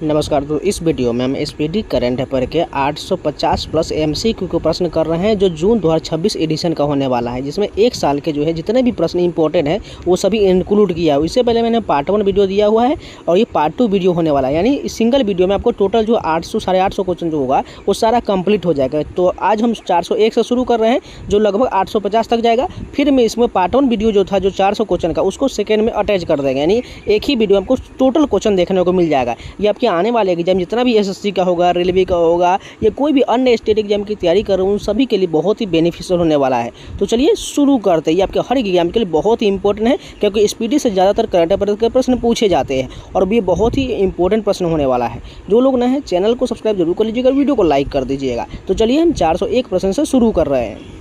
नमस्कार। तो इस वीडियो में हम स्पीडी करंट अफेयर के 850 प्लस एमसीक्यू को प्रश्न कर रहे हैं जो जून 2026 एडिशन का होने वाला है, जिसमें एक साल के जो है जितने भी प्रश्न इंपॉर्टेंट है वो सभी इंक्लूड किया है। इससे पहले मैंने पार्ट 1 वीडियो दिया हुआ है और ये पार्ट 2 वीडियो होने वाला है, यानी इस सिंगल वीडियो में आपको टोटल जो 800 साढ़े 800 क्वेश्चन जो होगा वो सारा कंप्लीट हो जाएगा। तो आज हम 401 से शुरू कर रहे हैं जो लगभग 850 तक जाएगा। फिर मैं इसमें पार्ट 1 वीडियो जो था जो 400 क्वेश्चन का उसको सेकेंड में अटैच कर देंगे, यानी एक ही वीडियो आपको टोटल क्वेश्चन देखने को मिल जाएगा। ये आपके आने वाले एग्जाम जितना भी एसएससी का होगा, रेलवे का होगा या कोई भी अन्य स्टेट एग्जाम की तैयारी कर रहे हैं उन सभी के लिए बहुत ही बेनिफिशियल होने वाला है। तो चलिए शुरू करते हैं। ये आपके हर एग्जाम के लिए बहुत ही इंपॉर्टेंट है क्योंकि स्पीडी से ज़्यादातर करंट अफेयर के प्रश्न पूछे जाते हैं और ये बहुत ही इंपॉर्टेंट प्रश्न होने वाला है। जो लोग नए हैं चैनल को सब्सक्राइब जरूर कर लीजिएगा, वीडियो को लाइक कर दीजिएगा। तो चलिए हम 401 प्रश्न से शुरू कर रहे हैं।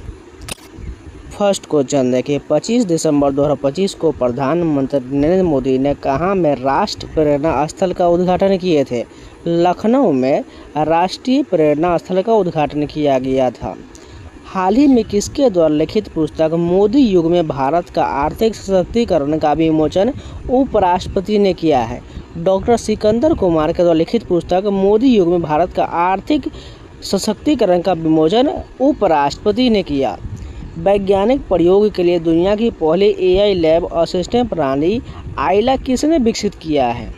फर्स्ट क्वेश्चन देखिए, 25 दिसंबर 2025 को प्रधानमंत्री नरेंद्र मोदी ने कहाँ में राष्ट्रीय प्रेरणा स्थल का उद्घाटन किए थे? लखनऊ में राष्ट्रीय प्रेरणा स्थल का उद्घाटन किया गया था। हाल ही में किसके द्वारा लिखित पुस्तक मोदी युग में भारत का आर्थिक सशक्तिकरण का विमोचन उपराष्ट्रपति ने किया है? डॉक्टर सिकंदर कुमार के द्वारा लिखित पुस्तक मोदी युग में भारत का आर्थिक सशक्तिकरण का विमोचन उपराष्ट्रपति ने किया। वैज्ञानिक प्रयोग के लिए दुनिया की पहली एआई लैब असिस्टेंट प्रणाली आइला किसने विकसित किया है?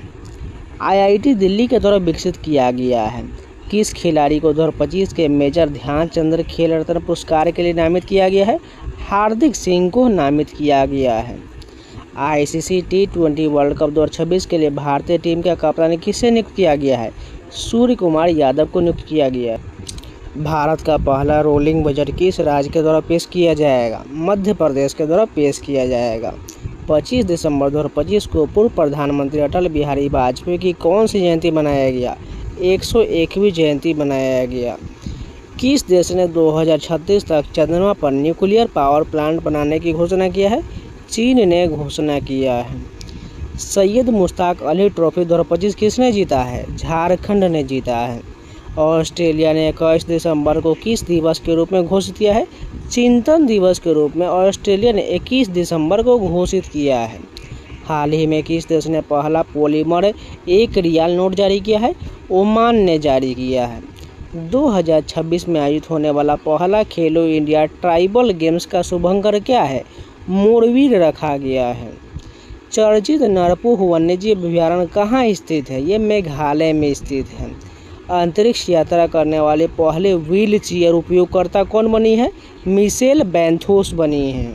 आईआईटी दिल्ली के द्वारा विकसित किया गया है। किस खिलाड़ी को 2025 के मेजर ध्यानचंद खेल रत्न पुरस्कार के लिए नामित किया गया है? हार्दिक सिंह को नामित किया गया है। आईसीसी T20 वर्ल्ड कप 2026 के लिए भारतीय टीम का कप्तान किसे नियुक्त किया गया है? सूर्य कुमार यादव को नियुक्त किया गया है। भारत का पहला रोलिंग बजट किस राज्य के द्वारा पेश किया जाएगा? मध्य प्रदेश के द्वारा पेश किया जाएगा। 25 दिसंबर 2025 को पूर्व प्रधानमंत्री अटल बिहारी वाजपेयी की कौन सी जयंती मनाया गया? 101वीं जयंती मनाया गया। किस देश ने 2036 तक चंद्रमा पर न्यूक्लियर पावर प्लांट बनाने की घोषणा किया है? चीन ने घोषणा किया है। सैयद मुश्ताक अली ट्रॉफी 2025 किसने जीता है? झारखंड ने जीता है। ऑस्ट्रेलिया ने 21 दिसंबर को किस दिवस के रूप में घोषित किया है? चिंतन दिवस के रूप में ऑस्ट्रेलिया ने 21 दिसंबर को घोषित किया है। हाल ही में किस देश ने पहला पॉलीमर 1 रियाल नोट जारी किया है? ओमान ने जारी किया है। 2026 में आयोजित होने वाला पहला खेलो इंडिया ट्राइबल गेम्स का शुभारंभ क्या है? मोरवीर रखा गया है। चर्चित नरपुर वन्यजीव अभयारण्य कहाँ स्थित है? ये मेघालय में स्थित है। अंतरिक्ष यात्रा करने वाले पहले व्हील चेयर उपयोगकर्ता कौन बनी है? मिशेल बेंथोस बनी है।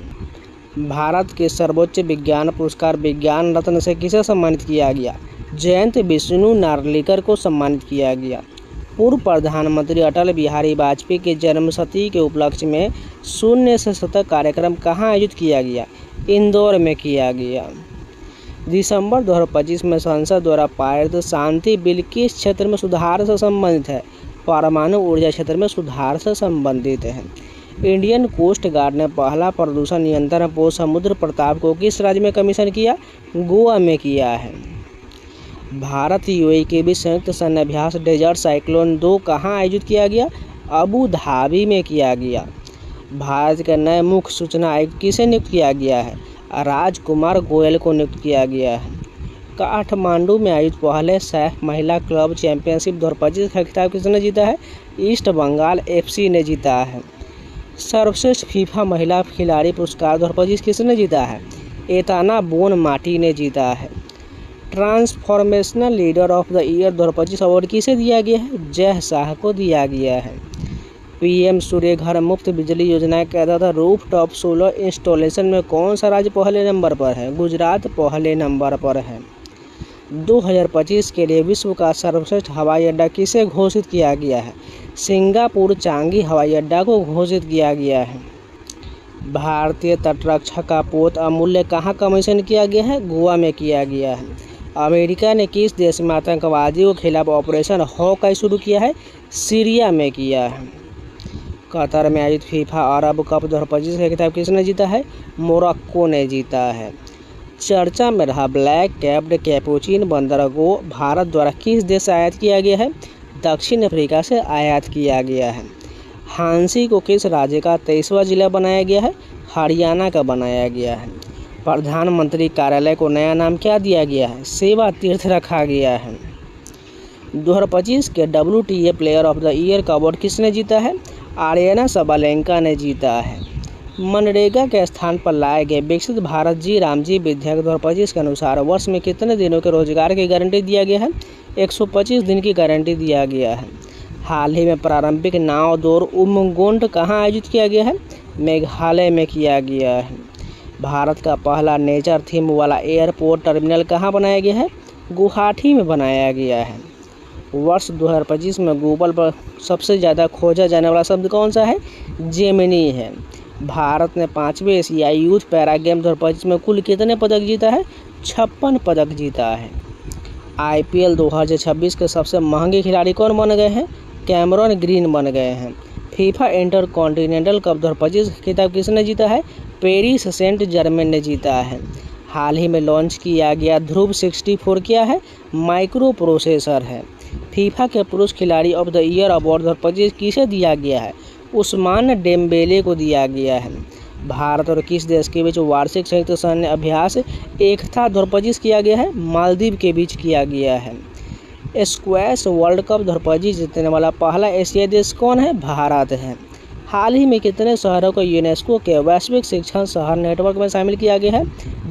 भारत के सर्वोच्च विज्ञान पुरस्कार विज्ञान रत्न से किसे सम्मानित किया गया? जयंत विष्णु नार्लिकर को सम्मानित किया गया। पूर्व प्रधानमंत्री अटल बिहारी वाजपेयी के जन्मशती के उपलक्ष्य में शून्य से शतक कार्यक्रम कहाँ आयोजित किया गया? इंदौर में किया गया। दिसंबर 2025 में संसद द्वारा पारित शांति बिल किस क्षेत्र में सुधार से संबंधित है? परमाणु ऊर्जा क्षेत्र में सुधार से संबंधित है। इंडियन कोस्ट गार्ड ने पहला प्रदूषण नियंत्रण पोस्ट समुद्र प्रताप को किस राज्य में कमीशन किया? गोवा में किया है। भारत यूएई के बीच संयुक्त सैन्य अभ्यास डेजर्ट साइक्लोन 2 कहाँ आयोजित किया गया? अबू धाबी में किया गया। भारत के नए मुख्य सूचना आयुक्त किसे नियुक्त किया गया है? राजकुमार गोयल को नियुक्त किया गया है। काठमांडू में आयोजित पहले सैफ महिला क्लब चैंपियनशिप 2025 का खिताब किसने जीता है? ईस्ट बंगाल एफसी ने जीता है। सर्वश्रेष्ठ फीफा महिला खिलाड़ी पुरस्कार 2025 किसने जीता है? एताना बोन माटी ने जीता है। Transformational leader of the year 2025 award किसे दिया गया है? जय शाह को दिया गया है। पीएम सूर्य घर मुफ्त बिजली योजना के तहत रूफटॉप सोलर इंस्टॉलेशन में कौन सा राज्य पहले नंबर पर है? गुजरात पहले नंबर पर है। 2025 के लिए विश्व का सर्वश्रेष्ठ हवाई अड्डा किसे घोषित किया गया है? सिंगापुर चांगी हवाई अड्डा को घोषित किया गया है। भारतीय तटरक्षक का पोत अमूल्य कहाँ कमीशन किया गया है? गोवा में किया गया है। अमेरिका ने किस देश में आतंकवादियों के खिलाफ ऑपरेशन हॉकाई शुरू किया है? सीरिया में किया है। कतर में आयोजित फीफा अरब कप 2025 का खिताब किसने जीता है? मोरक्को ने जीता है। चर्चा में रहा ब्लैक कैप्ड कैपुचिन बंदरगाह भारत द्वारा किस देश से आयात किया गया है? दक्षिण अफ्रीका से आयात किया गया है। हांसी को किस राज्य का 23वां जिला बनाया गया है? हरियाणा का बनाया गया है। प्रधानमंत्री कार्यालय को नया नाम क्या दिया गया है? सेवा तीर्थ रखा गया है। 2025 के WTA player of the year का अवार्ड किसने जीता है? आर्यना सबालेंका ने जीता है। मनरेगा के स्थान पर लाए गए विकसित भारत जी रामजी विधेयक 2025 के अनुसार वर्ष में कितने दिनों के रोजगार की गारंटी दिया गया है? 125 दिन की गारंटी दिया गया है। हाल ही में प्रारंभिक नाव दौड़ उमगोंड कहाँ आयोजित किया गया है? मेघालय में किया गया है। भारत का पहला नेचर थीम वाला एयरपोर्ट टर्मिनल कहाँ बनाया गया है? गुवाहाटी में बनाया गया है। वर्ष 2025 में गूगल पर सबसे ज़्यादा खोजा जाने वाला शब्द कौन सा है? जेमिनी है। भारत ने 5वें एशियाई यूथ पैरा गेम 2025 में कुल कितने पदक जीता है? 56 पदक जीता है। IPL 2026 के सबसे महंगे खिलाड़ी कौन बन गए हैं? कैमरॉन ग्रीन बन गए हैं। फीफा इंटरकॉन्टिनेंटल कप 2025 का खिताब किसने जीता है? पेरिस सेंट जर्मेन ने जीता है। हाल ही में लॉन्च किया गया ध्रुव 64 क्या है? माइक्रो प्रोसेसर है। फीफा के पुरुष खिलाड़ी ऑफ द ईयर अवार्ड 2025 किसे दिया गया है? उस्मान डेम्बेले को दिया गया है। भारत और किस देश के बीच वार्षिक संयुक्त सैन्य अभ्यास एकता 2025 किया गया है? मालदीव के बीच किया गया है। स्क्वैश वर्ल्ड कप 2025 जीतने वाला पहला एशियाई देश कौन है? भारत है। हाल ही में कितने शहरों को यूनेस्को के वैश्विक शिक्षण शहर नेटवर्क में शामिल किया गया है?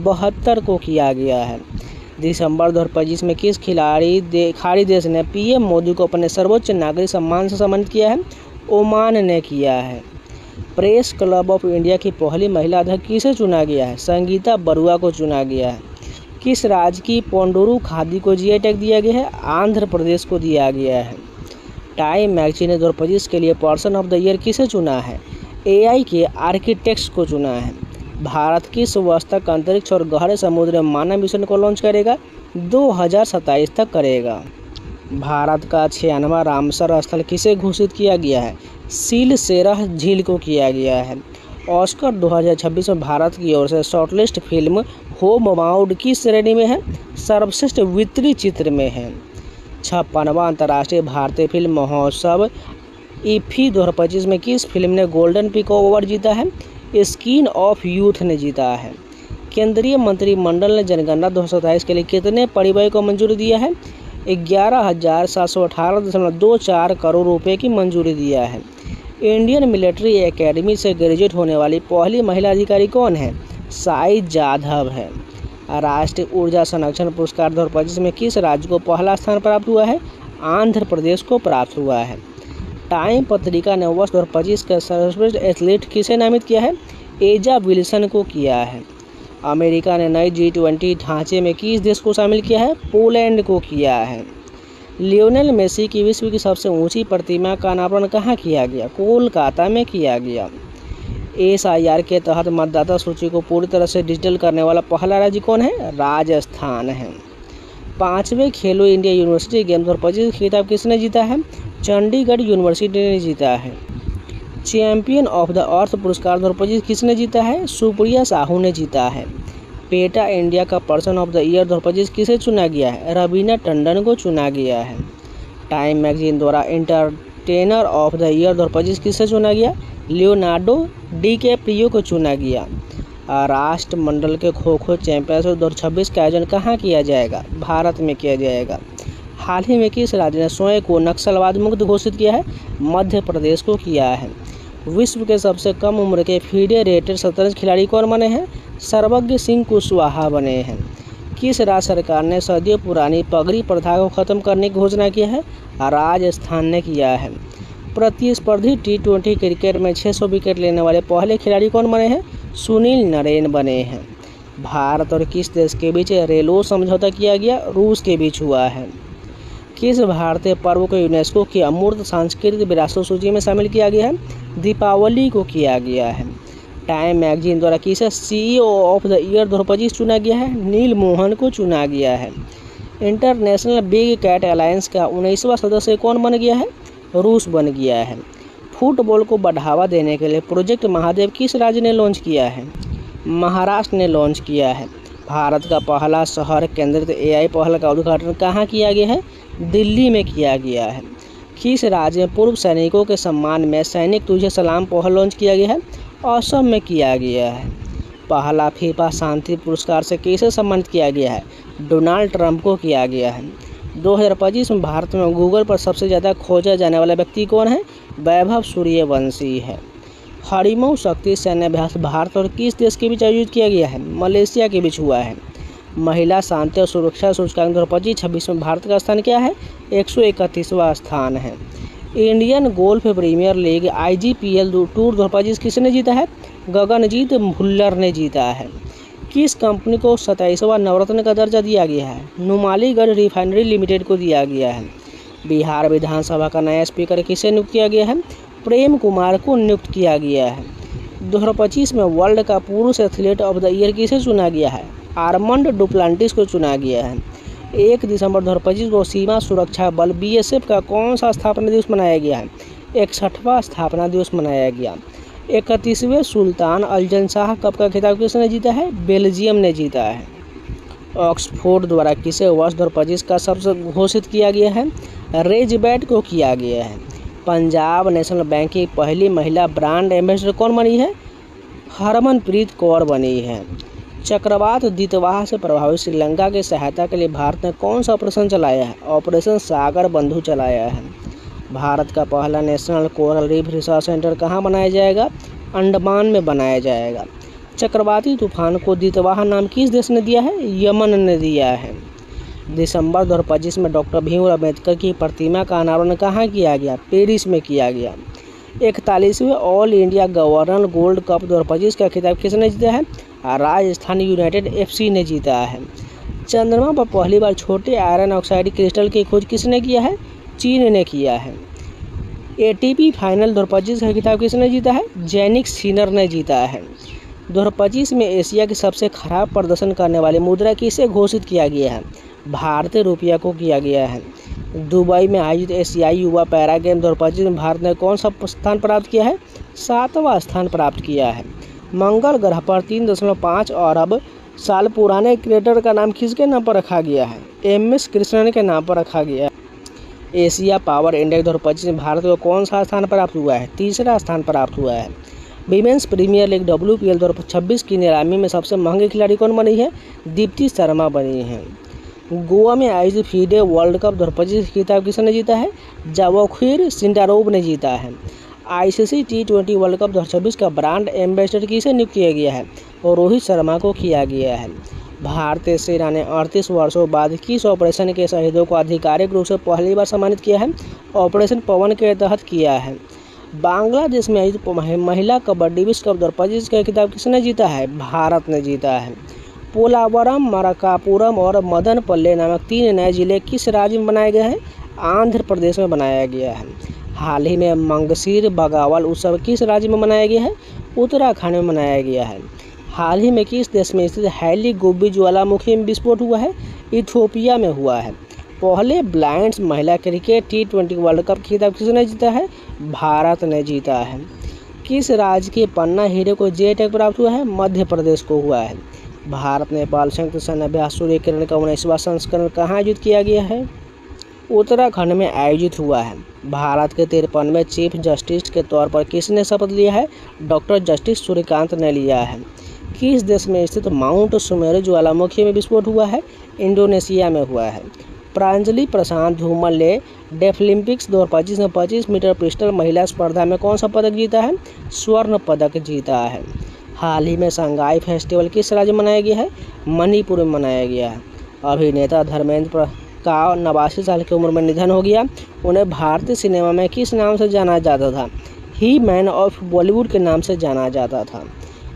72 को किया गया है। दिसंबर 2025 में किस खाड़ी देश ने PM मोदी को अपने सर्वोच्च नागरिक सम्मान से सम्मानित किया है? ओमान ने किया है। प्रेस क्लब ऑफ इंडिया की पहली महिला अध्यक्ष किसे चुना गया है? संगीता बरुआ को चुना गया है। किस राज्य की पोंडुरु खादी को GI टैग दिया गया है? आंध्र प्रदेश को दिया गया है। टाइम मैगजीन ने 2025 के लिए पर्सन ऑफ द ईयर किसे चुना है? AI के आर्किटेक्ट्स को चुना है। भारत किस वर्ष तक अंतरिक्ष और गहरे समुद्र में मानव मिशन को लॉन्च करेगा? 2027 तक करेगा। भारत का 96वां रामसर स्थल किसे घोषित किया गया है? सिलसेरा झील को किया गया है। ऑस्कर 2026 में भारत की ओर से शॉर्टलिस्ट फिल्म होमबाउंड किस श्रेणी में है? सर्वश्रेष्ठ वित्तीय चित्र में है। 56वां अंतर्राष्ट्रीय भारतीय फिल्म महोत्सव IFFI 2025 में किस फिल्म ने गोल्डन पीकॉक अवार्ड जीता है? स्किन ऑफ यूथ ने जीता है। केंद्रीय मंत्रिमंडल ने जनगणना 2027 के लिए कितने परिव्यय को मंजूरी दिया है? 11,718.24 करोड़ रुपए की मंजूरी दिया है। इंडियन मिलिट्री एकेडमी से ग्रेजुएट होने वाली पहली महिला अधिकारी कौन है? साई जाधव है। राष्ट्रीय ऊर्जा संरक्षण पुरस्कार 2025 में किस राज्य को पहला स्थान प्राप्त हुआ है? आंध्र प्रदेश को प्राप्त हुआ है। टाइम पत्रिका ने वर्ष 2025 का सर्वश्रेष्ठ एथलीट किसे नामित किया है? एजा विल्सन को किया है। अमेरिका ने नई G20 ढांचे में किस देश को शामिल किया है? पोलैंड को किया है। लियोनेल मेसी की विश्व की सबसे ऊंची प्रतिमा का अनावरण कहाँ किया गया? कोलकाता में किया गया। SIR के तहत मतदाता सूची को पूरी तरह से डिजिटल करने वाला पहला राज्य कौन है? राजस्थान है। 5वें खेलो इंडिया यूनिवर्सिटी गेम 2025 खिताब किसने जीता है? चंडीगढ़ यूनिवर्सिटी ने जीता है। चैंपियन ऑफ द अर्थ पुरस्कार 2025 किसने जीता है? सुप्रिया साहू ने जीता है। पेटा इंडिया का पर्सन ऑफ द ईयर 2025 किसे चुना गया है? रवीना टंडन को चुना गया है। टाइम मैगजीन द्वारा एंटरटेनर ऑफ द ईयर 2025 किसे चुना गया? लियोनार्डो डिकैप्रियो को चुना गया। राष्ट्रमंडल के खो खो चैंपियनशिप 2026 का आयोजन कहाँ किया जाएगा? भारत में किया जाएगा। हाल ही में किस राज्य ने स्वयं को नक्सलवाद मुक्त घोषित किया है? मध्य प्रदेश को किया है। विश्व के सबसे कम उम्र के FIDE रेटेड शतरंज खिलाड़ी कौन बने हैं? सर्वज्ञ सिंह कुशवाहा बने हैं। किस राज्य सरकार ने सदियों पुरानी पगड़ी प्रथा को खत्म करने की घोषणा की है? राजस्थान ने किया है। प्रतिस्पर्धी T20 क्रिकेट में 600 विकेट लेने वाले पहले खिलाड़ी कौन बने हैं? सुनील नरेन बने हैं। भारत और किस देश के बीच रेलो समझौता किया गया? रूस के बीच हुआ है। किस भारतीय पर्व को यूनेस्को की अमूर्त सांस्कृतिक विरासत सूची में शामिल किया गया है? दीपावली को किया गया है। टाइम मैगजीन द्वारा किसे CEO ऑफ द ईयर 2025 चुना गया है? नील मोहन को चुना गया है। इंटरनेशनल बिग कैट अलायंस का 19वां सदस्य कौन बन गया है? रूस बन गया है। फुटबॉल को बढ़ावा देने के लिए प्रोजेक्ट महादेव किस राज्य ने लॉन्च किया है? महाराष्ट्र ने लॉन्च किया है। भारत का पहला शहर केंद्रित AI पहल का उद्घाटन कहाँ किया गया है? दिल्ली में किया गया है। किस राज्य में पूर्व सैनिकों के सम्मान में सैनिक तुझे सलाम पहल लॉन्च किया गया है? असम में किया गया है। पहला फीफा शांति पुरस्कार से किसे सम्मानित किया गया है? डोनाल्ड ट्रंप को किया गया है। 2025 में भारत में गूगल पर सबसे ज़्यादा खोजा जाने वाला व्यक्ति कौन है? वैभव सूर्यवंशी है। हरिमऊ शक्ति सैन्य अभ्यास भारत और किस देश के बीच आयोजित किया गया है? मलेशिया के बीच हुआ है। महिला शांति और सुरक्षा सूचकांक 2025-26 में भारत का स्थान क्या है? 131वां स्थान है। Indian golf premier league IGPL टूर 2025 किसने जीता है? गगनजीत भुल्लर ने जीता है। किस कंपनी को 27वां नवरत्न का दर्जा दिया गया है? नुमालीगढ़ रिफाइनरी लिमिटेड को दिया गया है। बिहार विधानसभा का नया स्पीकर किसे नियुक्त किया गया है? प्रेम कुमार को नियुक्त किया गया है। 2025 में वर्ल्ड का पुरुष एथलीट ऑफ द ईयर किसे चुना गया है? आर्मंड डुप्लांटिस को चुना गया है। 1 दिसंबर 2025 को सीमा सुरक्षा बल BSF का कौन सा स्थापना दिवस मनाया गया है? 61वां स्थापना दिवस मनाया गया। 31वें सुल्तान अल्जनशाह कप का खिताब किसने जीता है? बेल्जियम ने जीता है। ऑक्सफोर्ड द्वारा किसे वर्ष 2025 का सबसे घोषित किया गया है? रेजबैट को किया गया है। पंजाब नेशनल बैंक की पहली महिला ब्रांड एम्बेसडर कौन बनी है? हरमनप्रीत कौर बनी है। चक्रवात दितवाह से प्रभावित श्रीलंका की सहायता के लिए भारत ने कौन सा ऑपरेशन चलाया है? ऑपरेशन सागर बंधु चलाया है। भारत का पहला national coral reef research centre कहाँ बनाया जाएगा? अंडमान में बनाया जाएगा। चक्रवाती तूफान को दितवाह नाम किस देश ने दिया है? यमन ने दिया है। दिसंबर 2025 में डॉक्टर भीमराव अम्बेडकर की प्रतिमा का अनावरण कहाँ किया गया? पेरिस में किया गया। 41वें all India governor gold cup 2025 का खिताब किसने जीता है? राजस्थान यूनाइटेड FC ने जीता है। चंद्रमा पर पहली बार छोटे आयरन ऑक्साइड क्रिस्टल की खोज किसने किया है? चीन ने किया है। ATP फाइनल 2025 का खिताब किसने जीता है? जैनिक सिनर ने जीता है। 2025 में एशिया की सबसे खराब प्रदर्शन करने वाली मुद्रा किसे घोषित किया गया है? भारतीय रुपया को किया गया है। दुबई में आयोजित एशियाई युवा पैरा गेम 2025 में भारत ने कौन सा स्थान प्राप्त किया है? 7वां स्थान प्राप्त किया है। मंगल ग्रह पर 3.5 अरब साल पुराने क्रेटर का नाम किसके नाम पर रखा गया है? MS कृष्णन के नाम पर रखा गया है। एशिया पावर इंडेक्स 2025 में भारत को कौन सा स्थान प्राप्त हुआ है? 3रा स्थान प्राप्त हुआ है। विमेंस प्रीमियर लीग WPL 2026 की नीलामी में सबसे महंगे खिलाड़ी कौन बनी है? दीप्ति शर्मा बनी है। गोवा में आयोजित फीडे वर्ल्ड कप 2025 खिताब किसने जीता है? जावोखिर सिंडारोव ने जीता है। ICC T20 वर्ल्ड कप 2026 का ब्रांड एम्बेसडर किसे नियुक्त किया गया है? और रोहित शर्मा को किया गया है। भारतीय सेना ने 38 वर्षों बाद किस ऑपरेशन के शहीदों को आधिकारिक रूप से पहली बार सम्मानित किया है? ऑपरेशन पवन के तहत किया है। बांग्लादेश में आयोजित महिला कबड्डी विश्व कप 2025 का खिताब किसने जीता है? भारत ने जीता है। पोलावरम, मरकापुरम और मदनपल्ले नामक 3 नए जिले किस राज्य में बनाए गए हैं? आंध्र प्रदेश में बनाया गया है। हाल ही में मंगसीर बगावल उत्सव किस राज्य में मनाया गया है? उत्तराखंड में मनाया गया है। हाल ही में किस देश में स्थित हैली गुब्बी ज्वालामुखी में विस्फोट हुआ है? इथियोपिया में हुआ है। पहले ब्लाइंड्स महिला क्रिकेट T20 वर्ल्ड कप खिताब किसने जीता है? भारत ने जीता है। किस राज्य के पन्ना हीरे को जे टैग प्राप्त हुआ है? मध्य प्रदेश को हुआ है। भारत नेपाल संयुक्त सैन्य अभ्यास सूर्यकिरण का 19वां संस्करण कहाँ आयोजित किया गया है? उत्तराखंड में आयोजित हुआ है। भारत के 53वें चीफ जस्टिस के तौर पर किसने शपथ लिया है? डॉक्टर जस्टिस सूर्यकांत ने लिया है। किस देश में स्थित माउंट सुमेरु ज्वालामुखी में विस्फोट हुआ है? इंडोनेशिया में हुआ है। प्रांजलि प्रशांत धूमल ने डेफलिम्पिक्स 2025 में 25 मीटर पिस्टल महिला स्पर्धा में कौन सा पदक जीता है? स्वर्ण पदक जीता है। हाल ही में शंघाई फेस्टिवल किस राज्य में मनाया गया है? मणिपुर में मनाया गया है। अभिनेता धर्मेंद्र का 89 साल की उम्र में निधन हो गया। उन्हें भारतीय सिनेमा में किस नाम से जाना जाता था? ही मैन ऑफ बॉलीवुड के नाम से जाना जाता था।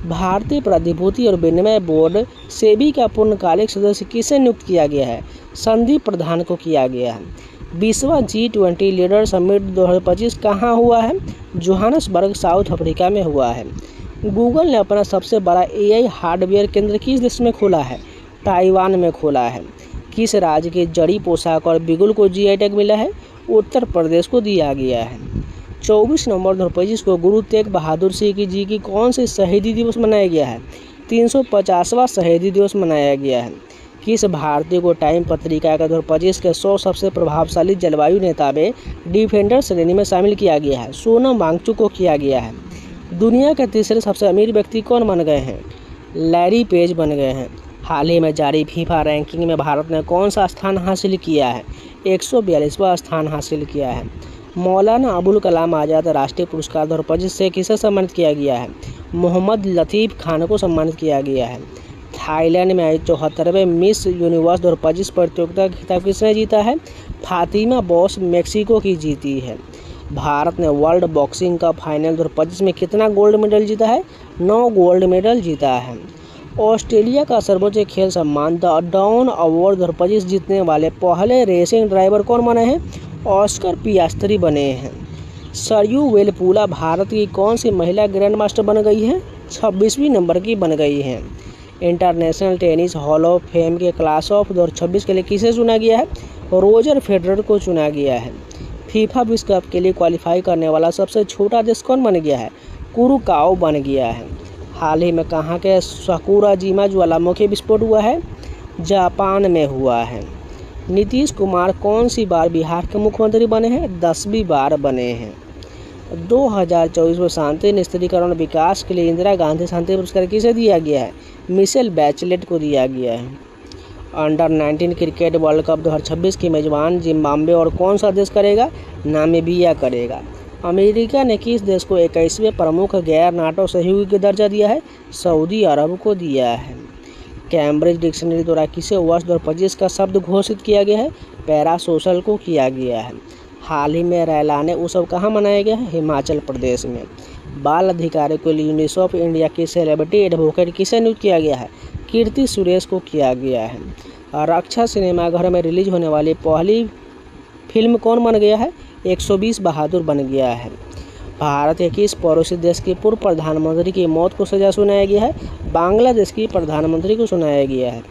भारतीय प्रतिभूति और विनिमय बोर्ड सेबी का पूर्णकालिक सदस्य किसे नियुक्त किया गया है? संदीप प्रधान को किया गया है। 20वां G20 लीडर समिट 2025 कहाँ हुआ है? जोहान्सबर्ग साउथ अफ्रीका में हुआ है। गूगल ने अपना सबसे बड़ा AI हार्डवेयर केंद्र किस देश में खोला है? ताइवान में खोला है। किस राज्य के जड़ी पोशाक और बिगुल को GI टैग मिला है? उत्तर प्रदेश को दिया गया है। 24 नवंबर 2025 को गुरु तेग बहादुर सिंह जी की कौन सी शहीदी दिवस मनाया गया है? 350वां शहीदी दिवस मनाया गया है। किस भारतीय को टाइम पत्रिका का 2025 के 100 सबसे प्रभावशाली जलवायु नेता में डिफेंडर श्रेणी में शामिल किया गया है? सोनम वांगचुक को किया गया है। दुनिया के तीसरे सबसे अमीर व्यक्ति कौन बन गए हैं? लैरी पेज बन गए हैं। हाल ही में जारी फीफा रैंकिंग में भारत ने कौन सा स्थान हासिल किया है? 142वां स्थान हासिल किया है। मौलाना अबुल कलाम आज़ाद राष्ट्रीय पुरस्कार 2025 से किसे सम्मानित किया गया है? मोहम्मद लतीफ़ खान को सम्मानित किया गया है। थाईलैंड में आई 74वें मिस यूनिवर्स 2025 प्रतियोगिता का खिताब किसने जीता है? फातिमा बॉस मेक्सिको की जीती है। भारत ने वर्ल्ड बॉक्सिंग कप फाइनल 2025 में कितना गोल्ड मेडल जीता है? 9 गोल्ड मेडल जीता है। ऑस्ट्रेलिया का सर्वोच्च खेल सम्मान द डॉन अवार्ड 2025 जीतने वाले पहले रेसिंग ड्राइवर कौन बने हैं? ऑस्कर पियास्त्री बने हैं। सरयू वेलपुला भारत की कौन सी महिला ग्रैंड मास्टर बन गई है? 26वीं नंबर की बन गई हैं। International tennis hall of fame के क्लास ऑफ 2026 के लिए किसे चुना गया है? रोजर फेडरर को चुना गया है। फीफा विश्व कप के लिए क्वालिफाई करने वाला सबसे छोटा देश कौन बन गया है? कुरुकाओ बन गया है। हाल ही में कहाँ के सकुराजिमा ज्वालामुखी विस्फोट हुआ है? जापान में हुआ है। नीतीश कुमार कौन सी बार बिहार के मुख्यमंत्री बने हैं? 10वीं बार बने हैं। 2024 में शांति निस्तारीकरण विकास के लिए इंदिरा गांधी शांति पुरस्कार किसे दिया गया है? मिशेल बैचलेट को दिया गया है। अंडर 19 क्रिकेट वर्ल्ड कप 2026 की मेजबान जिम्बाब्वे और कौन सा देश करेगा? नामीबिया करेगा। अमेरिका ने किस देश को 21वें प्रमुख गैर नाटो सहयोगी का दर्जा दिया है? सऊदी अरब को दिया है। कैम्ब्रिज डिक्शनरी द्वारा किसे वर्ष 2025 का शब्द घोषित किया गया है? पैरासोशल को किया गया है। हाल ही में रैलाने उत्सव कहाँ मनाया गया है? हिमाचल प्रदेश में। बाल अधिकारों के लिए यूनिसेफ इंडिया की सेलिब्रिटी एडवोकेट किसे नियुक्त किया गया है? कीर्ति सुरेश को किया गया है। रक्षा सिनेमाघर में रिलीज होने वाली पहली फिल्म कौन बन गया है? 120 बहादुर बन गया है। भारत के किस पड़ोसी देश के पूर्व प्रधानमंत्री की मौत को सजा सुनाया गया है? बांग्लादेश की प्रधानमंत्री को सुनाया गया है।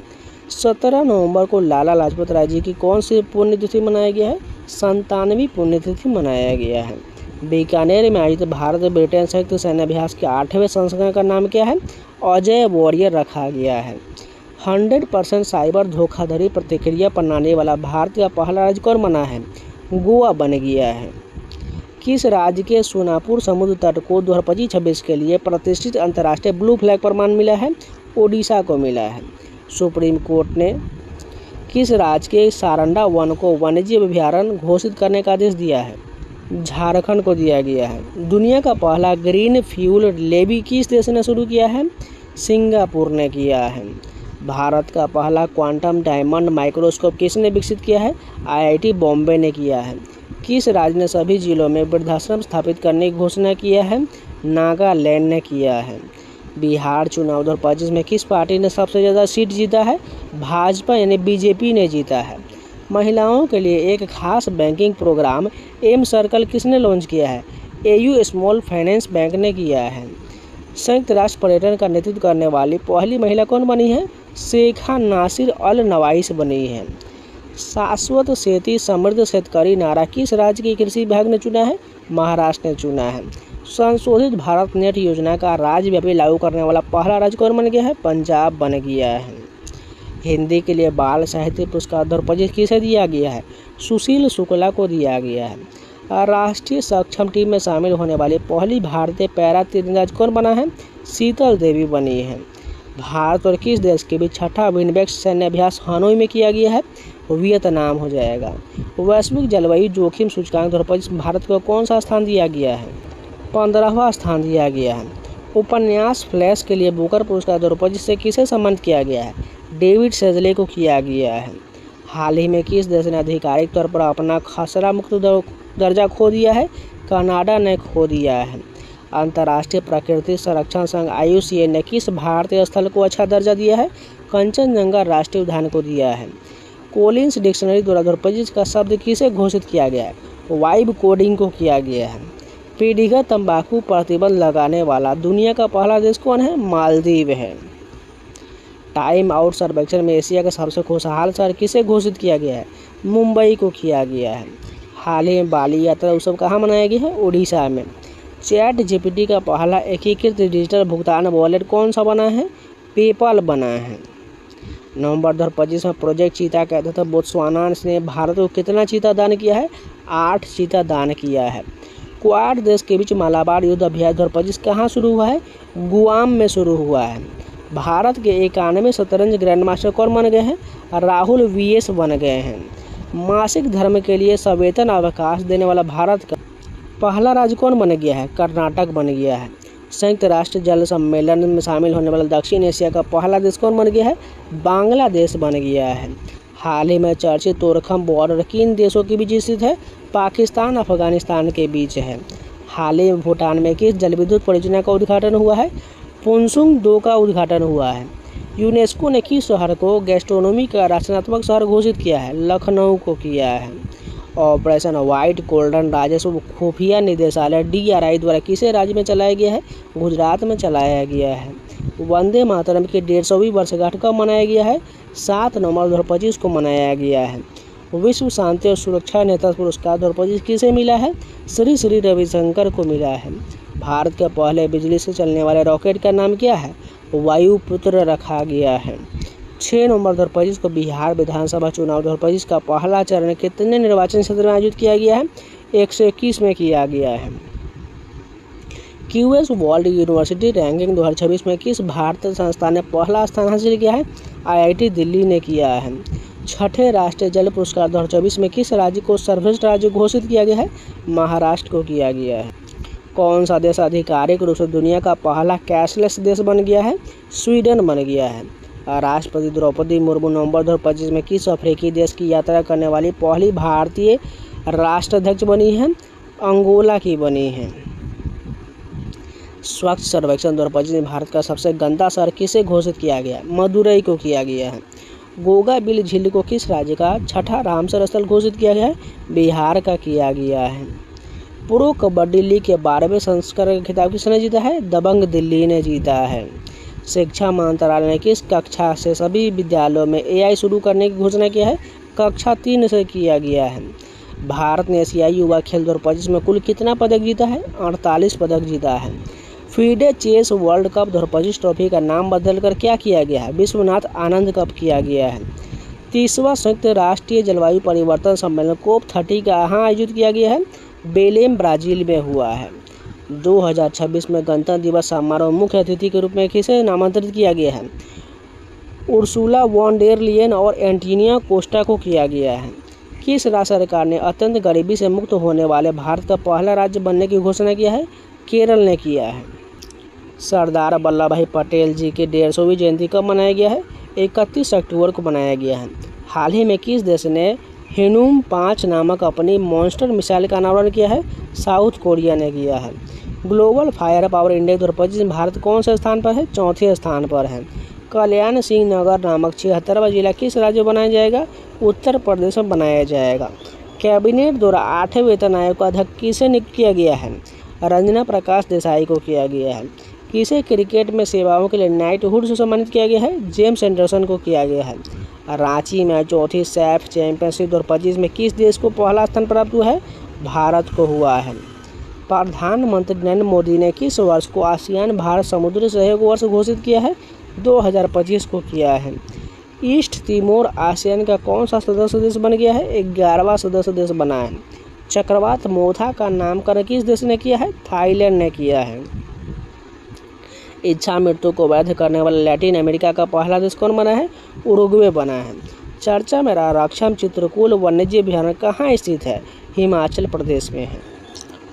17 नवंबर को लाला लाजपत राय जी की कौन सी पुण्यतिथि मनाया गया है? 97वीं पुण्यतिथि मनाया गया है। बीकानेर में आयोजित भारत ब्रिटेन संयुक्त सैन्याभ्यास के 8वें संस्करण का नाम क्या है? अजय वॉरियर रखा गया है। 100% साइबर धोखाधड़ी प्रतिक्रिया प्रणाली वाला भारत का पहला राज्य कौन बना है? गोवा बन गया है। किस राज्य के सोनापुर समुद्र तट को 2025-26 के लिए प्रतिष्ठित अंतर्राष्ट्रीय ब्लू फ्लैग प्रमाण मिला है? ओडिशा को मिला है। सुप्रीम कोर्ट ने किस राज्य के सारंडा वन को वन्यजीव अभयारण्य घोषित करने का आदेश दिया है? झारखंड को दिया गया है। दुनिया का पहला ग्रीन फ्यूल लेवी किस देश ने शुरू किया है? सिंगापुर ने किया है। भारत का पहला क्वांटम डायमंड माइक्रोस्कोप किसने विकसित किया है? आईआईटी बॉम्बे ने किया है। किस राज्य ने सभी जिलों में वृद्धाश्रम स्थापित करने की घोषणा किया है? नागालैंड ने किया है। बिहार चुनाव 2025 में किस पार्टी ने सबसे ज़्यादा सीट जीता है? भाजपा यानी बीजेपी ने जीता है। महिलाओं के लिए एक खास बैंकिंग प्रोग्राम एम सर्कल किसने लॉन्च किया है? एयू स्मॉल फाइनेंस बैंक ने किया है। संयुक्त राष्ट्र पर्यटन का नेतृत्व करने वाली पहली महिला कौन बनी है? शेखा नासिर अल नवाइस बनी है। शाश्वत खेती समृद्ध शेतकरी नारा किस राज्य के कृषि विभाग ने चुना है? महाराष्ट्र ने चुना है। संशोधित भारत नेट योजना का राज्यव्यापी लागू करने वाला पहला राज्य कौन बन गया है? पंजाब बन गया है। हिंदी के लिए बाल साहित्य पुरस्कार 2025 किसे दिया गया है? सुशील शुक्ला को दिया गया है। राष्ट्रीय सक्षम टीम में शामिल होने वाली पहली भारतीय पैरा तीरंदाज कौन बना है? शीतल देवी बनी है। भारत और किस देश के बीच छठा विनबैक सैन्याभ्यास हनोई में किया गया है? वियतनाम हो जाएगा। वैश्विक जलवायु जोखिम सूचकांक 2025 भारत को कौन सा स्थान दिया गया है? 15वां स्थान दिया गया है। उपन्यास फ्लैश के लिए बुकर पुरस्कार 2025 से किसे सम्मानित किया गया है? डेविड सेजले को किया गया है। हाल ही में किस देश ने आधिकारिक तौर पर अपना खसरा मुक्त दर्जा खो दिया है? कनाडा ने खो दिया है। अंतर्राष्ट्रीय प्राकृतिक संरक्षण संघ IUCN ने किस भारतीय स्थल को अच्छा दर्जा दिया है? कंचनजंगा राष्ट्रीय उद्यान को दिया है। कोलिंस डिक्शनरी द्वारा 2025 का शब्द किसे घोषित किया गया है? वाइब कोडिंग को किया गया है। पीढ़ीगत तंबाकू प्रतिबंध लगाने वाला दुनिया का पहला देश कौन है? मालदीव है। टाइम आउट सर्वेक्षण में एशिया का सबसे खुशहाल शहर किसे घोषित किया गया है? मुंबई को किया गया है। हाल ही में बाली यात्रा उत्सव कहाँ मनाया गया है? उड़ीसा में। चैट जीपीटी का पहला एकीकृत डिजिटल भुगतान वॉलेट कौन सा बना है? पेपाल बना है। नवंबर 2025 में प्रोजेक्ट चीता के तहत बोत्सवाना ने भारत को कितना चीता दान किया है? 8 चीता दान किया है। क्वाड देश के बीच मालाबार युद्ध अभ्यास 2025 कहाँ शुरू हुआ है? गुआम में शुरू हुआ है। भारत के 91 शतरंज ग्रैंड मास्टर कौन बन गए हैं? राहुल वीएस बन गए हैं। मासिक धर्म के लिए सवेतन अवकाश देने वाला भारत का पहला राज्य कौन बन गया है? कर्नाटक बन गया है। संयुक्त राष्ट्र जल सम्मेलन में शामिल होने वाला दक्षिण एशिया का पहला देश कौन बन गया है? बांग्लादेश बन गया है। हाल ही में चर्चित तोरखम बॉर्डर किन देशों के बीच स्थित है? पाकिस्तान अफगानिस्तान के बीच है। हाल ही में भूटान में किस जल विद्युत परियोजना का उद्घाटन हुआ है? पुनसुंग 2 का उद्घाटन हुआ है। यूनेस्को ने किस शहर को गैस्ट्रोनोमी का रचनात्मक शहर घोषित किया है? लखनऊ को किया है। ऑपरेशन व्हाइट गोल्डन राजस्व खुफिया निदेशालय DRI द्वारा किसे राज्य में चलाया गया है? गुजरात में चलाया गया है। वंदे मातरम की 150वीं वर्षगांठ कब मनाया गया है? 7 नवंबर 2025 को मनाया गया है। विश्व शांति और सुरक्षा नेता पुरस्कार 2025 किसे मिला है? श्री श्री रविशंकर को मिला है। भारत के पहले बिजली से चलने वाले रॉकेट का नाम क्या है? वायुपुत्र रखा गया है। 6 नवंबर 2025 को बिहार विधानसभा चुनाव 2025 का पहला चरण कितने निर्वाचन क्षेत्र में आयोजित किया गया है? 121 में किया गया है। QS वर्ल्ड यूनिवर्सिटी रैंकिंग 2026 में किस भारतीय संस्थान ने पहला स्थान हासिल किया है? IIT दिल्ली ने किया है। छठे राष्ट्रीय जल पुरस्कार 2024 में किस राज्य को सर्वश्रेष्ठ राज्य घोषित किया गया है? महाराष्ट्र को किया गया है। कौन सा देश आधिकारिक रूप से दुनिया का पहला कैशलेस देश बन गया है? स्वीडन बन गया है। राष्ट्रपति द्रौपदी मुर्मू नवंबर 2025 में किस अफ्रीकी देश की यात्रा करने वाली पहली भारतीय राष्ट्राध्यक्ष बनी है? अंगोला की बनी है। स्वच्छ सर्वेक्षण 2025 में भारत का सबसे गंदा शहर किसे घोषित किया गया? मदुरई को किया गया है। गोगा बिल झील को किस राज्य का छठा रामसर स्थल घोषित किया गया है? बिहार का किया गया है। प्रो कबड्डी लीग के 12वें संस्करण का खिताब किसने जीता है? दबंग दिल्ली ने जीता है। शिक्षा मंत्रालय ने किस कक्षा से सभी विद्यालयों में AI शुरू करने की घोषणा की है? कक्षा 3 से किया गया है। भारत ने एशियाई युवा खेल 2025 में कुल कितना पदक जीता है? 48 पदक जीता है। FIDE chess world cup 2025 trophy का नाम बदलकर क्या किया गया है? विश्वनाथ आनंद कप किया गया है। 30वां संयुक्त राष्ट्रीय जलवायु परिवर्तन सम्मेलन COP30 कहाँ आयोजित किया गया है? बेलेम ब्राज़ील में हुआ है। 2026 में गणतंत्र दिवस समारोह मुख्य अतिथि के रूप में किसे नामांकित किया गया है? उर्सुला वॉन डेर लियन और एंटोनियो कोस्टा को किया गया है। किस राज्य सरकार ने अत्यंत गरीबी से मुक्त होने वाले भारत का पहला राज्य बनने की घोषणा किया है? केरल ने किया है। सरदार वल्लभ भाई पटेल जी की 150वीं जयंती कब मनाया गया है? 31 अक्टूबर को मनाया गया है। हाल ही में किस देश ने हिनुम 5 नामक अपनी मॉन्स्टर मिसाइल का अनावरण किया है? साउथ कोरिया ने किया है। ग्लोबल फायर पावर इंडेक्स 2025 में भारत कौन से स्थान पर है? चौथे स्थान पर है। कल्याण सिंह नगर नामक 76वां जिला किस राज्य में बनाया जाएगा? उत्तर प्रदेश में बनाया जाएगा। कैबिनेट द्वारा 8वें वेतन आयोग का अध्यक्ष किसे नियुक्त किया गया है? रंजना प्रकाश देसाई को किया गया है। किसे क्रिकेट में सेवाओं के लिए नाइटहुड से सम्मानित किया गया है? जेम्स एंडरसन को किया गया है। रांची में चौथी सैफ चैंपियनशिप 2025 में किस देश को पहला स्थान प्राप्त हुआ है? भारत को हुआ है। प्रधानमंत्री नरेंद्र मोदी ने किस वर्ष को आसियान भारत समुद्री सहयोग वर्ष घोषित किया है? 2025 को किया है। ईस्ट तिमोर आसियान का कौन सा सदस्य देश बन गया है? 11वां सदस्य देश बना है। चक्रवात मोथा का नामकरण किस देश ने किया है? थाईलैंड ने किया है। इच्छा मृत्यु को वैध करने वाला लैटिन अमेरिका का पहला देश कौन बना है? उरुग्वे बना है। चर्चा में राराक्षम चित्रकूट वन्यजीव अभयारण्य कहाँ स्थित है? हिमाचल प्रदेश में है।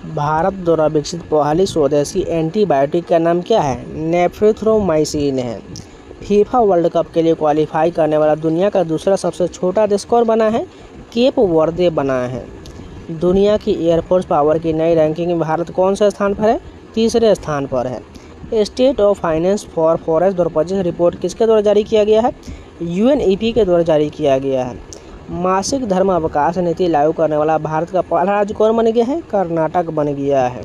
भारत द्वारा विकसित पहली स्वदेशी एंटीबायोटिक का नाम क्या है? नेफ्रिथ्रोमाइसिन है। फीफा वर्ल्ड कप के लिए क्वालिफाई करने वाला दुनिया का दूसरा सबसे छोटा देश कौन बना है? केप वर्दे बना है। दुनिया की एयरफोर्स पावर की नई रैंकिंग में भारत कौन से स्थान पर है? तीसरे स्थान पर है। State of finance for forest 2025 report किसके द्वारा जारी किया गया है? UNEP के द्वारा जारी किया गया है। मासिक धर्म अवकाश नीति लागू करने वाला भारत का पहला राज्य कौन बन गया है? कर्नाटक बन गया है।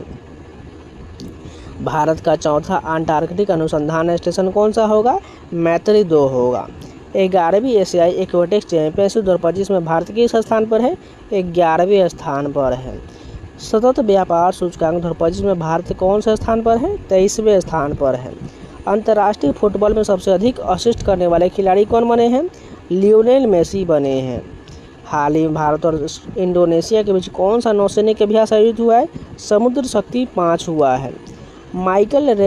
भारत का चौथा अंटार्कटिक अनुसंधान स्टेशन कौन सा होगा? मैत्री 2 होगा। 11वीं एशियाई एक्वेटिक्स चैंपियनशिप 2025 में भारत किस स्थान पर है? 11वें स्थान पर है। सतत व्यापार सूचकांक 2025 में भारत कौन से स्थान पर है? 23वें स्थान पर है। अंतर्राष्ट्रीय फुटबॉल में सबसे अधिक असिस्ट करने वाले खिलाड़ी कौन बने हैं? लियोनेल मेसी बने हैं। हाल ही में भारत और इंडोनेशिया के बीच कौन सा नौसैनिक अभ्यास आयोजित हुआ है? समुद्र शक्ति 5 हुआ है। माइकल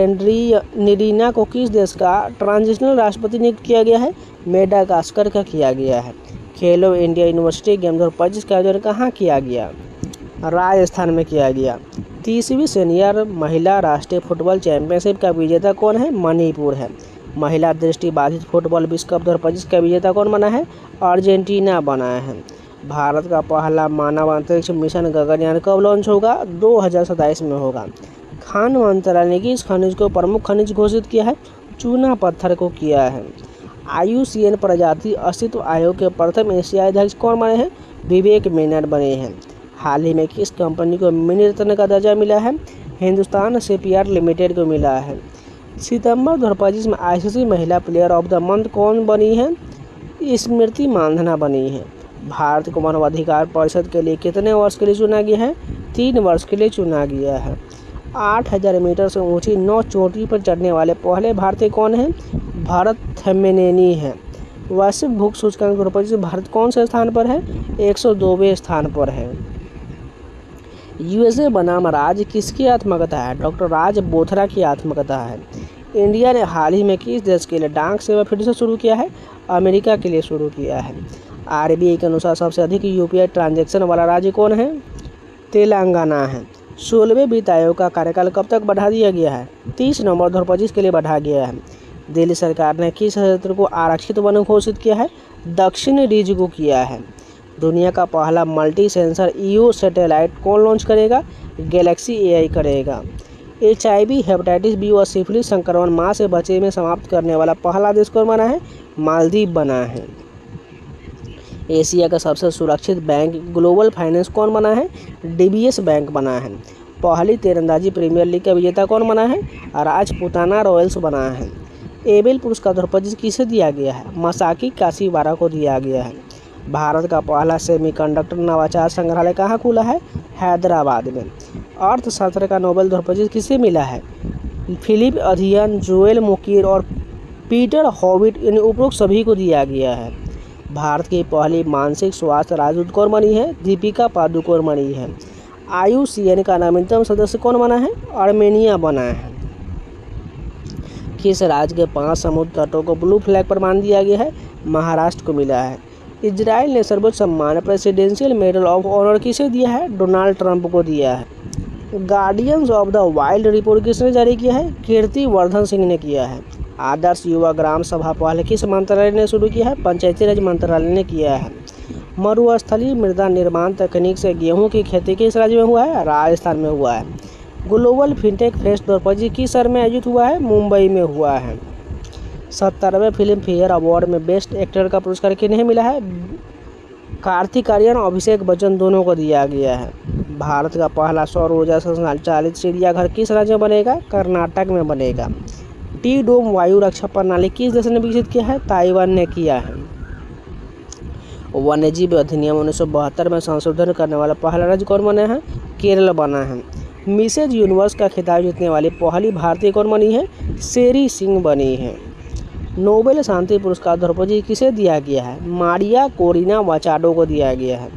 निरीना को किस देश का ट्रांजिशनल राष्ट्रपति नियुक्त किया गया है? मेडागास्कर का किया गया है। खेलो इंडिया यूनिवर्सिटी गेम 2025 का आयोजन कहाँ किया गया? राजस्थान में किया गया। 30वीं सीनियर महिला राष्ट्रीय फुटबॉल चैंपियनशिप का विजेता कौन है? मणिपुर है। महिला दृष्टिबाधित फुटबॉल विश्व कप 2025 का विजेता कौन बना है? अर्जेंटीना बना है। भारत का पहला मानव अंतरिक्ष मिशन गगनयान कब लॉन्च होगा? 2027 में होगा। खान मंत्रालय ने किस खनिज को प्रमुख खनिज घोषित किया है? चूना पत्थर को किया है। IUCN प्रजाति अस्तित्व आयोग के प्रथम एशियाई अध्यक्ष कौन बने हैं? विवेक मेनन बने हैं। हाल ही में किस कंपनी को मिनी रत्न का दर्जा मिला है? हिंदुस्तान शिपयार्ड लिमिटेड को मिला है। सितंबर 2025 में ICC महिला प्लेयर ऑफ द मंथ कौन बनी है? स्मृति मानधना बनी है। भारत को मानवाधिकार परिषद के लिए कितने वर्ष के लिए चुना गया है? 3 वर्ष के लिए चुना गया है। 8000 मीटर से ऊंची 9 चोटी पर चढ़ने वाले पहले भारतीय कौन हैं? भारत थेमेनेनी है। वैश्विक भूख सूचकांक 2025 भारत कौन से स्थान पर है? 102वें स्थान पर है। USA बनाम राज्य किसकी आत्मकथा है? डॉक्टर राज बोथरा की आत्मकथा है। इंडिया ने हाल ही में किस देश के लिए डाक सेवा फिर से शुरू किया है? अमेरिका के लिए शुरू किया है। RBI के अनुसार सबसे अधिक UPI ट्रांजैक्शन वाला राज्य कौन है? तेलंगाना है। 16वें वित्त आयोग का कार्यकाल कब तक बढ़ा दिया गया है? 30 नवंबर 2025 के लिए बढ़ा गया है। दिल्ली सरकार ने किस क्षेत्र को आरक्षित वन घोषित किया है? दक्षिण रीज को किया है। दुनिया का पहला मल्टी सेंसर EO सैटेलाइट कौन लॉन्च करेगा? गैलेक्सी AI करेगा। HIV, हेपेटाइटिस B और सिफिलिस संक्रमण मां से बच्चे में समाप्त करने वाला पहला देश कौन बना है? मालदीव बना है। एशिया का सबसे सुरक्षित बैंक ग्लोबल फाइनेंस कौन बना है? DBS बैंक बना है। पहली तीरंदाजी प्रीमियर लीग का विजेता कौन बना है? राजपूताना रॉयल्स बना है। एबेल पुरस्कार 2025 किसे दिया गया है? मसाकी काशीवारा को दिया गया है। भारत का पहला सेमीकंडक्टर नवाचार संग्रहालय कहाँ खुला है? हैदराबाद में। अर्थशास्त्र का नोबेल 2025 किसे मिला है? फिलिप अधियन, जोएल मुकीर और पीटर हॉविट, इन उपरोक्त सभी को दिया गया है। भारत की पहली मानसिक स्वास्थ्य राजदूत कौन बनी है? दीपिका पादुकोण बनी है। IUCN का नवीनतम सदस्य कौन बना है? आर्मेनिया बना है। किस राज्य के 5 समुद्र तटों को ब्लू फ्लैग पर मान दिया गया है? महाराष्ट्र को मिला है। इजराइल ने सर्वोच्च सम्मान प्रेसिडेंशियल मेडल ऑफ ऑनर किसे दिया है? डोनाल्ड ट्रंप को दिया है। Guardians of the wild report किसने जारी किया है? कीर्तिवर्धन सिंह ने किया है। आदर्श युवा ग्राम सभा पहले किस मंत्रालय ने शुरू किया है? पंचायती राज मंत्रालय ने किया है। मरुस्थलीय मृदा निर्माण तकनीक से गेहूं की खेती किस राज्य में हुआ है? राजस्थान में हुआ है। ग्लोबल फिनटेक फेस्ट 2025 किस शहर में आयोजित हुआ है? मुंबई में हुआ है। 70वें फिल्म फेयर अवार्ड में बेस्ट एक्टर का पुरस्कार किन्हें मिला है? कार्तिक आर्यन और अभिषेक बच्चन दोनों को दिया गया है। भारत का पहला सौर ऊर्जा से संचालित चिड़ियाघर किस राज्य में बनेगा? कर्नाटक में बनेगा। टी-डोम वायु रक्षा प्रणाली किस देश ने विकसित किया है? ताइवान ने किया है। वन्यजीव अधिनियम 1972 में संशोधन करने वाला पहला राज्य कौन बना है? केरल बना है। मिसेज यूनिवर्स का खिताब जीतने वाली पहली भारतीय कौन बनी है? शेरी सिंह बनी है। नोबेल शांति पुरस्कार 2025 किसे दिया गया है? मारिया कोरिना मचाडो को दिया गया है।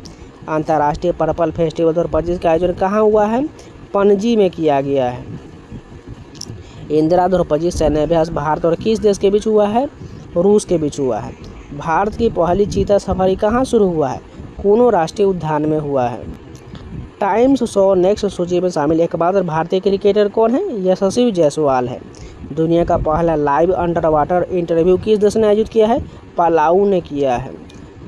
अंतर्राष्ट्रीय पर्पल फेस्टिवल 2025 का आयोजन कहाँ हुआ है? पणजी में किया गया है। इंदिरा 2025 सैन्याभ्यास भारत और किस देश के बीच हुआ है? रूस के बीच हुआ है। भारत की पहली चीता सफारी कहाँ शुरू हुआ है? कूनो राष्ट्रीय उद्यान में हुआ है। टाइम्स 100 नेक्स्ट सूची में शामिल एकमात्र भारतीय क्रिकेटर कौन है? यशस्वी जायसवाल है। दुनिया का पहला लाइव अंडर वाटर इंटरव्यू किस देश ने आयोजित किया है? पालाऊ ने किया है।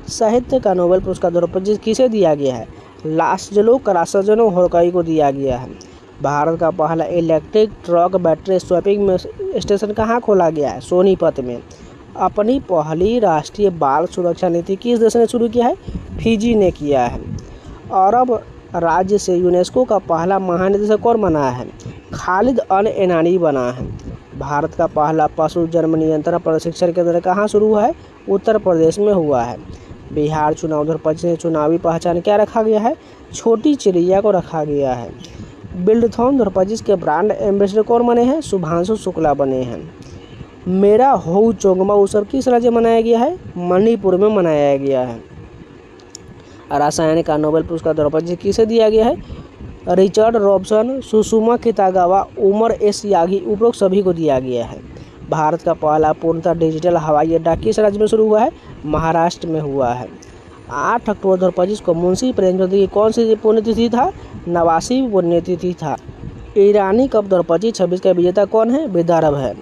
साहित्य का नोबेल पुरस्कार 2025 किसे दिया गया है? लास्जलो करासजनो होरकाई को दिया गया है। भारत का पहला electric truck battery swapping station कहाँ खोला गया है? सोनीपत में। अपनी पहली राष्ट्रीय बाल सुरक्षा नीति किस देश ने शुरू किया है? फिजी ने किया है। अरब राज्य से यूनेस्को का पहला महानिदेशक कौन बना है? खालिद अल एनानी बना है। भारत का पहला पशु जन्म नियंत्रण प्रशिक्षण केंद्र कहाँ शुरू हुआ है? उत्तर प्रदेश में हुआ है। बिहार चुनाव 2025 में चुनावी पहचान क्या रखा गया है? छोटी चिड़िया को रखा गया है। बिल्डथॉन 2025 के ब्रांड एम्बेसडर कौन बने हैं? शुभांशु शुक्ला बने हैं। मेरा होऊ चोंगमा उत्सव किस राज्य में मनाया गया है? मणिपुर में मनाया गया है। रसायन का नोबेल पुरस्कार 2025 किसे दिया गया है? Richard Robson, Susumu Kitagawa, Omar S Yaghi उपरोक्त सभी को दिया गया है। भारत का पहला पूर्णतः डिजिटल हवाई अड्डा किस राज्य में शुरू हुआ है? महाराष्ट्र में हुआ है। 8 अक्टूबर 2025 को मुंशी प्रेमचंद की कौन सी पुण्यतिथि था? 89वीं पुण्यतिथि था। ईरानी कप 2025-26 का विजेता कौन है? विदर्भ है।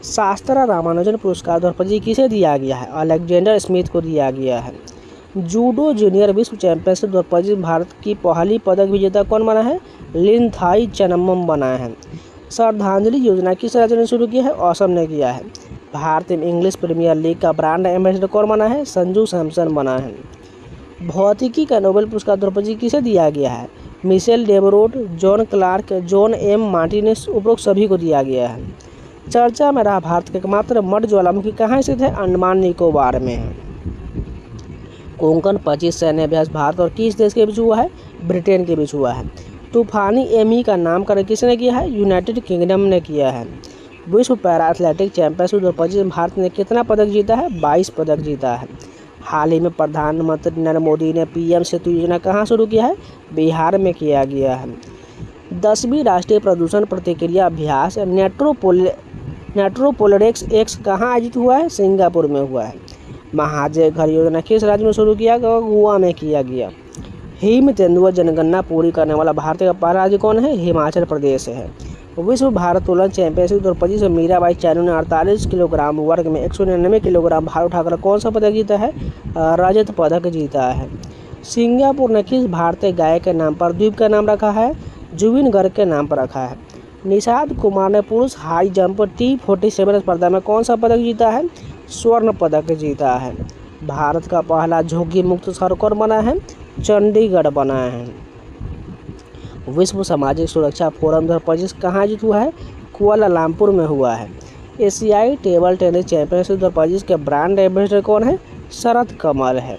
शास्त्रा रामानुजन पुरस्कार 2025 किसे दिया गया है? अलेक्जेंडर स्मिथ को दिया गया है। जूडो जूनियर विश्व चैंपियनशिप 2025 भारत की पहली पदक विजेता कौन बना है? लिनथाई चनम्मम बना है। श्रद्धांजलि योजना किस राज्य ने शुरू किया है? असम ने किया है। भारत में इंग्लिश प्रीमियर लीग का ब्रांड एम्बेसडर कौन बना है? संजू सैमसन बना है। भौतिकी का नोबेल पुरस्कार 2025 किसे दिया गया है? Michel Debrot, John Clarke, John M Martinez उपरोक्त सभी को दिया गया है। चर्चा में रहा भारत का एकमात्र मड ज्वालामुखी कहाँ स्थित है? अंडमान निकोबार में है। कोंकण 25 सैन्य अभ्यास भारत और किस देश के बीच हुआ है? ब्रिटेन के बीच हुआ है। तूफानी एमी का नामकरण किसने किया है? यूनाइटेड किंगडम ने किया है। विश्व पैरा एथलेटिक चैंपियनशिप 2025 भारत ने कितना पदक जीता है? 22 पदक जीता है। हाल ही में प्रधानमंत्री नरेंद्र मोदी ने पीएम सेतु योजना कहाँ शुरू किया है? बिहार में किया गया है। 10वीं राष्ट्रीय प्रदूषण प्रतिक्रिया अभ्यास नेट्रोपोलिटिक्स एक्स कहाँ आयोजित हुआ है? सिंगापुर में हुआ है। महाजय घर योजना किस राज्य में शुरू किया गया? गोवा में किया गया। हिम तेंदुआ जनगणना पूरी करने वाला भारत का पहला राज्य कौन है? हिमाचल प्रदेश है। विश्व भारोत्तोलन चैंपियनशिप 2025 में मीराबाई चानू ने 48 किलोग्राम वर्ग में 199 किलोग्राम भार उठाकर कौन सा पदक जीता है? रजत पदक जीता है। सिंगापुर ने किस भारतीय गायक के नाम पर द्वीप का नाम रखा है? जुबिन गर्ग के नाम पर रखा है। निषाद कुमार ने पुरुष हाई जंप T47 स्पर्धा में कौन सा पदक जीता है? स्वर्ण पदक जीता है। भारत का पहला झुग्गी मुक्त शहर कौन बना है? चंडीगढ़ बना है। विश्व सामाजिक सुरक्षा फोरम 2025 कहाँ आयोजित हुआ है? कुआलालंपुर में हुआ है। एशियाई टेबल टेनिस चैंपियनशिप 2025 के ब्रांड एम्बेसडर कौन है? शरद कमल है।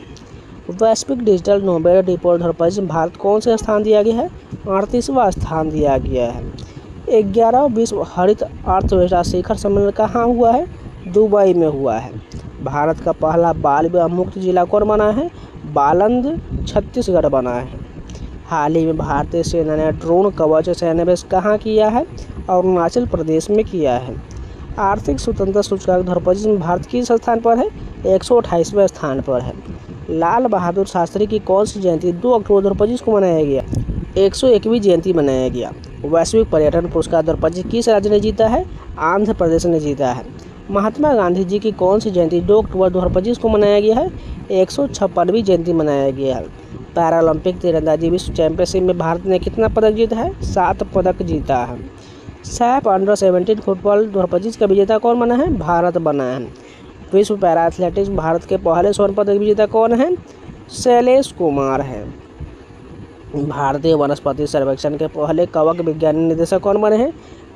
वैश्विक डिजिटल नोबेल रिपोर्ट 2025 में भारत कौन से स्थान दिया गया है? 38वां स्थान दिया गया है। 11वां विश्व हरित अर्थव्यवस्था शिखर सम्मेलन कहाँ हुआ है? दुबई में हुआ है। भारत का पहला बाल विवाह मुक्त जिला कौन बना है? बालंद छत्तीसगढ़ बना है। हाल ही में भारतीय सेना ने ड्रोन कवच सैन्याभ्यास कहाँ किया है? अरुणाचल प्रदेश में किया है। आर्थिक स्वतंत्रता सूचकांक 2025 में भारत किस स्थान पर है? 128वें स्थान पर है। लाल बहादुर शास्त्री की कौन सी जयंती 2 अक्टूबर 2025 को मनाया गया? 101वीं जयंती मनाया गया। वैश्विक पर्यटन पुरस्कार 2025 किस राज्य ने जीता है? आंध्र प्रदेश ने जीता है। महात्मा गांधी जी की कौन सी जयंती 2 अक्टूबर 2025 को मनाया गया है? 156वीं जयंती मनाया गया है। पैरालंपिक तीरंदाजी विश्व चैंपियनशिप में भारत ने कितना पदक जीता है? 7 पदक जीता है। सैफ अंडर-17 फुटबॉल 2025 का विजेता कौन बना है? भारत बना है। विश्व पैरा एथलेटिक्स भारत के पहले स्वर्ण पदक विजेता कौन है? शैलेश कुमार है। भारतीय वनस्पति सर्वेक्षण के पहले कवक विज्ञानी निदेशक कौन बने हैं?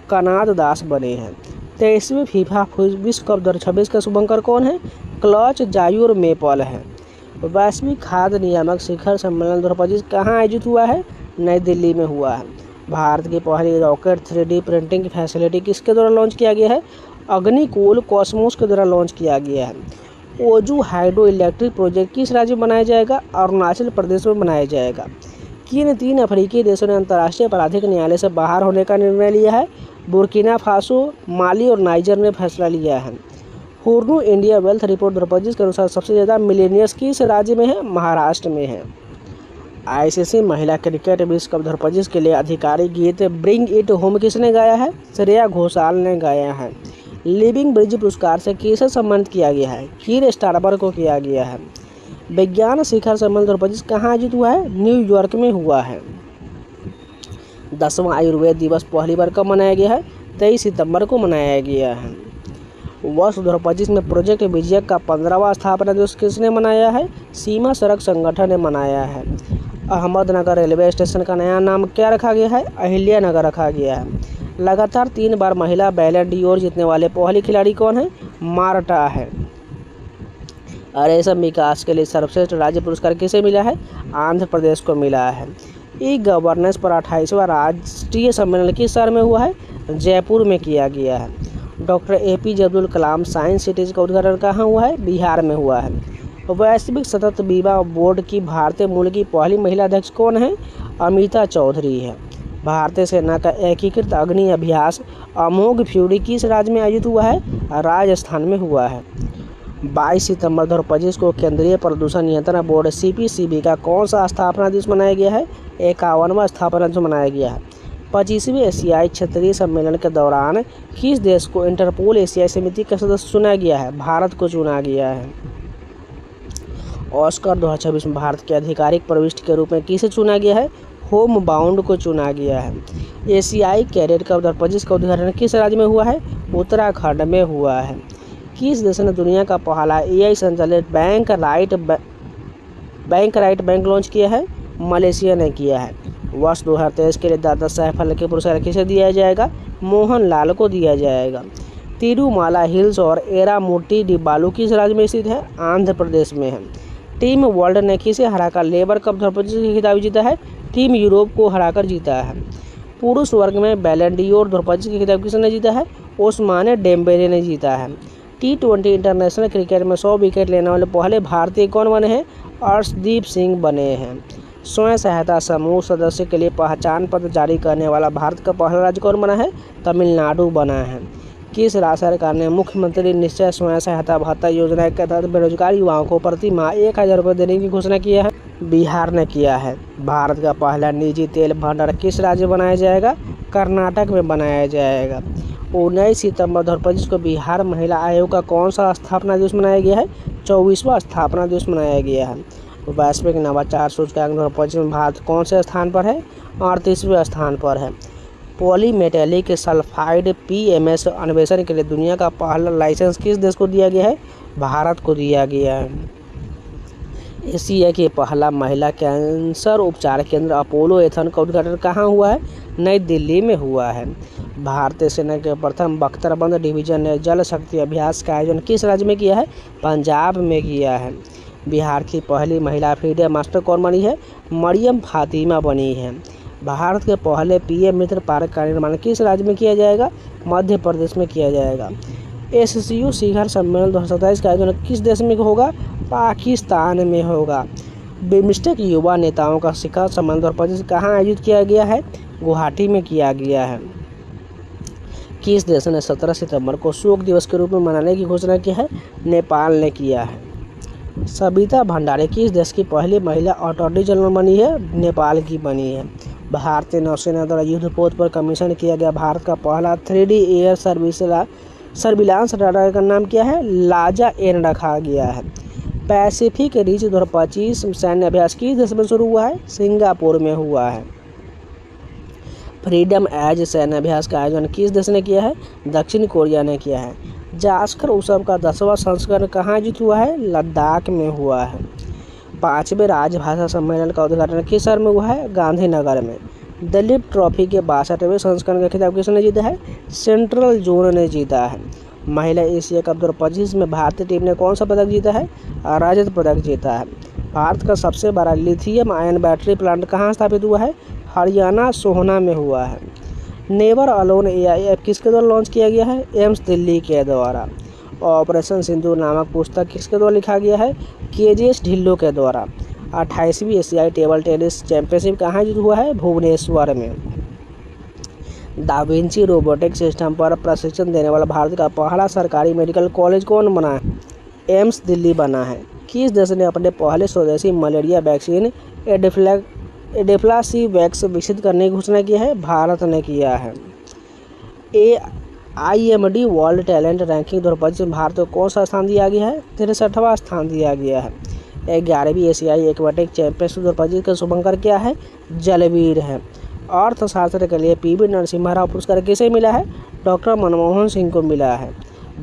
कनाद दास बने हैं। 23वें फीफा विश्व कप 2026 का शुभंकर कौन है? क्लच जायूर मेपल है। वैश्विक खाद्य नियामक शिखर सम्मेलन 2025 कहाँ आयोजित हुआ है? नई दिल्ली में हुआ है। भारत की पहली रॉकेट 3D प्रिंटिंग की फैसिलिटी किसके द्वारा लॉन्च किया गया है? अग्निकुल कॉस्मोस के द्वारा लॉन्च किया गया है। ओजू हाइड्रो इलेक्ट्रिक प्रोजेक्ट किस राज्य में बनाया जाएगा? अरुणाचल प्रदेश में बनाया जाएगा। किन 3 अफ्रीकी देशों ने अंतर्राष्ट्रीय आपराधिक न्यायालय से बाहर होने का निर्णय लिया है? बुर्किना फासो, माली और नाइजर ने फैसला लिया है। हुर्नू इंडिया वेल्थ रिपोर्ट 2025 के अनुसार सबसे ज़्यादा मिलेनियर्स किस राज्य में है? महाराष्ट्र में है। आईसीसी महिला क्रिकेट विश्व कप 2025 के लिए आधिकारिक गीत ब्रिंग इट होम किसने गाया है? श्रेया घोषाल ने गाया है। लिविंग ब्रिज पुरस्कार से किसे सम्मानित किया गया है? कीर स्टारबर को किया गया है। विज्ञान शिखर सम्मेलन 2025 कहाँ आयोजित हुआ है? न्यूयॉर्क में हुआ है। 10वां आयुर्वेद दिवस पहली बार कब मनाया गया है? 23 सितंबर को मनाया गया है। वर्ष 2025 में प्रोजेक्ट विजय का 15वां स्थापना दिवस किसने मनाया है? सीमा सड़क संगठन ने मनाया है। अहमदनगर रेलवे स्टेशन का नया नाम क्या रखा गया है? अहिल्या नगर रखा गया है। लगातार 3 बार महिला बैलन डीओर जीतने वाले पहली खिलाड़ी कौन है? मार्टा है। रेशम विकास के लिए सर्वश्रेष्ठ राज्य पुरस्कार किसे मिला है? आंध्र प्रदेश को मिला है। ई गवर्नेंस पर 28वां राष्ट्रीय सम्मेलन किस शहर में हुआ है? जयपुर में किया गया है। Doctor APJ Abdul Kalam science cities का उद्घाटन कहाँ हुआ है? बिहार में हुआ है। वैश्विक सतत बीमा बोर्ड की भारतीय मूल की पहली महिला अध्यक्ष कौन है? अमिता चौधरी है। भारतीय सेना का एकीकृत अग्नि अभ्यास अमोघ फ्यूरी किस राज्य में आयोजित हुआ है? राजस्थान में हुआ है। 22 सितंबर 2025 को केंद्रीय प्रदूषण नियंत्रण बोर्ड CPCB का कौन सा स्थापना दिवस मनाया गया है? 51वां स्थापना दिवस मनाया गया है। 25वें एशियाई क्षेत्रीय सम्मेलन के दौरान किस देश को इंटरपोल एशियाई समिति का सदस्य चुना गया है? भारत को चुना गया है। ऑस्कर 2026 में भारत के आधिकारिक प्रविष्टि के रूप में किसे चुना गया है? होम बाउंड को चुना गया है। एशियाई कैडेट कप 2025 का उद्घाटन किस राज्य में हुआ है? उत्तराखंड में हुआ है। किस देश ने दुनिया का पहला AI संचालित बैंक राइट बैंक लॉन्च किया है? मलेशिया ने किया है। वर्ष 2023 के लिए दादा साहेब फाल्के पुरस्कार किसे दिया जाएगा? मोहनलाल को दिया जाएगा। तिरुमाला हिल्स और एरामुट्टी डिब्बालू किस राज्य में स्थित है? आंध्र प्रदेश में है। टीम वर्ल्ड ने किसे हराकर लेबर कप 2025 की खिताब जीता है? टीम यूरोप को हराकर जीता है। पुरुष वर्ग में बैलन डी'ओर 2025 की खिताब किसने जीता है? ओस्माने डेम्बेले ने जीता है। T20 इंटरनेशनल क्रिकेट में 100 विकेट लेने वाले पहले भारतीय कौन बने हैं? अर्शदीप सिंह बने हैं। स्वयं सहायता समूह सदस्य के लिए पहचान पत्र जारी करने वाला भारत का पहला राज्य कौन बना है? तमिलनाडु बना है। किस राज्य सरकार ने मुख्यमंत्री निश्चय स्वयं सहायता भत्ता योजना के तहत बेरोजगार युवाओं को प्रति माह 1000 रुपये देने की घोषणा किया है? बिहार ने किया है। भारत का पहला निजी तेल भंडार किस राज्य में बनाया जाएगा? कर्नाटक में बनाया जाएगा। 19 सितंबर 2025 को बिहार महिला आयोग का कौन सा स्थापना दिवस मनाया गया है? 24वां स्थापना दिवस मनाया गया है। वैश्विक नवाचार सूचकांक 2025 में भारत कौन से स्थान पर है? 38वें स्थान पर है। पॉलीमेटेलिक सल्फाइड PMS अन्वेषण के लिए दुनिया का पहला लाइसेंस किस देश को दिया गया है? भारत को दिया गया है। एशिया के पहला महिला कैंसर उपचार केंद्र अपोलो एथन का उद्घाटन कहाँ हुआ है? नई दिल्ली में हुआ है। भारतीय सेना के प्रथम बख्तरबंद डिवीजन ने जल शक्ति अभ्यास का आयोजन किस राज्य में किया है? पंजाब में किया है। बिहार की पहली महिला फ्रीडम मास्टर कौन बनी है? मरियम फातिमा बनी है। भारत के पहले PM मित्र पार्क का निर्माण किस राज्य में किया जाएगा? मध्य प्रदेश में किया जाएगा। SCO शिखर सम्मेलन 2027 का आयोजन किस देश में होगा? पाकिस्तान में होगा। बिम्स्टेक युवा नेताओं का शिखर सम्मेलन 2025 कहाँ आयोजित किया गया है? गुवाहाटी में किया गया है। किस देश ने 17 सितंबर को शोक दिवस के रूप में मनाने की घोषणा की है? नेपाल ने किया है। सबिता भंडारी किस देश की पहली महिला अटॉर्नी जनरल बनी है? नेपाल की बनी है। भारतीय नौसेना द्वारा युद्धपोत पर कमीशन किया गया भारत का पहला 3D एयर सर्विलांस रडार का नाम क्या है? लाजा N रखा गया है। पैसिफिक रिच 2025 सैन्य अभ्यास किस देश में शुरू हुआ है? सिंगापुर में हुआ है। फ्रीडम एज सैन्य अभ्यास का आयोजन किस देश ने किया है? दक्षिण कोरिया ने किया है। जास्कर उत्सव का 10वां संस्करण कहाँ आयोजित हुआ है? लद्दाख में हुआ है। 5वें राजभाषा सम्मेलन का उद्घाटन किस शहर में हुआ है? गांधीनगर में। दलीप ट्रॉफी के 62वें संस्करण का खिताब किसने जीता है? सेंट्रल जोन ने जीता है। महिला एशिया कप 2025 में भारतीय टीम ने कौन सा पदक जीता है? रजत पदक जीता है। भारत का सबसे बड़ा लिथियम आयन बैटरी प्लांट कहाँ स्थापित हुआ है? हरियाणा सोहना में हुआ है। नेवर अलोन AI ऐप किसके द्वारा लॉन्च किया गया है? एम्स दिल्ली के द्वारा। ऑपरेशन सिंदूर नामक पुस्तक किसके द्वारा लिखा गया है? KGS ढिल्लो के द्वारा। 28वीं एशियाई टेबल टेनिस चैंपियनशिप कहाँ आयोजित हुआ है? भुवनेश्वर में। दा विंची रोबोटिक सिस्टम पर प्रशिक्षण देने वाला भारत का पहला सरकारी मेडिकल कॉलेज कौन बना है? एम्स दिल्ली बना है। किस देश ने अपने पहले स्वदेशी मलेरिया वैक्सीन एडेफ्लासीवैक्स विकसित करने की घोषणा की है? भारत ने किया है। IMD वर्ल्ड टैलेंट रैंकिंग 2025 में भारत को कौन सा स्थान दिया गया है? 63वां स्थान दिया गया है। 11वीं एशियाई एक्वाटिक चैंपियनशिप 2025 का शुभंकर क्या है? जलवीर है। अर्थशास्त्र के लिए PV नरसिम्हा राव पुरस्कार किसे मिला है? डॉक्टर मनमोहन सिंह को मिला है।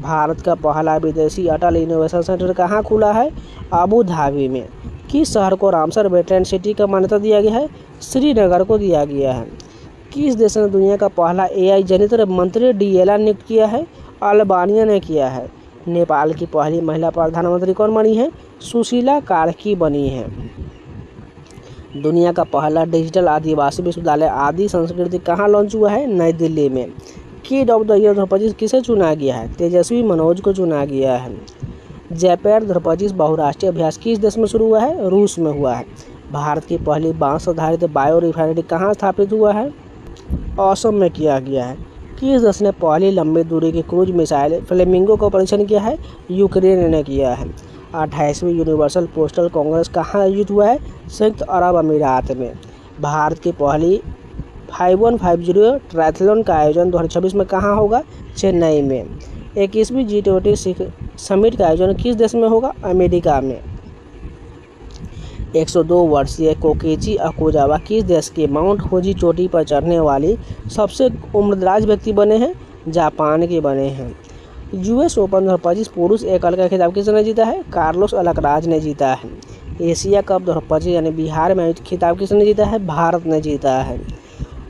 भारत का पहला विदेशी अटल इनोवेशन सेंटर कहाँ खुला है? अबू धाबी में। किस शहर को रामसर वेटलैंड सिटी का मान्यता दिया गया है? श्रीनगर को दिया गया है। किस देश ने दुनिया का पहला AI जनित मंत्री DLR नियुक्त किया है? अल्बानिया ने किया है। नेपाल की पहली महिला प्रधानमंत्री कौन बनी है? सुशीला कार्की बनी है। दुनिया का पहला डिजिटल आदिवासी विश्वविद्यालय आदि संस्कृति कहाँ लॉन्च हुआ है? नई दिल्ली में। किड ऑफ द ईयर 2025 किसे चुना गया है? तेजस्वी मनोज को चुना गया है। जैपेड 2025 बहुराष्ट्रीय अभ्यास किस देश में शुरू हुआ है? रूस में हुआ है। भारत की पहली बांस आधारित बायो रिफाइनरी कहाँ स्थापित हुआ है? असम में किया गया है। किस देश ने पहली लंबी दूरी की क्रूज मिसाइल फ्लेमिंगो का परीक्षण किया है? यूक्रेन ने किया है। 28वीं यूनिवर्सल पोस्टल कांग्रेस कहाँ आयोजित हुआ है? संयुक्त अरब अमीरात में। भारत की पहली 5150 ट्रायथलॉन का आयोजन 2026 में कहाँ होगा? चेन्नई में। 21वीं G20 समिट का आयोजन किस देश में होगा? अमेरिका में। 102 वर्षीय कोकेची अकुजावा किस देश के माउंट फूजी चोटी पर चढ़ने वाली सबसे उम्रदराज व्यक्ति बने हैं? जापान के बने हैं। US ओपन 2025 पुरुष एकल का खिताब किसने जीता है? कार्लोस अल्कराज ने जीता है। एशिया कप 2025 यानी बिहार में आयोजित खिताब किसने जीता है? भारत ने जीता है।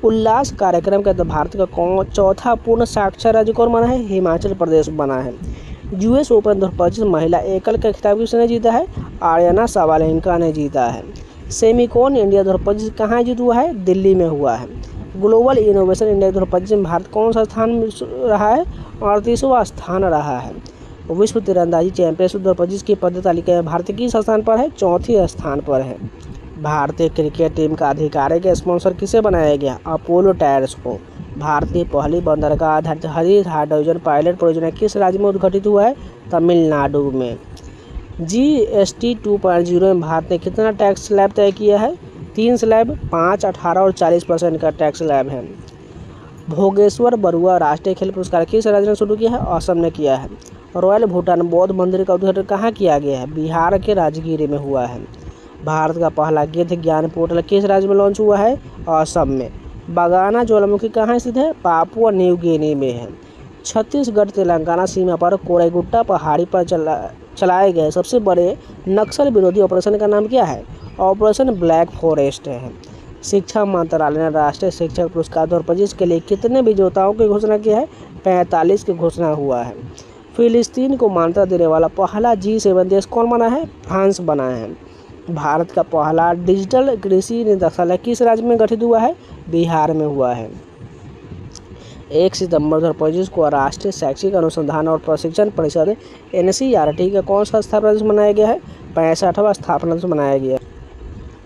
उल्लास कार्यक्रम के तहत भारत का चौथा पूर्ण साक्षर राज्य कौन बना है? हिमाचल प्रदेश बना है। US ओपन 2025 महिला एकल का खिताब किसने जीता है? आर्यना साबालेंका ने जीता है। सेमिकॉन इंडिया 2025 कहाँ आयोजित हुआ है? दिल्ली में हुआ है। ग्लोबल इनोवेशन इंडेक्स 2025 में भारत कौन सा स्थान रहा है? 38वां स्थान रहा है। विश्व तीरंदाजी चैंपियनशिप 2025 की पदक तालिका में भारत किस स्थान पर है? चौथे स्थान पर है। भारतीय क्रिकेट टीम का आधिकारिक स्पॉन्सर किसे बनाया गया? अपोलो टायर्स को। भारत की पहली बंदरगाह आधारित हरित हाइड्रोजन पायलट परियोजना किस राज्य में उद्घाटित हुआ है? तमिलनाडु में। GST 2.0 में भारत ने कितना टैक्स स्लैब तय किया है? 3 स्लैब, 5, 18 और 40% का टैक्स स्लैब है। भोगेश्वर बरुआ राष्ट्रीय खेल पुरस्कार किस राज्य ने शुरू किया है? असम ने किया है। रॉयल भूटान बौद्ध मंदिर का उद्घाटन कहाँ किया गया है? बिहार के राजगीर में हुआ है। भारत का पहला गिद्ध ज्ञान पोर्टल किस राज्य में लॉन्च हुआ है? असम में। बागाना ज्वालामुखी कहाँ स्थित है? पापुआ न्यू गिनी में है। छत्तीसगढ़ तेलंगाना सीमा पर कोरेगुट्टा पहाड़ी पर चलाए गए सबसे बड़े नक्सल विरोधी ऑपरेशन का नाम क्या है? ऑपरेशन ब्लैक फॉरेस्ट है। शिक्षा मंत्रालय ने राष्ट्रीय शिक्षक पुरस्कार 2025 के लिए कितने विजेताओं की घोषणा की है? 45 की घोषणा हुआ है। फिलिस्तीन को मान्यता देने वाला पहला G7 देश कौन बना है? फ्रांस बना है। भारत का पहला डिजिटल कृषि निदेशालय किस राज्य में गठित हुआ है? बिहार में हुआ है। 1 सितंबर 2025 को राष्ट्रीय शैक्षिक अनुसंधान और प्रशिक्षण परिषद NCERT का कौन सा स्थापना दिवस मनाया गया है? 65वां स्थापना दिवस मनाया गया।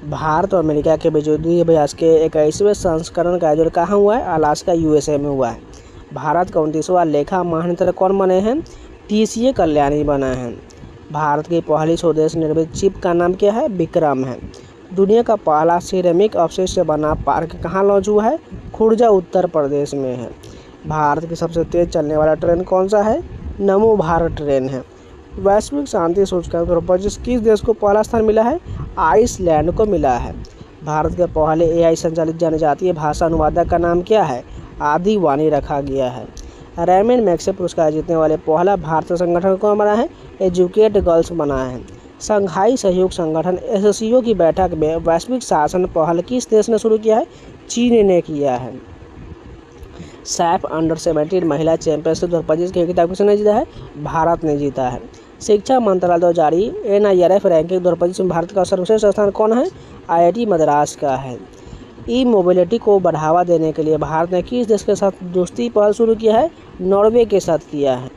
भारत और अमेरिका के बीच युद्धीय अभ्यास के 21वें संस्करण का आयोजन कहाँ हुआ है? अलास्का USA में हुआ है। भारत का 29वां लेखा महानियंत्रक कौन बने हैं? TCA कल्याणी बना है। भारत की पहली स्वदेश निर्मित चिप का नाम क्या है? विक्रम है। दुनिया का पहला सिरेमिक अवशेष से बना पार्क कहाँ लॉन्च हुआ है? खुर्जा उत्तर प्रदेश में है। भारत की सबसे तेज चलने वाला ट्रेन कौन सा है? नमो भारत ट्रेन है। वैश्विक शांति सूचकांक 2025 किस देश को पहला स्थान मिला है? आइसलैंड को मिला है। भारत के पहले AI संचालित जनजातीय भाषा अनुवादक का नाम क्या है? आदिवानी रखा गया है। रेमन मैग्सेसे पुरस्कार जीतने वाले पहला भारतीय संगठन कौन बना है? एजुकेट गर्ल्स बना है। शंघाई सहयोग संगठन SCO की बैठक में वैश्विक शासन पहल किस देश ने शुरू किया है? चीन ने किया है। सैफ अंडर-17 महिला चैंपियनशिप 2025 के खिताब किसने जीता है? भारत ने जीता है। शिक्षा मंत्रालय द्वारा जारी NIRF रैंकिंग 2025 में भारत का सर्वश्रेष्ठ स्थान कौन है? IIT मद्रास का है। मोबिलिटी को बढ़ावा देने के लिए भारत ने किस देश के साथ दोस्ती पहल शुरू किया है? नॉर्वे के साथ किया है।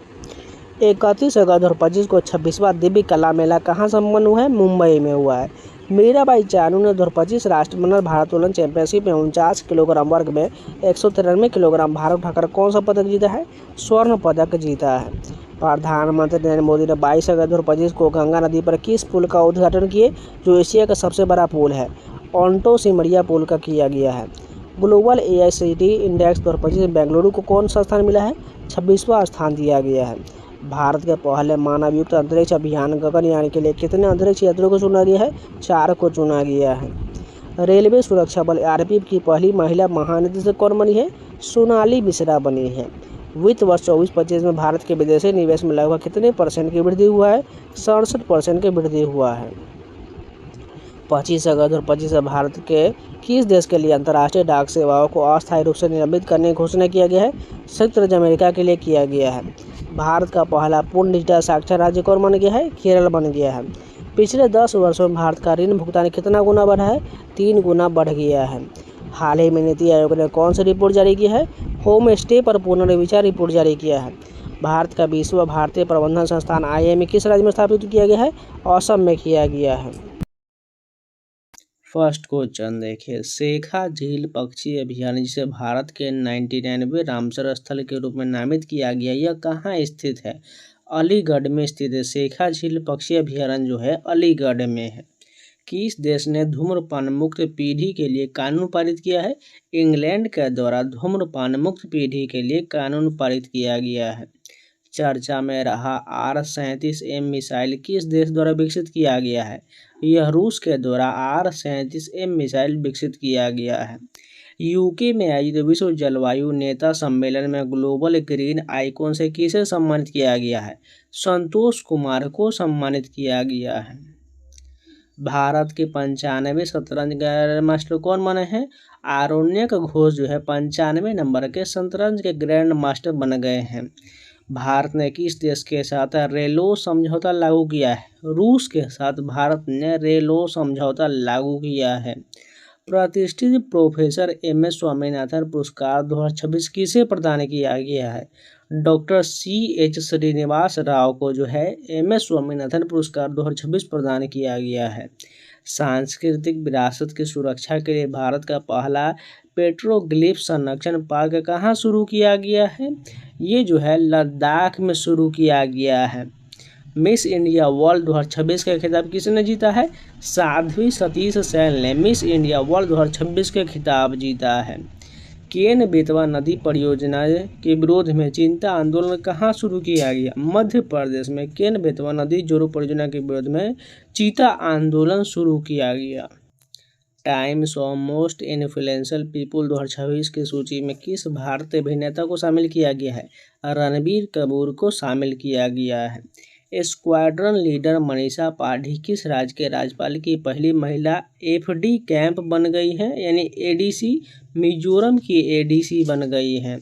31 अगस्त 2025 को 26वां दिव्य कला मेला कहाँ संपन्न हुआ है? मुंबई में हुआ है। मीराबाई चानू ने 2025 राष्ट्रमंडल भारोत्तोलन चैंपियनशिप में 49 किलोग्राम वर्ग में 193 किलोग्राम भार उठाकर कौन सा पदक जीता है? स्वर्ण पदक जीता है। प्रधानमंत्री नरेंद्र मोदी ने 22 अगस्त 2025 को गंगा नदी पर किस पुल का उद्घाटन किए जो एशिया का सबसे बड़ा पुल है? ऑन्टो सिमरिया पुल का किया गया है। ग्लोबल AICTE इंडेक्स 2025 में बेंगलुरु को कौन सा स्थान मिला है? 26वां स्थान दिया गया है। भारत के पहले मानवयुक्त अंतरिक्ष अभियान गगनयान के लिए कितने अंतरिक्ष यात्रियों को चुना गया है? 4 को चुना गया है। रेलवे सुरक्षा बल RPF की पहली महिला महानिदेशक कौन बनी है? सोनाली मिश्रा बनी है। वित्त वर्ष 24-25 में भारत के विदेशी निवेश में लगभग कितने % की वृद्धि हुआ है? 67% की वृद्धि हुआ है। 25 अगस्त 2025 से भारत के किस देश के लिए अंतर्राष्ट्रीय डाक सेवाओं को अस्थायी रूप से निलंबित करने की घोषणा किया गया है? संयुक्त राज्य अमेरिका के लिए किया गया है। भारत का पहला पूर्ण डिजिटल साक्षर राज्य कौन बन गया है? केरल बन गया है। पिछले 10 वर्षों में भारत का ऋण भुगतान कितना गुना बढ़ा है? 3 गुना बढ़ गया है। हाल ही में नीति आयोग ने कौन सी रिपोर्ट जारी की है? होम स्टे पर पुनर्विचार रिपोर्ट जारी किया है। भारत का 20वां भारतीय प्रबंधन संस्थान IIM किस राज्य में स्थापित किया गया है? असम में किया गया है। फर्स्ट क्वेश्चन देखिए, शेखा झील पक्षी अभयारण्य जिसे भारत के 99वें रामसर स्थल के रूप में नामित किया गया, यह कहाँ स्थित है? अलीगढ़ में स्थित है। शेखा झील पक्षी अभयारण्य जो है अलीगढ़ में है। किस देश ने धूम्रपान मुक्त पीढ़ी के लिए कानून पारित किया है? इंग्लैंड के द्वारा धूम्रपान मुक्त पीढ़ी के लिए कानून पारित किया गया है। चर्चा में रहा R-37M मिसाइल किस देश द्वारा विकसित किया गया है? यह रूस के द्वारा R-37M मिसाइल विकसित किया गया है। यूके में आयोजित विश्व जलवायु नेता सम्मेलन में ग्लोबल ग्रीन आइकॉन से किसे सम्मानित किया गया है? संतोष कुमार को सम्मानित किया गया है। भारत के 95 शतरंज ग्रैंड मास्टर कौन बने हैं? आरण्यक घोष जो है 95 नंबर के शतरंज के ग्रैंड मास्टर बन गए हैं। भारत ने किस देश के साथ रेलो समझौता लागू किया है? रूस के साथ भारत ने रेलो समझौता लागू किया है। प्रतिष्ठित प्रोफेसर MS स्वामीनाथन पुरस्कार 2026 किसे प्रदान किया गया है? डॉक्टर CH श्रीनिवास राव को जो है MS स्वामीनाथन पुरस्कार 2026 प्रदान किया गया है। सांस्कृतिक विरासत की सुरक्षा के लिए भारत का पहला पेट्रोग्लिफ संरक्षण पार्क कहाँ शुरू किया गया है? ये जो है लद्दाख में शुरू किया गया है। मिस इंडिया वर्ल्ड 2026 का खिताब किसने जीता है? साध्वी सतीश सैन ने मिस इंडिया वर्ल्ड 2026 का खिताब जीता है। केन बेतवा नदी परियोजना के विरोध में चिंता आंदोलन कहाँ शुरू किया गया? मध्य प्रदेश में केन बेतवा नदी जोड़ो परियोजना के विरोध में चीता आंदोलन शुरू किया गया। Times of most influential people 2026 की सूची में किस भारतीय अभिनेता को शामिल किया गया है? रणबीर कपूर को शामिल किया गया है। स्क्वाड्रन लीडर मनीषा पाठी किस राज्य के राज्यपाल की पहली महिला FD कैंप बन गई हैं, यानी ADC? मिजोरम की ADC बन गई हैं।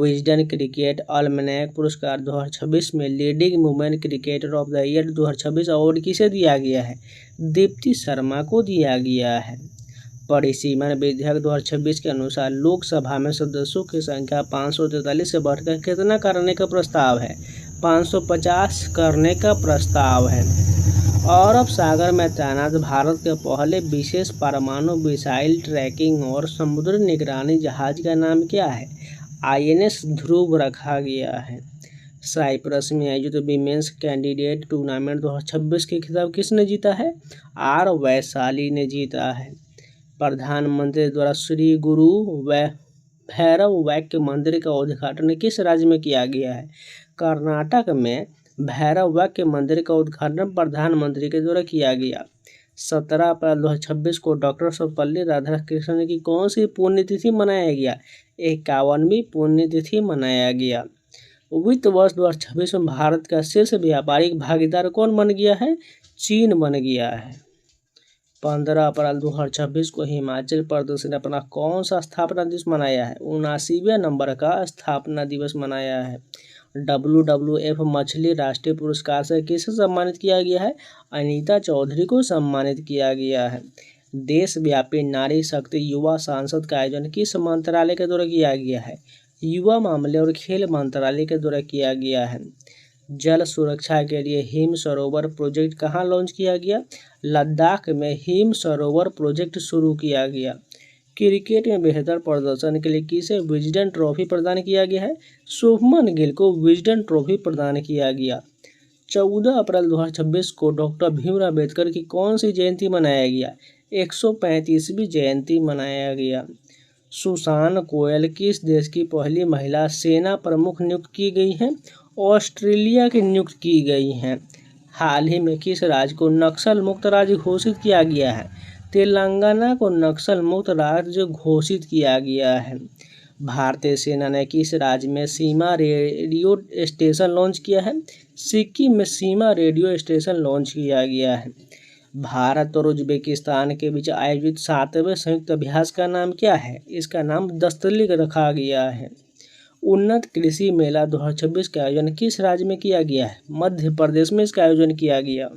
विजडन क्रिकेट अल्मनैक पुरस्कार 2026 में leading women cricketer of the year 2026 award किसे दिया गया है? दीप्ति शर्मा को दिया गया है। परिसीमन विधेयक 2026 के अनुसार लोकसभा में सदस्यों की संख्या 543 से बढ़कर कितना करने का प्रस्ताव है? 550 करने का प्रस्ताव है। अरब सागर में तैनात भारत के पहले विशेष परमाणु मिसाइल ट्रैकिंग और समुद्री निगरानी जहाज का नाम क्या है? INS ध्रुव रखा गया है। साइप्रस में आयोजित विमेंस कैंडिडेट टूर्नामेंट 2026 के खिताब किसने जीता है? R वैशाली ने जीता है। प्रधानमंत्री द्वारा श्री गुरु भैरव वैक्य मंदिर का उद्घाटन किस राज्य में किया गया है? कर्नाटक में भैरव वैक्य मंदिर का उद्घाटन प्रधानमंत्री के द्वारा किया गया। 17 अप्रैल 2026 को डॉक्टर सर्वपल्ली राधाकृष्णन की कौन सी पुण्यतिथि मनाया गया? 51वीं पुण्यतिथि मनाया गया। वित्त वर्ष 2026 में भारत का शीर्ष व्यापारिक भागीदार कौन बन गया है? चीन बन गया है। 15 अप्रैल 2026 को हिमाचल प्रदेश ने अपना कौन सा स्थापना दिवस मनाया है? 79वें नंबर का स्थापना दिवस मनाया है। WWF मछली राष्ट्रीय पुरस्कार से किसे सम्मानित किया गया है? अनीता चौधरी को सम्मानित किया गया है। देशव्यापी नारी शक्ति युवा संसद का आयोजन किस मंत्रालय के द्वारा किया गया है? युवा मामले और खेल मंत्रालय के द्वारा किया गया है। जल सुरक्षा के लिए हिम सरोवर प्रोजेक्ट कहाँ लॉन्च किया गया? लद्दाख में हिम सरोवर प्रोजेक्ट शुरू किया गया। क्रिकेट में बेहतर प्रदर्शन के लिए किसे विजडन ट्रॉफी प्रदान किया गया है? शुभमन गिल को विजडन ट्रॉफी प्रदान किया गया। 14 अप्रैल 2026 को डॉक्टर भीमराव अम्बेडकर की कौन सी जयंती मनाया गया? 135वीं जयंती मनाया गया। सुसान कोयल किस देश की पहली महिला सेना प्रमुख नियुक्त की गई हैं? ऑस्ट्रेलिया की नियुक्त की गई हैं। हाल ही में किस राज्य को नक्सल मुक्त राज्य घोषित किया गया है? तेलंगाना को नक्सल मुक्त राज्य घोषित किया गया है। भारतीय सेना ने किस राज्य में सीमा रेडियो स्टेशन लॉन्च किया है? सिक्किम में सीमा रेडियो स्टेशन लॉन्च किया गया है। भारत और उज्बेकिस्तान के बीच आयोजित 7वें संयुक्त अभ्यास का नाम क्या है? इसका नाम दस्तलिक रखा गया है। उन्नत कृषि मेला 2026 का आयोजन किस राज्य में किया गया है? मध्य प्रदेश में इसका आयोजन किया गया।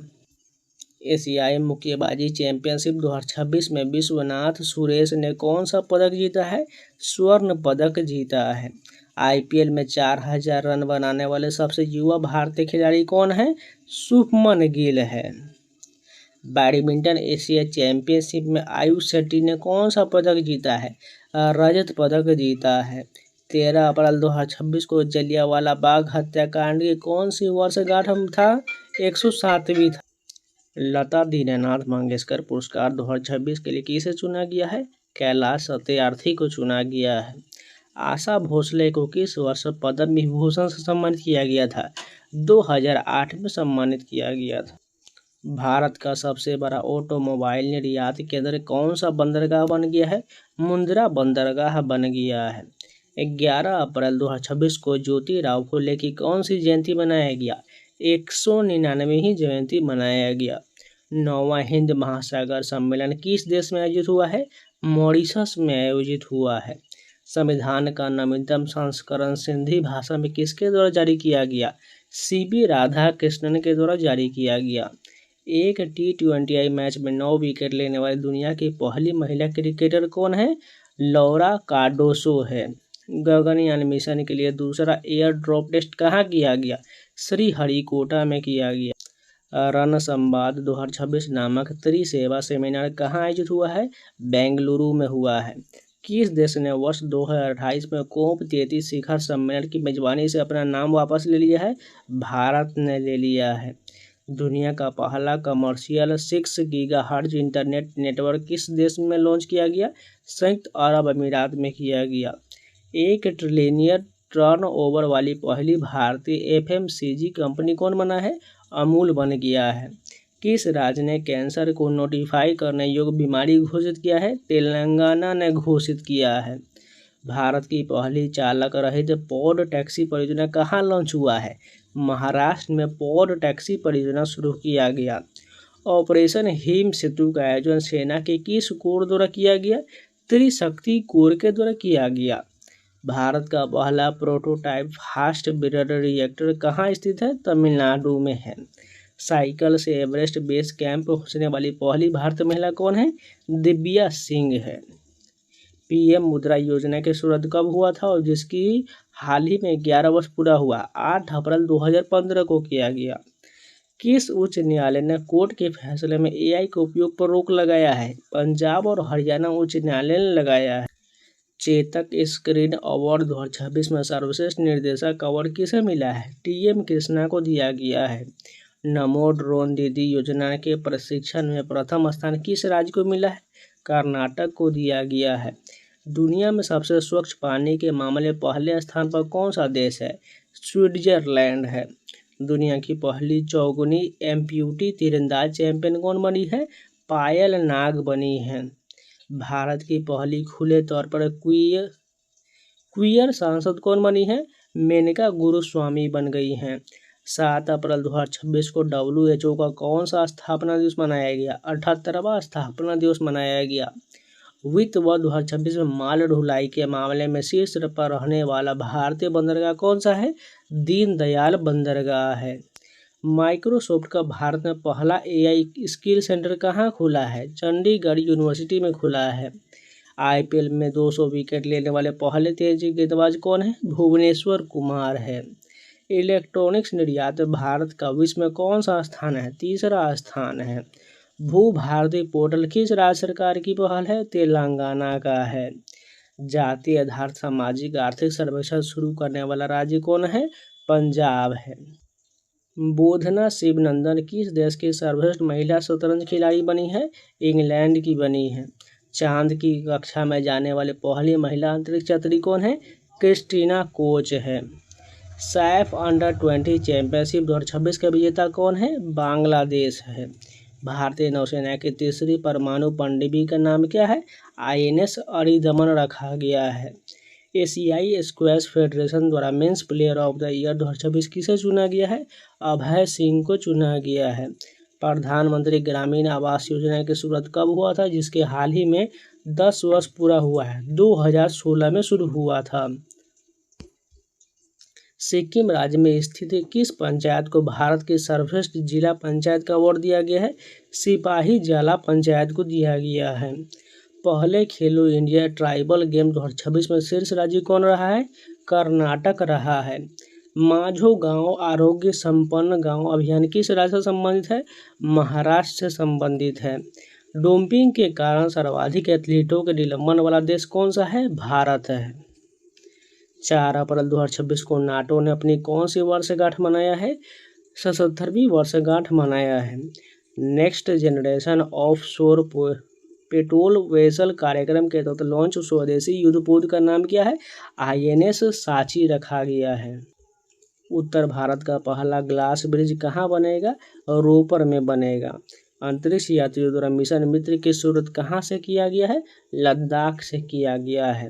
एशियाई मुक्केबाजी चैंपियनशिप 2026 में विश्वनाथ सुरेश ने कौन सा पदक जीता है? स्वर्ण पदक जीता है। IPL में 4000 रन बनाने वाले सबसे युवा भारतीय खिलाड़ी कौन है? शुभमन गिल है। बैडमिंटन एशिया चैंपियनशिप में आयुष शेट्टी ने कौन सा पदक जीता है? रजत पदक जीता है। 13 अप्रैल 2026 को जलियांवाला बाग हत्याकांड की कौन सी वर्षगांठ था? 107वीं था। लता दीनानाथ मंगेशकर पुरस्कार 2026 के लिए किसे चुना गया है? कैलाश सत्यार्थी को चुना गया है। आशा भोसले को किस वर्ष पद्म विभूषण से सम्मानित किया गया था? 2008 में सम्मानित किया गया था। भारत का सबसे बड़ा ऑटोमोबाइल निर्यात केंद्र कौन सा बंदरगाह बन गया है? मुंद्रा बंदरगाह बन गया है। 11 अप्रैल 2026 को ज्योतिराव फुले की कौन सी जयंती मनाया गया? 199वीं जयंती मनाया गया। 9वां हिंद महासागर सम्मेलन किस देश में आयोजित हुआ है? मॉरिशस में आयोजित हुआ है। संविधान का नवीनतम संस्करण सिंधी भाषा में किसके द्वारा जारी किया गया? CB राधाकृष्णन के द्वारा जारी किया गया। एक T20I मैच में 9 विकेट लेने वाली दुनिया की पहली महिला क्रिकेटर कौन है? लौरा कार्डोसो है। गगनयान मिशन के लिए दूसरा एयर ड्रॉप टेस्ट कहाँ किया गया? श्रीहरिकोटा में किया गया। रण संवाद 2026 नामक त्रिसेवा सेमिनार कहाँ आयोजित हुआ है? बेंगलुरु में हुआ है। किस देश ने वर्ष 2028 में COP33 शिखर सम्मेलन की मेजबानी से अपना नाम वापस ले लिया है? भारत ने ले लिया है। दुनिया का पहला कमर्शियल 6 गीगाहर्ट्ज इंटरनेट नेटवर्क किस देश में लॉन्च किया गया? संयुक्त अरब अमीरात में किया गया। 1 ट्रिलियन टर्नओवर वाली पहली भारतीय FMCG कंपनी कौन बना है? अमूल बन गया है। किस राज्य ने कैंसर को नोटिफाई करने योग्य बीमारी घोषित किया है? तेलंगाना ने घोषित किया है। भारत की पहली चालक रहित पॉड टैक्सी परियोजना कहाँ लॉन्च हुआ है? महाराष्ट्र में पॉड टैक्सी परियोजना शुरू किया गया। ऑपरेशन हिम सेतु का आयोजन सेना के किस कोर द्वारा किया गया? त्रिशक्ति कोर के द्वारा किया गया। भारत का पहला प्रोटोटाइप फास्ट ब्रेडर रिएक्टर कहाँ स्थित है? तमिलनाडु में है। साइकिल से एवरेस्ट बेस कैंप पहुंचने वाली पहली भारतीय महिला कौन है? दिव्या सिंह है। PM मुद्रा योजना की शुरुआत कब हुआ था और जिसकी हाल ही में 11 वर्ष पूरा हुआ? 8 अप्रैल 2015 को किया गया। किस उच्च न्यायालय ने कोर्ट के फैसले में AI के उपयोग पर रोक लगाया है? पंजाब और हरियाणा उच्च न्यायालय ने लगाया है। चेतक स्क्रीन अवार्ड 2026 में सर्वश्रेष्ठ निर्देशक अवार्ड किसे मिला है? TM कृष्णा को दिया गया है। नमो ड्रोन दीदी योजना के प्रशिक्षण में प्रथम स्थान किस राज्य को मिला है? कर्नाटक को दिया गया है। दुनिया में सबसे स्वच्छ पानी के मामले पहले स्थान पर कौन सा देश है? स्विट्जरलैंड है। दुनिया की पहली चौगुनी एम्प्यूटी तीरंदाज चैंपियन कौन बनी है? पायल नाग बनी है। भारत की पहली खुले तौर पर क्वीयर सांसद कौन बनी है? मेनका गुरुस्वामी बन गई हैं। 7 अप्रैल 2026 को WHO का कौन सा स्थापना दिवस मनाया गया? 78वां स्थापना दिवस मनाया गया। वित्त वर्ष 2026 में माल ढुलाई के मामले में शीर्ष पर रहने वाला भारतीय बंदरगाह कौन सा है? दीनदयाल बंदरगाह है। माइक्रोसॉफ्ट का भारत में पहला AI स्किल सेंटर कहाँ खुला है? चंडीगढ़ यूनिवर्सिटी में खुला है। IPL में 200 विकेट लेने वाले पहले तेज गेंदबाज कौन है? भुवनेश्वर कुमार है। इलेक्ट्रॉनिक्स निर्यात भारत का विश्व में कौन सा स्थान है? तीसरा स्थान है। भू भारती पोर्टल किस राज्य सरकार की पहल है? तेलंगाना का है। जाति आधारित सामाजिक आर्थिक सर्वेक्षण शुरू करने वाला राज्य कौन है? पंजाब है। बोधना शिवनंदन किस देश की सर्वश्रेष्ठ महिला शतरंज खिलाड़ी बनी है? इंग्लैंड की बनी है। चांद की कक्षा में जाने वाली पहली महिला अंतरिक्ष यात्री कौन है? क्रिस्टीना कोच है। सैफ अंडर-20 चैंपियनशिप 2026 का विजेता कौन है? बांग्लादेश है। भारतीय नौसेना की तीसरी परमाणु पनडुब्बी का नाम क्या है? INS अरिदमन रखा गया है। एशियाई स्क्वैश फेडरेशन द्वारा men's player of the year 2026 किसे चुना गया है? अभय सिंह को चुना गया है। प्रधानमंत्री ग्रामीण आवास योजना की शुरुआत कब हुआ था? जिसके हाल ही में 10 वर्ष पूरा हुआ है। 2016 में शुरू हुआ था। सिक्किम राज्य में स्थित किस पंचायत को भारत की सर्वश्रेष्ठ जिला पंचायत का अवार्ड दिया गया है? सिपाही जाला पंचायत को दिया गया है। पहले खेलो इंडिया ट्राइबल गेम 2026 में शीर्ष राज्य कौन रहा है? कर्नाटक रहा है। माझो गांव आरोग्य संपन्न गांव अभियान किस राज्य से संबंधित है? महाराष्ट्र से संबंधित है। डोपिंग के कारण सर्वाधिक एथलीटों के निलंबन वाला देश कौन सा है? भारत है। 4 अप्रैल 2026 को नाटो ने अपनी कौन सी वर्षगांठ मनाया है? 77वीं वर्षगांठ मनाया है। नेक्स्ट जनरेशन ऑफ शोर पेट्रोल वेसल कार्यक्रम के तहत लॉन्च स्वदेशी युद्धपोत का नाम क्या है? INS सांची रखा गया है। उत्तर भारत का पहला ग्लास ब्रिज कहाँ बनेगा? रोपर में बनेगा। अंतरिक्ष यात्रियों द्वारा मिशन मित्र की शुरुआत कहाँ से किया गया है? लद्दाख से किया गया है।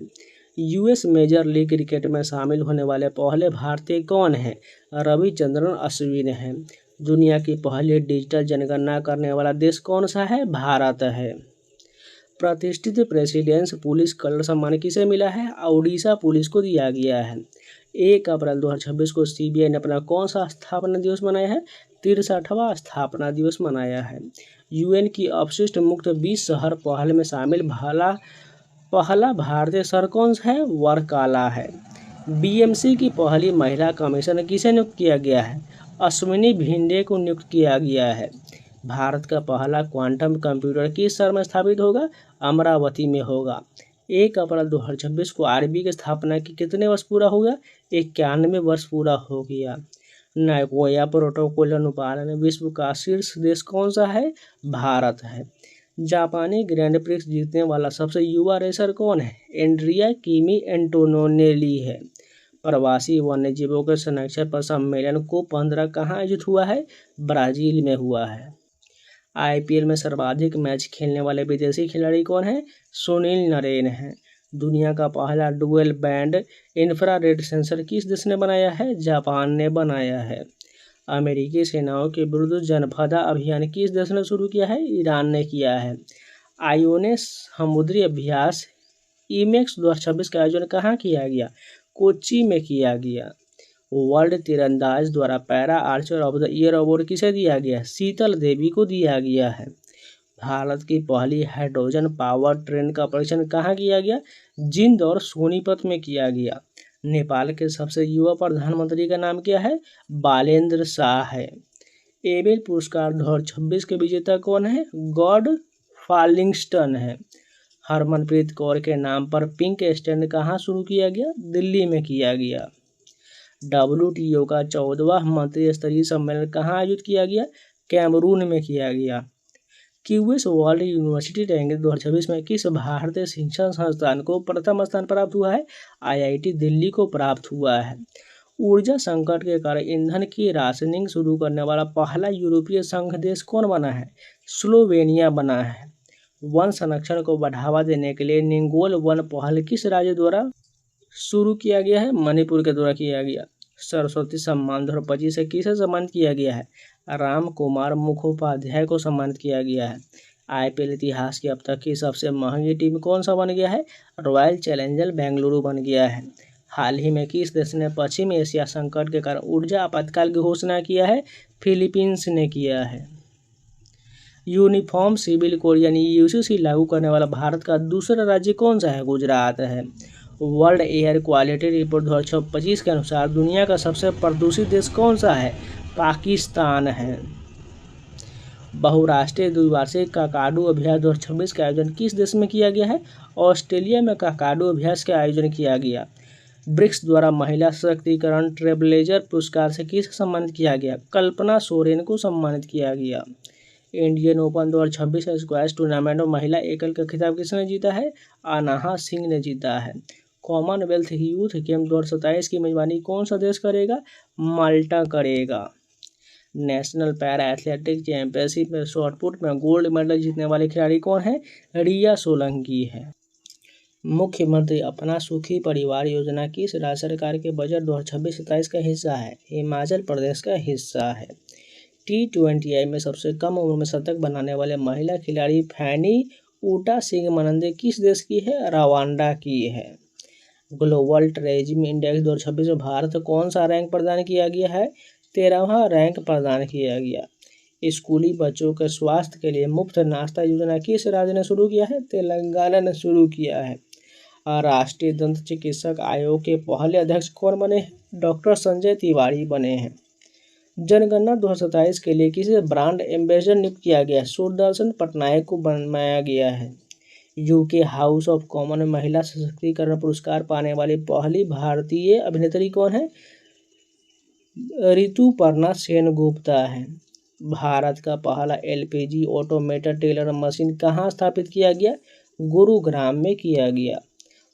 US मेजर लीग क्रिकेट में शामिल होने वाले पहले भारतीय कौन हैं? रविचंद्रन अश्विन हैं। दुनिया की पहली डिजिटल जनगणना करने वाला देश कौन सा है? भारत है। प्रतिष्ठित प्रेसिडेंस पुलिस कलर सम्मान किसे मिला है? ओडिशा पुलिस को दिया गया है। 1 अप्रैल 2026 को CBI ने अपना कौन सा स्थापना दिवस मनाया है? 63वां स्थापना दिवस मनाया है। UN की अपशिष्ट मुक्त 20 शहर पहल में शामिल पहला भारतीय शहर कौन सा है? वर्काला है। BMC की पहली महिला कमिश्नर किसे नियुक्त किया गया है? अश्विनी भिंडे को नियुक्त किया गया है। भारत का पहला क्वांटम कंप्यूटर किस शहर में स्थापित होगा? अमरावती में होगा। 1 अप्रैल 2026 को RBI की स्थापना के कितने वर्ष पूरा होगा? 91 वर्ष पूरा हो गया। नागोया प्रोटोकॉल अनुपालन विश्व का शीर्ष देश कौन सा है? भारत है। जापानी ग्रैंड प्रिक्स जीतने वाला सबसे युवा रेसर कौन है? एंड्रिया किमी एंटोनेली है। प्रवासी वन्यजीवों के संरक्षण पर सम्मेलन को 15 कहाँ आयोजित हुआ है? ब्राजील में हुआ है। IPL में सर्वाधिक मैच खेलने वाले विदेशी खिलाड़ी कौन है? सुनील नरेन है। दुनिया का पहला डुअल बैंड इंफ्रारेड सेंसर किस देश ने बनाया है? जापान ने बनाया है। अमेरिकी सेनाओं के विरुद्ध जनफदा अभियान किस देश ने शुरू किया है? ईरान ने किया है। आयोनेस समुद्री अभ्यास IMEX 2026 का आयोजन कहाँ किया गया? कोच्चि में किया गया। वर्ल्ड तीरंदाज द्वारा para Archer of the year award किसे दिया गया? शीतल देवी को दिया गया है। भारत की पहली हाइड्रोजन पावर ट्रेन का परीक्षण कहाँ किया गया? जिंद और सोनीपत में किया गया। नेपाल के सबसे युवा प्रधानमंत्री का नाम क्या है? बालेंद्र शाह है। एबेल पुरस्कार 2026 के विजेता कौन है? गॉड फालिंगस्टन है। हरमनप्रीत कौर के नाम पर पिंक स्टैंड कहाँ शुरू किया गया? दिल्ली में किया गया। WTO का 14वां मंत्री स्तरीय सम्मेलन कहाँ आयोजित किया गया? कैमरून में किया गया। QS वर्ल्ड यूनिवर्सिटी रैंकिंग 2026 में किस भारतीय शिक्षण संस्थान को प्रथम स्थान प्राप्त हुआ है? IIT दिल्ली को प्राप्त हुआ है। ऊर्जा संकट के कारण ईंधन की राशनिंग शुरू करने वाला पहला यूरोपीय संघ देश कौन बना है? स्लोवेनिया बना है। वन संरक्षण को बढ़ावा देने के लिए निंगोल वन पहल किस राज्य द्वारा शुरू किया गया है? मणिपुर के द्वारा किया गया। सरस्वती सम्मान 2025 से किसे सम्मानित किया गया है? राम कुमार मुखोपाध्याय को सम्मानित किया गया है। IPL इतिहास की अब तक की सबसे महंगी टीम कौन सा बन गया है? रॉयल चैलेंजर बेंगलुरु बन गया है। हाल ही में किस देश ने पश्चिम एशिया संकट के कारण ऊर्जा आपातकाल की घोषणा किया है? फिलीपींस ने किया है। यूनिफॉर्म सिविल कोड यानी UCC लागू करने वाला भारत का दूसरा राज्य कौन सा है? गुजरात है। वर्ल्ड एयर क्वालिटी रिपोर्ट 2025 के अनुसार दुनिया का सबसे प्रदूषित देश कौन सा है? पाकिस्तान है। बहुराष्ट्रीय द्विवार्षिक काकाडू अभ्यास 2026 का आयोजन किस देश में किया गया है? ऑस्ट्रेलिया में काकाडू अभ्यास का आयोजन किया गया। ब्रिक्स द्वारा महिला सशक्तिकरण ट्रेलब्लेजर पुरस्कार से किसे सम्मानित किया गया? कल्पना सोरेन को सम्मानित किया गया। इंडियन ओपन 2026 स्क्वैश टूर्नामेंट में महिला एकल का खिताब किसने जीता है? अनाहा सिंह ने जीता है। कॉमनवेल्थ यूथ गेम 2027 की मेजबानी कौन सा देश करेगा? माल्टा करेगा। नेशनल पैरा एथलेटिक्स चैंपियनशिप में शॉटपुट में गोल्ड मेडल जीतने वाले खिलाड़ी कौन है? रिया सोलंकी है। मुख्यमंत्री अपना सुखी परिवार योजना किस राज्य सरकार के बजट 2026-27 का हिस्सा है? हिमाचल प्रदेश का हिस्सा है। T20I में सबसे कम उम्र में शतक बनाने वाले महिला खिलाड़ी फैनी ऊटा सिंह मनंदे किस देश की है? रवांडा की है। ग्लोबल टूरिज्म इंडेक्स 2026 में भारत को कौन सा रैंक प्रदान किया गया है? 13वां रैंक प्रदान किया गया। स्कूली बच्चों के स्वास्थ्य के लिए मुफ्त नाश्ता योजना किस राज्य ने शुरू किया है? तेलंगाना ने शुरू किया है। राष्ट्रीय दंत चिकित्सक आयोग के पहले अध्यक्ष कौन बने हैं? डॉक्टर संजय तिवारी बने हैं। जनगणना 2027 के लिए किसे ब्रांड एम्बेसडर नियुक्त किया गया है? सुदर्शन पटनायक को बनाया गया है। यूके हाउस ऑफ कॉमन में महिला सशक्तिकरण पुरस्कार पाने वाली पहली भारतीय अभिनेत्री कौन है? ऋतुपर्णा सेनगुप्ता है। भारत का पहला एलपीजी ऑटोमेटेड टेलर मशीन कहाँ स्थापित किया गया? गुरुग्राम में किया गया।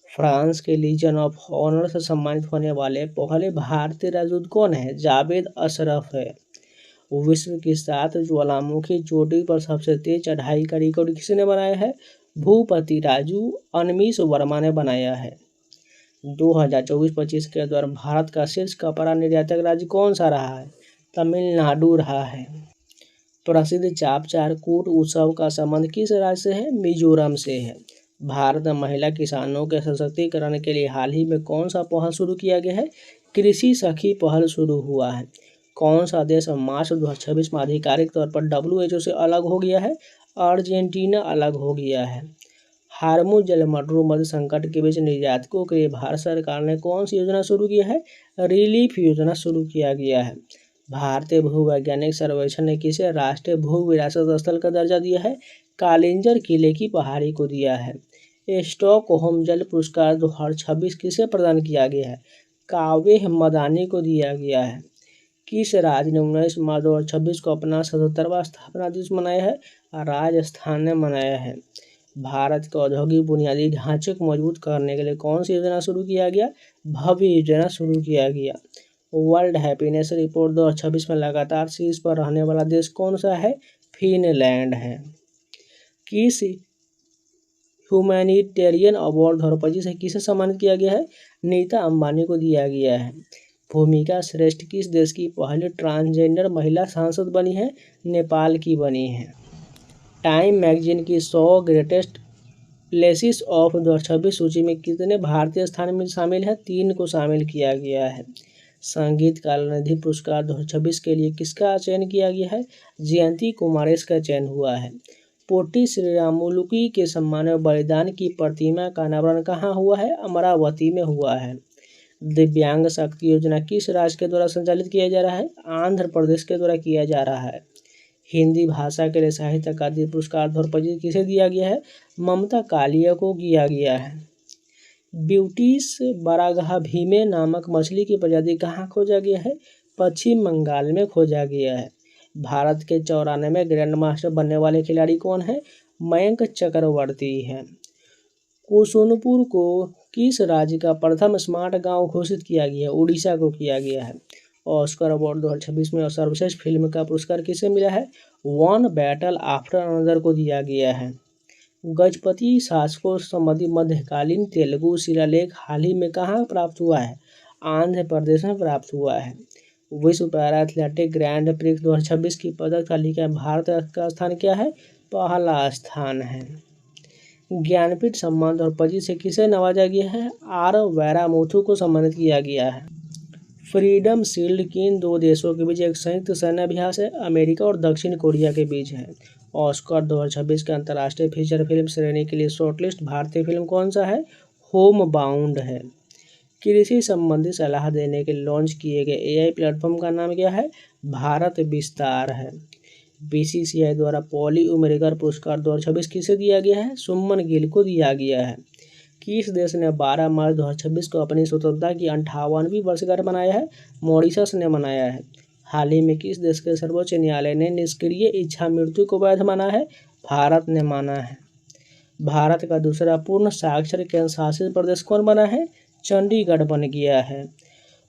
फ्रांस के लीजन ऑफ ऑनर से सम्मानित होने वाले पहले भारतीय राजदूत कौन है? जावेद अशरफ है। विश्व की 7 ज्वालामुखी चोटी पर सबसे तेज चढ़ाई का रिकॉर्ड किसने बनाया है? भूपति राजू अनमीश वर्मा ने बनाया है। 2024-25 के दौरान भारत का शीर्ष कपड़ा निर्यातक राज्य कौन सा रहा है? तमिलनाडु रहा है। प्रसिद्ध चापचारकूट उत्सव का संबंध किस राज्य से है? मिजोरम से है। भारत में महिला किसानों के सशक्तिकरण के लिए हाल ही में कौन सा पहल शुरू किया गया है? कृषि सखी पहल शुरू हुआ है। कौन सा देश मार्च 2026 में आधिकारिक तौर पर WHO से अलग हो गया है? अर्जेंटीना अलग हो गया है। हार्मुज जलमर्रू मध्य संकट के बीच निर्यातकों के लिए भारत सरकार ने कौन सी योजना शुरू की है? रिलीफ योजना शुरू किया गया है। भारतीय भूवैज्ञानिक सर्वेक्षण ने किसे राष्ट्रीय भू विरासत स्थल का दर्जा दिया है? कालिंजर किले की पहाड़ी को दिया है। स्टॉकहोम जल पुरस्कार 2026 किसे प्रदान किया गया है? काव्य मदानी को दिया गया है। किस राज्य ने 19 मार्च 2026 को अपना 77वां स्थापना दिवस मनाया है? राजस्थान ने मनाया है। भारत के औद्योगिक बुनियादी ढांचे को मजबूत करने के लिए कौन सी योजना शुरू किया गया? भव्य योजना शुरू किया गया। वर्ल्ड हैप्पीनेस रिपोर्ट 2026 में लगातार शीर्ष पर रहने वाला देश कौन सा है? फिनलैंड है। किस ह्यूमैनिटेरियन अवार्ड 2025 किसे सम्मानित किया गया है? नीता अंबानी को दिया गया है। भूमिका श्रेष्ठ किस देश की पहली ट्रांसजेंडर महिला सांसद बनी है? नेपाल की बनी है। टाइम मैगजीन की 100 ग्रेटेस्ट प्लेसेस ऑफ 2026 सूची में कितने भारतीय स्थान में शामिल है? 3 को शामिल किया गया है। संगीत कलानिधि पुरस्कार 2026 के लिए किसका चयन किया गया है? जयंती कुमारेश का चयन हुआ है। पोटी श्रीरामुलु के सम्मान में बलिदान की प्रतिमा का अनावरण कहाँ हुआ है? अमरावती में हुआ है। दिव्यांग शक्ति योजना किस राज्य के द्वारा संचालित किया जा रहा है? आंध्र प्रदेश के द्वारा किया जा रहा है। हिंदी भाषा के लिए साहित्य अकादमी पुरस्कार 2025 किसे दिया गया है? ममता कालिया को दिया गया है। ब्यूटीस बरागहा भीमे नामक मछली की प्रजाति कहाँ खोजा गया है? पश्चिम बंगाल में खोजा गया है। भारत के 94वें ग्रैंड मास्टर बनने वाले खिलाड़ी कौन है? मयंक चक्रवर्ती है। कुसुनपुर को किस राज्य का प्रथम स्मार्ट गांव घोषित किया गया है? उड़ीसा को किया गया है। ऑस्कर अवार्ड 2026 में सर्वश्रेष्ठ फिल्म का पुरस्कार किसे मिला है? वन बैटल आफ्टर अनदर को दिया गया है। गजपति शासकों संबंधी मध्यकालीन तेलुगु शिलालेख हाल ही में कहाँ प्राप्त हुआ है? आंध्र प्रदेश में प्राप्त हुआ है। विश्व पैरा एथलेटिक ग्रैंड प्रिक्स 2026 की पदक तालिका में भारत का स्थान क्या है? पहला स्थान है। ज्ञानपीठ सम्मान 2025 से किसे नवाजा गया है? आर वैरामुथु को सम्मानित किया गया है। फ्रीडम शील्ड किन 2 देशों के बीच एक संयुक्त सैन्य अभ्यास है? अमेरिका और दक्षिण कोरिया के बीच है। ऑस्कर 2026 के अंतर्राष्ट्रीय फीचर फिल्म श्रेणी के लिए शॉर्टलिस्ट भारतीय फिल्म कौन सा है? होम बाउंड है। कृषि संबंधी सलाह देने के लिए लॉन्च किए गए AI प्लेटफॉर्म का नाम क्या है? भारत विस्तार है। BCCI द्वारा पॉली उमरिगर पुरस्कार 2026 किसे दिया गया है? सुमन गिल को दिया गया है। किस देश ने 12 मार्च 2026 को अपनी स्वतंत्रता की 58वीं वर्षगांठ मनाया है? मॉरिशस ने मनाया है। हाल ही में किस देश के सर्वोच्च न्यायालय ने निष्क्रिय इच्छा मृत्यु को वैध माना है? भारत ने माना है। भारत का दूसरा पूर्ण साक्षर केंद्र शासित प्रदेश कौन बना है? चंडीगढ़ बन गया है।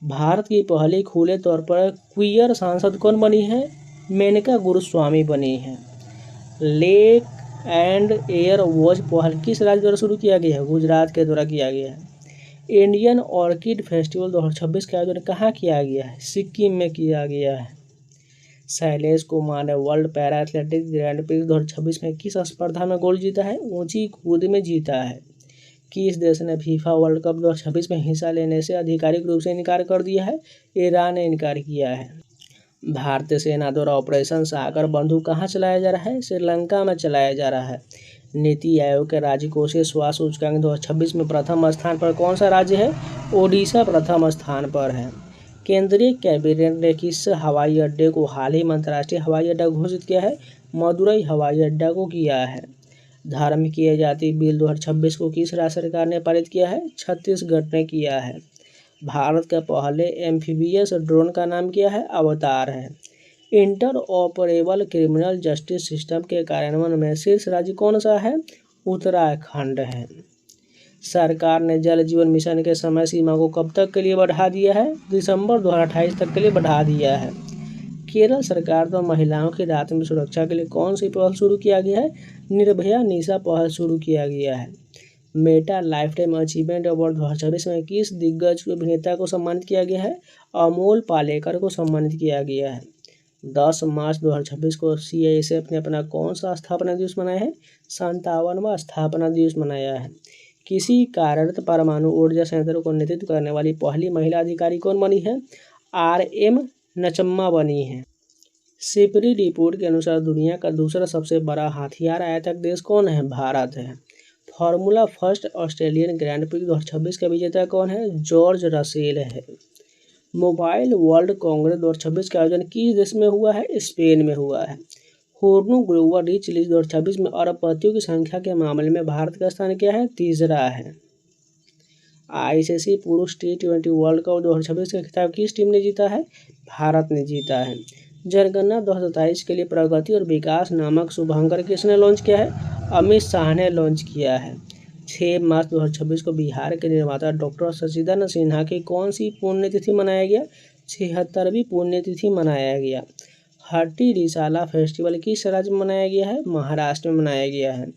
भारत की पहली खुले तौर पर क्वीयर सांसद कौन बनी है? मेनका गुरुस्वामी बनी है। लेक एंड एयर वॉच पहल किस राज्य द्वारा शुरू किया गया है? गुजरात के द्वारा किया गया है। इंडियन ऑर्किड फेस्टिवल 2026 का आयोजन कहाँ किया गया है? सिक्किम में किया गया है। शैलेश कुमार ने world para athletics grand prix 2026 में किस स्पर्धा में गोल्ड जीता है? ऊंची कूद में जीता है। किस देश ने फीफा वर्ल्ड कप 2026 में हिस्सा लेने से आधिकारिक रूप से इनकार कर दिया है? ईरान ने इनकार किया है। भारतीय सेना द्वारा ऑपरेशन सागर बंधु कहाँ चलाया जा रहा है? श्रीलंका में चलाया जा रहा है। नीति आयोग के राजकोषीय स्वास्थ्य सूचकांक 2026 में प्रथम स्थान पर कौन सा राज्य है? ओडिशा प्रथम स्थान पर है। केंद्रीय कैबिनेट ने किस हवाई अड्डे को हाल ही में अंतर्राष्ट्रीय हवाई अड्डा घोषित किया है? मदुरई हवाई अड्डा को किया है। धार्मिक आजादी बिल 2026 को किस राज्य सरकार ने पारित किया है? छत्तीसगढ़ ने किया है। भारत के पहले एम्फीबियस ड्रोन का नाम क्या है? अवतार है। Inter operable criminal justice system के कार्यान्वयन में शीर्ष राज्य कौन सा है? उत्तराखंड है। सरकार ने जल जीवन मिशन के समय सीमा को कब तक के लिए बढ़ा दिया है? दिसंबर 2028 तक के लिए बढ़ा दिया है। केरल सरकार द्वारा महिलाओं की रात में सुरक्षा के लिए कौन सी पहल शुरू किया गया है? निर्भया निशा पहल शुरू किया गया है। Meta life time achievement award 2026 में किस दिग्गज अभिनेता को सम्मानित किया गया है? अमोल पालेकर को सम्मानित किया गया है। 10 मार्च 2026 को CISF ने अपना कौन सा स्थापना दिवस मनाया है? 57वां स्थापना दिवस मनाया है। किसी कार्यरत परमाणु ऊर्जा संयंत्र को नेतृत्व करने वाली पहली महिला अधिकारी कौन बनी है? RM नचम्मा बनी है। सिपरी रिपोर्ट के अनुसार दुनिया का दूसरा सबसे बड़ा हथियार आयातक देश कौन है? भारत है। Formula first Australian grand prix 2026 का विजेता कौन है? जॉर्ज रसेल है। मोबाइल वर्ल्ड कांग्रेस 2026 का आयोजन किस देश में हुआ है? स्पेन में हुआ है। होर्नो ग्लोबल रिच लिस्ट 2026 में अरबपतियों की संख्या के मामले में भारत का स्थान क्या है? तीसरा है। ICC पुरुष T20 वर्ल्ड कप 2026 का खिताब किस टीम ने जीता है? भारत ने जीता है। जनगणना 2027 के लिए प्रगति और विकास नामक शुभांकर किसने लॉन्च किया है? अमित शाह ने लॉन्च किया है। 6 मार्च 2026 को बिहार के निर्माता डॉक्टर सच्चिदानंद सिन्हा की कौन सी पुण्यतिथि मनाया गया? 76वीं पुण्यतिथि मनाया गया। हट्टी रिसाला फेस्टिवल किस राज्य में मनाया गया है? महाराष्ट्र में मनाया गया है।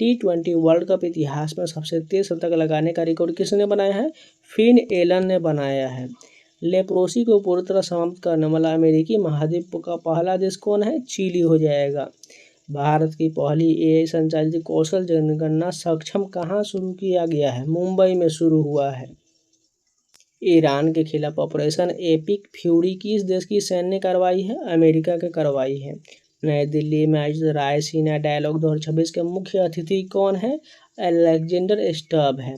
T20 वर्ल्ड कप इतिहास में सबसे तेज शतक लगाने का रिकॉर्ड किसने बनाया है? फिन एलन ने बनाया है। लेप्रोसी को पूरी तरह समाप्त करने वाला अमेरिकी महाद्वीप का पहला देश कौन है? चिली हो जाएगा। भारत की पहली AI संचालित कौशल जनगणना सक्षम कहाँ शुरू किया गया है? मुंबई में शुरू हुआ है। ईरान के खिलाफ ऑपरेशन एपिक फ्यूरी किस देश की सैन्य कार्रवाई है? अमेरिका की कार्रवाई है। नई दिल्ली में आयोजित रायसीना डायलॉग 2026 के मुख्य अतिथि कौन है? अलेक्जेंडर स्टब है।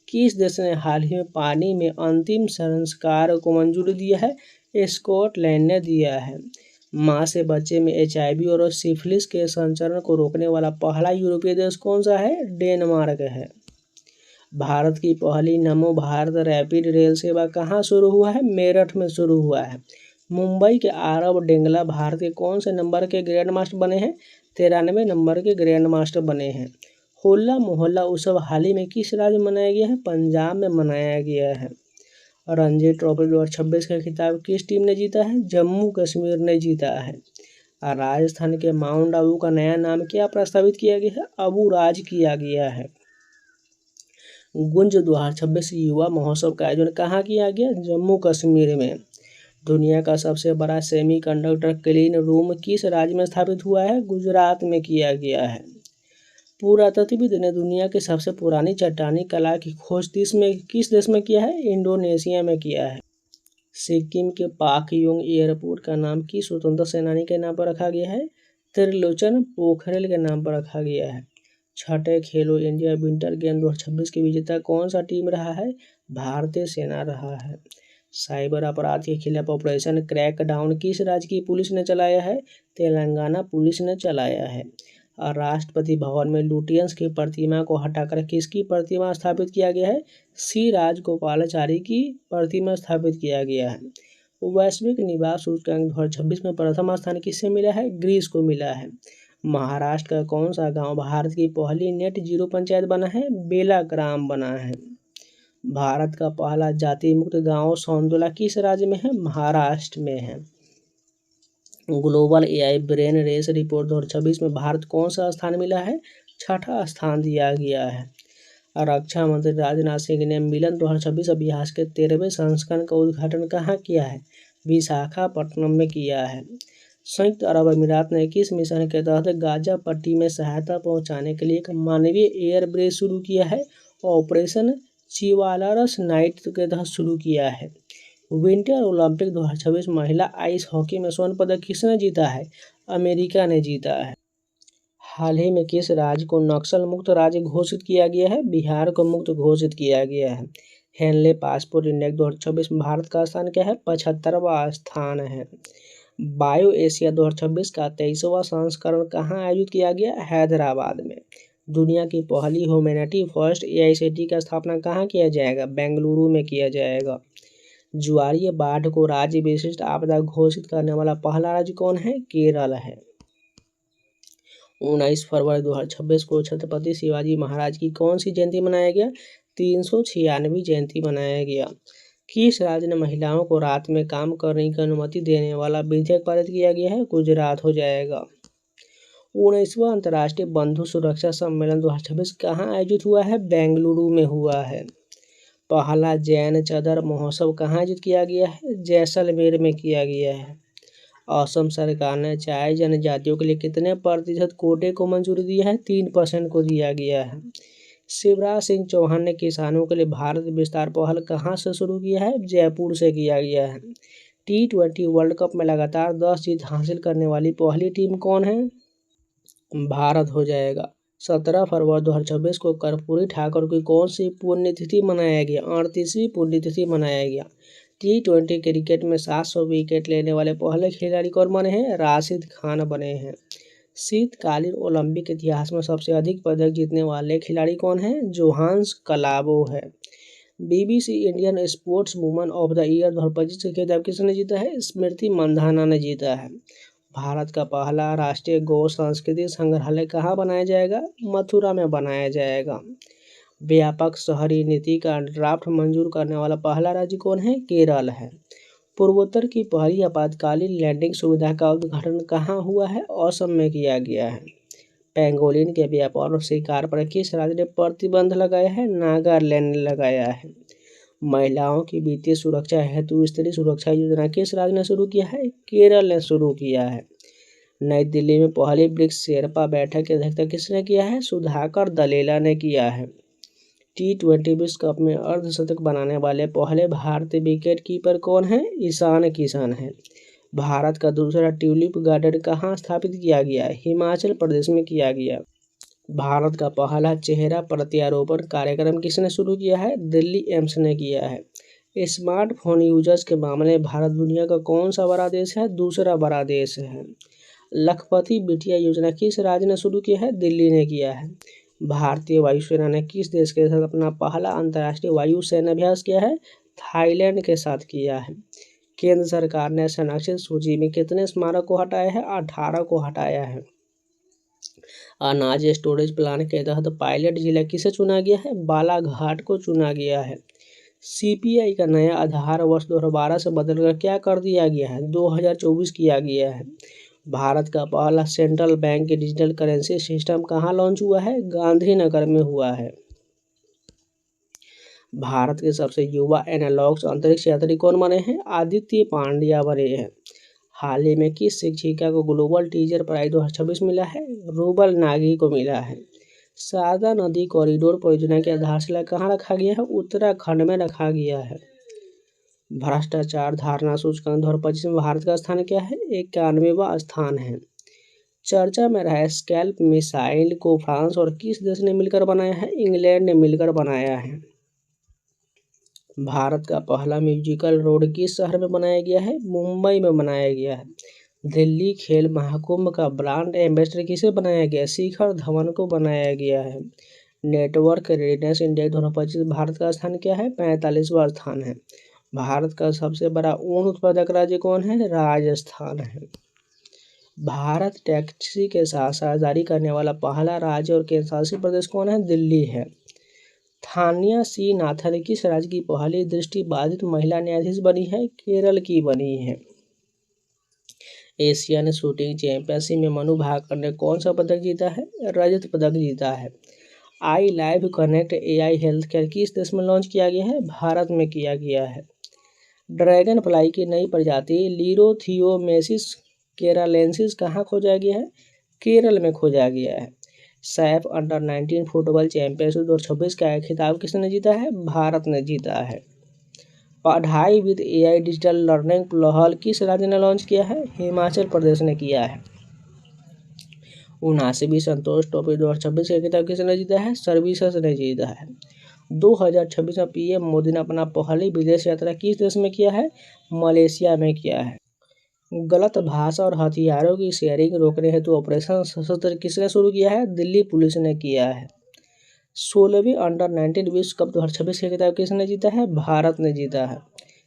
किस देश ने हाल ही में पानी में अंतिम संस्कार को मंजूरी दिया है? स्कॉटलैंड ने दिया है। मां से बच्चे में HIV और सिफिलिस के संचरण को रोकने वाला पहला यूरोपीय देश कौन सा है? डेनमार्क है। भारत की पहली नमो भारत रैपिड रेल सेवा कहाँ शुरू हुआ है? मेरठ में शुरू हुआ है। मुंबई के आरव डेंगला भारत के कौन से नंबर के ग्रैंड मास्टर बने हैं? 93 नंबर के ग्रैंड मास्टर बने हैं। होला मोहल्ला उत्सव हाल ही में किस राज्य में मनाया गया है? पंजाब में मनाया गया है। रणजी ट्रॉफी 2026 का खिताब किस टीम ने जीता है? जम्मू कश्मीर ने जीता है। राजस्थान के माउंट आबू का नया नाम क्या प्रस्तावित किया गया है? अबू राज किया गया है। गुंज 2026 युवा महोत्सव का आयोजन कहाँ किया गया? जम्मू कश्मीर में। दुनिया का सबसे बड़ा सेमीकंडक्टर क्लीन रूम किस राज्य में स्थापित हुआ है? गुजरात में किया गया है। पुरातत्वविद ने दुनिया की सबसे पुरानी चट्टानी कला की खोज किस देश में किया है? इंडोनेशिया में किया है। सिक्किम के पाकयोंग एयरपोर्ट का नाम किस स्वतंत्रता सेनानी के नाम पर रखा गया है? त्रिलोचन पोखरेल के नाम पर रखा गया है। छठे खेलो इंडिया विंटर गेम 2026 के विजेता कौन सा टीम रहा है? भारतीय सेना रहा है। साइबर अपराध के खिलाफ ऑपरेशन क्रैकडाउन किस राज्य की पुलिस ने चलाया है? तेलंगाना पुलिस ने चलाया है। और राष्ट्रपति भवन में लुटियंस की प्रतिमा को हटाकर किसकी प्रतिमा स्थापित किया गया है? सी राजगोपालाचारी की प्रतिमा स्थापित किया गया है। वैश्विक निवास सूचकांक 2026 में प्रथम स्थान किससे मिला है? ग्रीस को मिला है। महाराष्ट्र का कौन सा गांव भारत की पहली नेट जीरो पंचायत बना है? बेलाग्राम बना है। भारत का पहला जाति मुक्त गांव सौंदुला किस राज्य में है? महाराष्ट्र में है। Global AI brain race report 2026 में भारत कौन सा स्थान मिला है? छठा स्थान दिया गया है। रक्षा मंत्री राजनाथ सिंह ने मिलन 2026 अभ्यास के 13वें संस्करण का उद्घाटन कहाँ किया है? विशाखापट्टनम में किया है। संयुक्त अरब अमीरात ने किस मिशन के तहत गाजा पट्टी में सहायता पहुंचाने के लिए एक मानवीय एयर ब्रिज शुरू किया है? ऑपरेशन चिवालारस नाइट के तहत शुरू किया है। विंटर ओलंपिक 2026 महिला आइस हॉकी में स्वर्ण पदक किसने जीता है? अमेरिका ने जीता है। हाल ही में किस राज्य को नक्सल मुक्त राज्य घोषित किया गया है? बिहार को मुक्त घोषित किया गया है। हेनले पासपोर्ट इंडेक्स 2026 में भारत का स्थान क्या है? 75वां स्थान है। बायो एशिया 2026 का 23वां संस्करण कहाँ आयोजित किया गया? हैदराबाद में। दुनिया की पहली ह्यूमैनिटी फर्स्ट एआईसीटी का स्थापना कहाँ किया जाएगा? बेंगलुरु में किया जाएगा। ज्वारीय बाढ़ को राज्य विशिष्ट आपदा घोषित करने वाला पहला राज्य कौन है? केरल है। 19 फरवरी 2026 को छत्रपति शिवाजी महाराज की कौन सी जयंती मनाया गया? 396वीं जयंती मनाया गया। किस राज्य ने महिलाओं को रात में काम करने की अनुमति देने वाला विधेयक पारित किया गया है? गुजरात हो जाएगा। 19वां अंतर्राष्ट्रीय बंधु सुरक्षा सम्मेलन 2026 कहाँ आयोजित हुआ है? बेंगलुरु में हुआ है। पहला जैन चदर महोत्सव कहाँ आयोजित किया गया है? जैसलमेर में किया गया है। असम सरकार ने चाय जनजातियों के लिए कितने प्रतिशत कोटे को मंजूरी दी है? 3% को दिया गया है। शिवराज सिंह चौहान ने किसानों के लिए भारत विस्तार पहल कहाँ से शुरू किया है? जयपुर से किया गया है। T20 वर्ल्ड कप में लगातार 10 जीत हासिल करने वाली पहली टीम कौन है? भारत हो जाएगा। 17 फरवरी 2026 को कर्पूरी ठाकुर की कौन सी पुण्यतिथि मनाया गया? 38वीं पुण्यतिथि मनाया गया। T20 क्रिकेट में 700 विकेट लेने वाले पहले खिलाड़ी कौन बने हैं? राशिद खान बने हैं। शीतकालीन ओलंपिक इतिहास में सबसे अधिक पदक जीतने वाले खिलाड़ी कौन हैं? जोहान्स कलाबो है। BBC Indian sports woman of the year 2025 का खिताब किसने जीता है? स्मृति मंधाना ने जीता है। भारत का पहला राष्ट्रीय गौ सांस्कृतिक संग्रहालय कहाँ बनाया जाएगा? मथुरा में बनाया जाएगा। व्यापक शहरी नीति का ड्राफ्ट मंजूर करने वाला पहला राज्य कौन है? केरल है। पूर्वोत्तर की पहली आपातकालीन लैंडिंग सुविधा का उद्घाटन कहाँ हुआ है? असम में किया गया है। पेंगोलिन के व्यापार और शिकार पर किस राज्य ने प्रतिबंध लगाया है? नागालैंड ने लगाया है। महिलाओं की वित्तीय सुरक्षा हेतु स्त्री सुरक्षा योजना किस राज्य ने शुरू किया है? केरल ने शुरू किया है। नई दिल्ली में पहली ब्रिक्स शेरपा बैठक की अध्यक्षता किसने किया है? सुधाकर दलेला ने किया है। T20 विश्व कप में अर्धशतक बनाने वाले पहले भारतीय विकेट कीपर कौन है? ईशान किशन है। भारत का दूसरा ट्यूलिप गार्डन कहाँ स्थापित किया गया है? हिमाचल प्रदेश में किया गया। भारत का पहला चेहरा प्रत्यारोपण कार्यक्रम किसने शुरू किया है? दिल्ली एम्स ने किया है। स्मार्टफोन यूजर्स के मामले में भारत दुनिया का कौन सा बड़ा देश है? दूसरा बड़ा देश है। लखपति बिटिया योजना किस राज्य ने शुरू किया है? दिल्ली ने किया है। भारतीय वायुसेना ने किस देश के साथ अपना पहला अंतर्राष्ट्रीय वायु सैन्याभ्यास किया है? थाईलैंड के साथ किया है। केंद्र सरकार ने संरक्षित सूची में कितने स्मारक को हटाया है? 18 को हटाया है। अनाज स्टोरेज प्लान के तहत पायलट जिला किसे चुना गया है? बालाघाट को चुना गया है। CPI का नया आधार वर्ष 2012 से बदलकर क्या कर दिया गया है? 2024 किया गया है। भारत का पहला सेंट्रल बैंक के डिजिटल करेंसी सिस्टम कहाँ लॉन्च हुआ है? गांधीनगर में हुआ है। भारत के सबसे युवा एनालॉग्स अंतरिक्ष यात्री कौन बने हैं? आदित्य पांड्या बने हैं। हाल ही में किस शिक्षिका को ग्लोबल टीचर प्राइज 2026 मिला है? रूबल नागी को मिला है। शारदा नदी कॉरिडोर परियोजना की आधारशिला कहाँ रखा गया है? उत्तराखंड में रखा गया है। भ्रष्टाचार धारणा सूचकांक 2025 में भारत का स्थान क्या है? 91वां स्थान है। चर्चा में रहा स्कैल्प मिसाइल को फ्रांस और किस देश ने मिलकर बनाया है? इंग्लैंड ने मिलकर बनाया है। भारत का पहला म्यूजिकल रोड किस शहर में बनाया गया है? मुंबई में बनाया गया है। दिल्ली खेल महाकुंभ का ब्रांड एम्बेसडर किसे बनाया गया? शिखर धवन को बनाया गया है। नेटवर्क रेडिनेस इंडेक्स 2025 भारत का स्थान क्या है? 45वां स्थान है। भारत का सबसे बड़ा ऊन उत्पादक राज्य कौन है? राजस्थान है। भारत टैक्सी के साथ साझेदारी करने वाला पहला राज्य और केंद्रशासित प्रदेश कौन है? दिल्ली है। थानिया सी नाथन किस राज्य की पहली दृष्टिबाधित महिला न्यायाधीश बनी है? केरल की बनी है। एशियन शूटिंग चैंपियनशिप में मनु भाकर ने कौन सा पदक जीता है? रजत पदक जीता है। I live connect AI health care किस देश में लॉन्च किया गया है? भारत में किया गया है। ड्रैगन फ्लाई की नई प्रजाति लीरोथियोमेसिस केरालेंसिस कहाँ खोजा गया है? केरल में खोजा गया है। सैफ अंडर 19 फुटबॉल चैंपियनशिप 2026 का खिताब किसने जीता है? भारत ने जीता है। पढ़ाई विद AI डिजिटल लर्निंग पहल किस राज्य ने लॉन्च किया है? हिमाचल प्रदेश ने किया है। 79वीं संतोष ट्रॉफी 2026 का खिताब किसने जीता है? सर्विसेज ने जीता है। 2026 में पीएम मोदी ने अपना पहली विदेश यात्रा किस देश में किया है? मलेशिया में किया है। गलत भाषा और हथियारों की शेयरिंग रोकने हेतु ऑपरेशन सशस्त्र किसने शुरू किया है? दिल्ली पुलिस ने किया है। 16वीं अंडर-19 विश्व कप 2026 का खिताब किसने जीता है? भारत ने जीता है।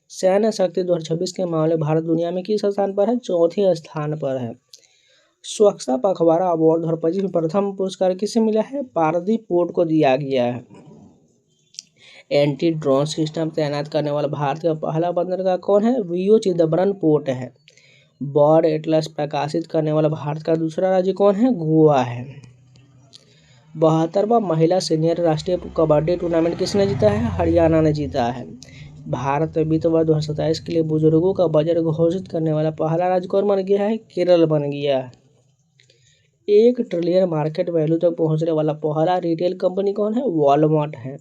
सैन्य शक्ति 2026 के मामले भारत दुनिया में किस स्थान पर है? चौथे स्थान पर है। स्वच्छता पखवाड़ा अवार्ड 2025 में प्रथम पुरस्कार किसे मिला है? पारदीप पोर्ट को दिया गया है। एंटी ड्रोन सिस्टम तैनात करने वाला भारत का पहला बंदरगाह कौन है? वीओ चिदम्बरम पोर्ट है। बर्ड एटलस प्रकाशित करने वाला भारत का दूसरा राज्य कौन है? गोवा है। 72वां महिला सीनियर राष्ट्रीय कबड्डी टूर्नामेंट किसने जीता है? हरियाणा ने जीता है। भारत में वित्त वर्ष 2027 के लिए बुजुर्गों का बजट घोषित करने वाला पहला राज्य कौन बन गया है? केरल बन गया है। 1 ट्रिलियन मार्केट वैल्यू तक पहुंचने वाला पहला रिटेल कंपनी कौन है? वॉलमार्ट है।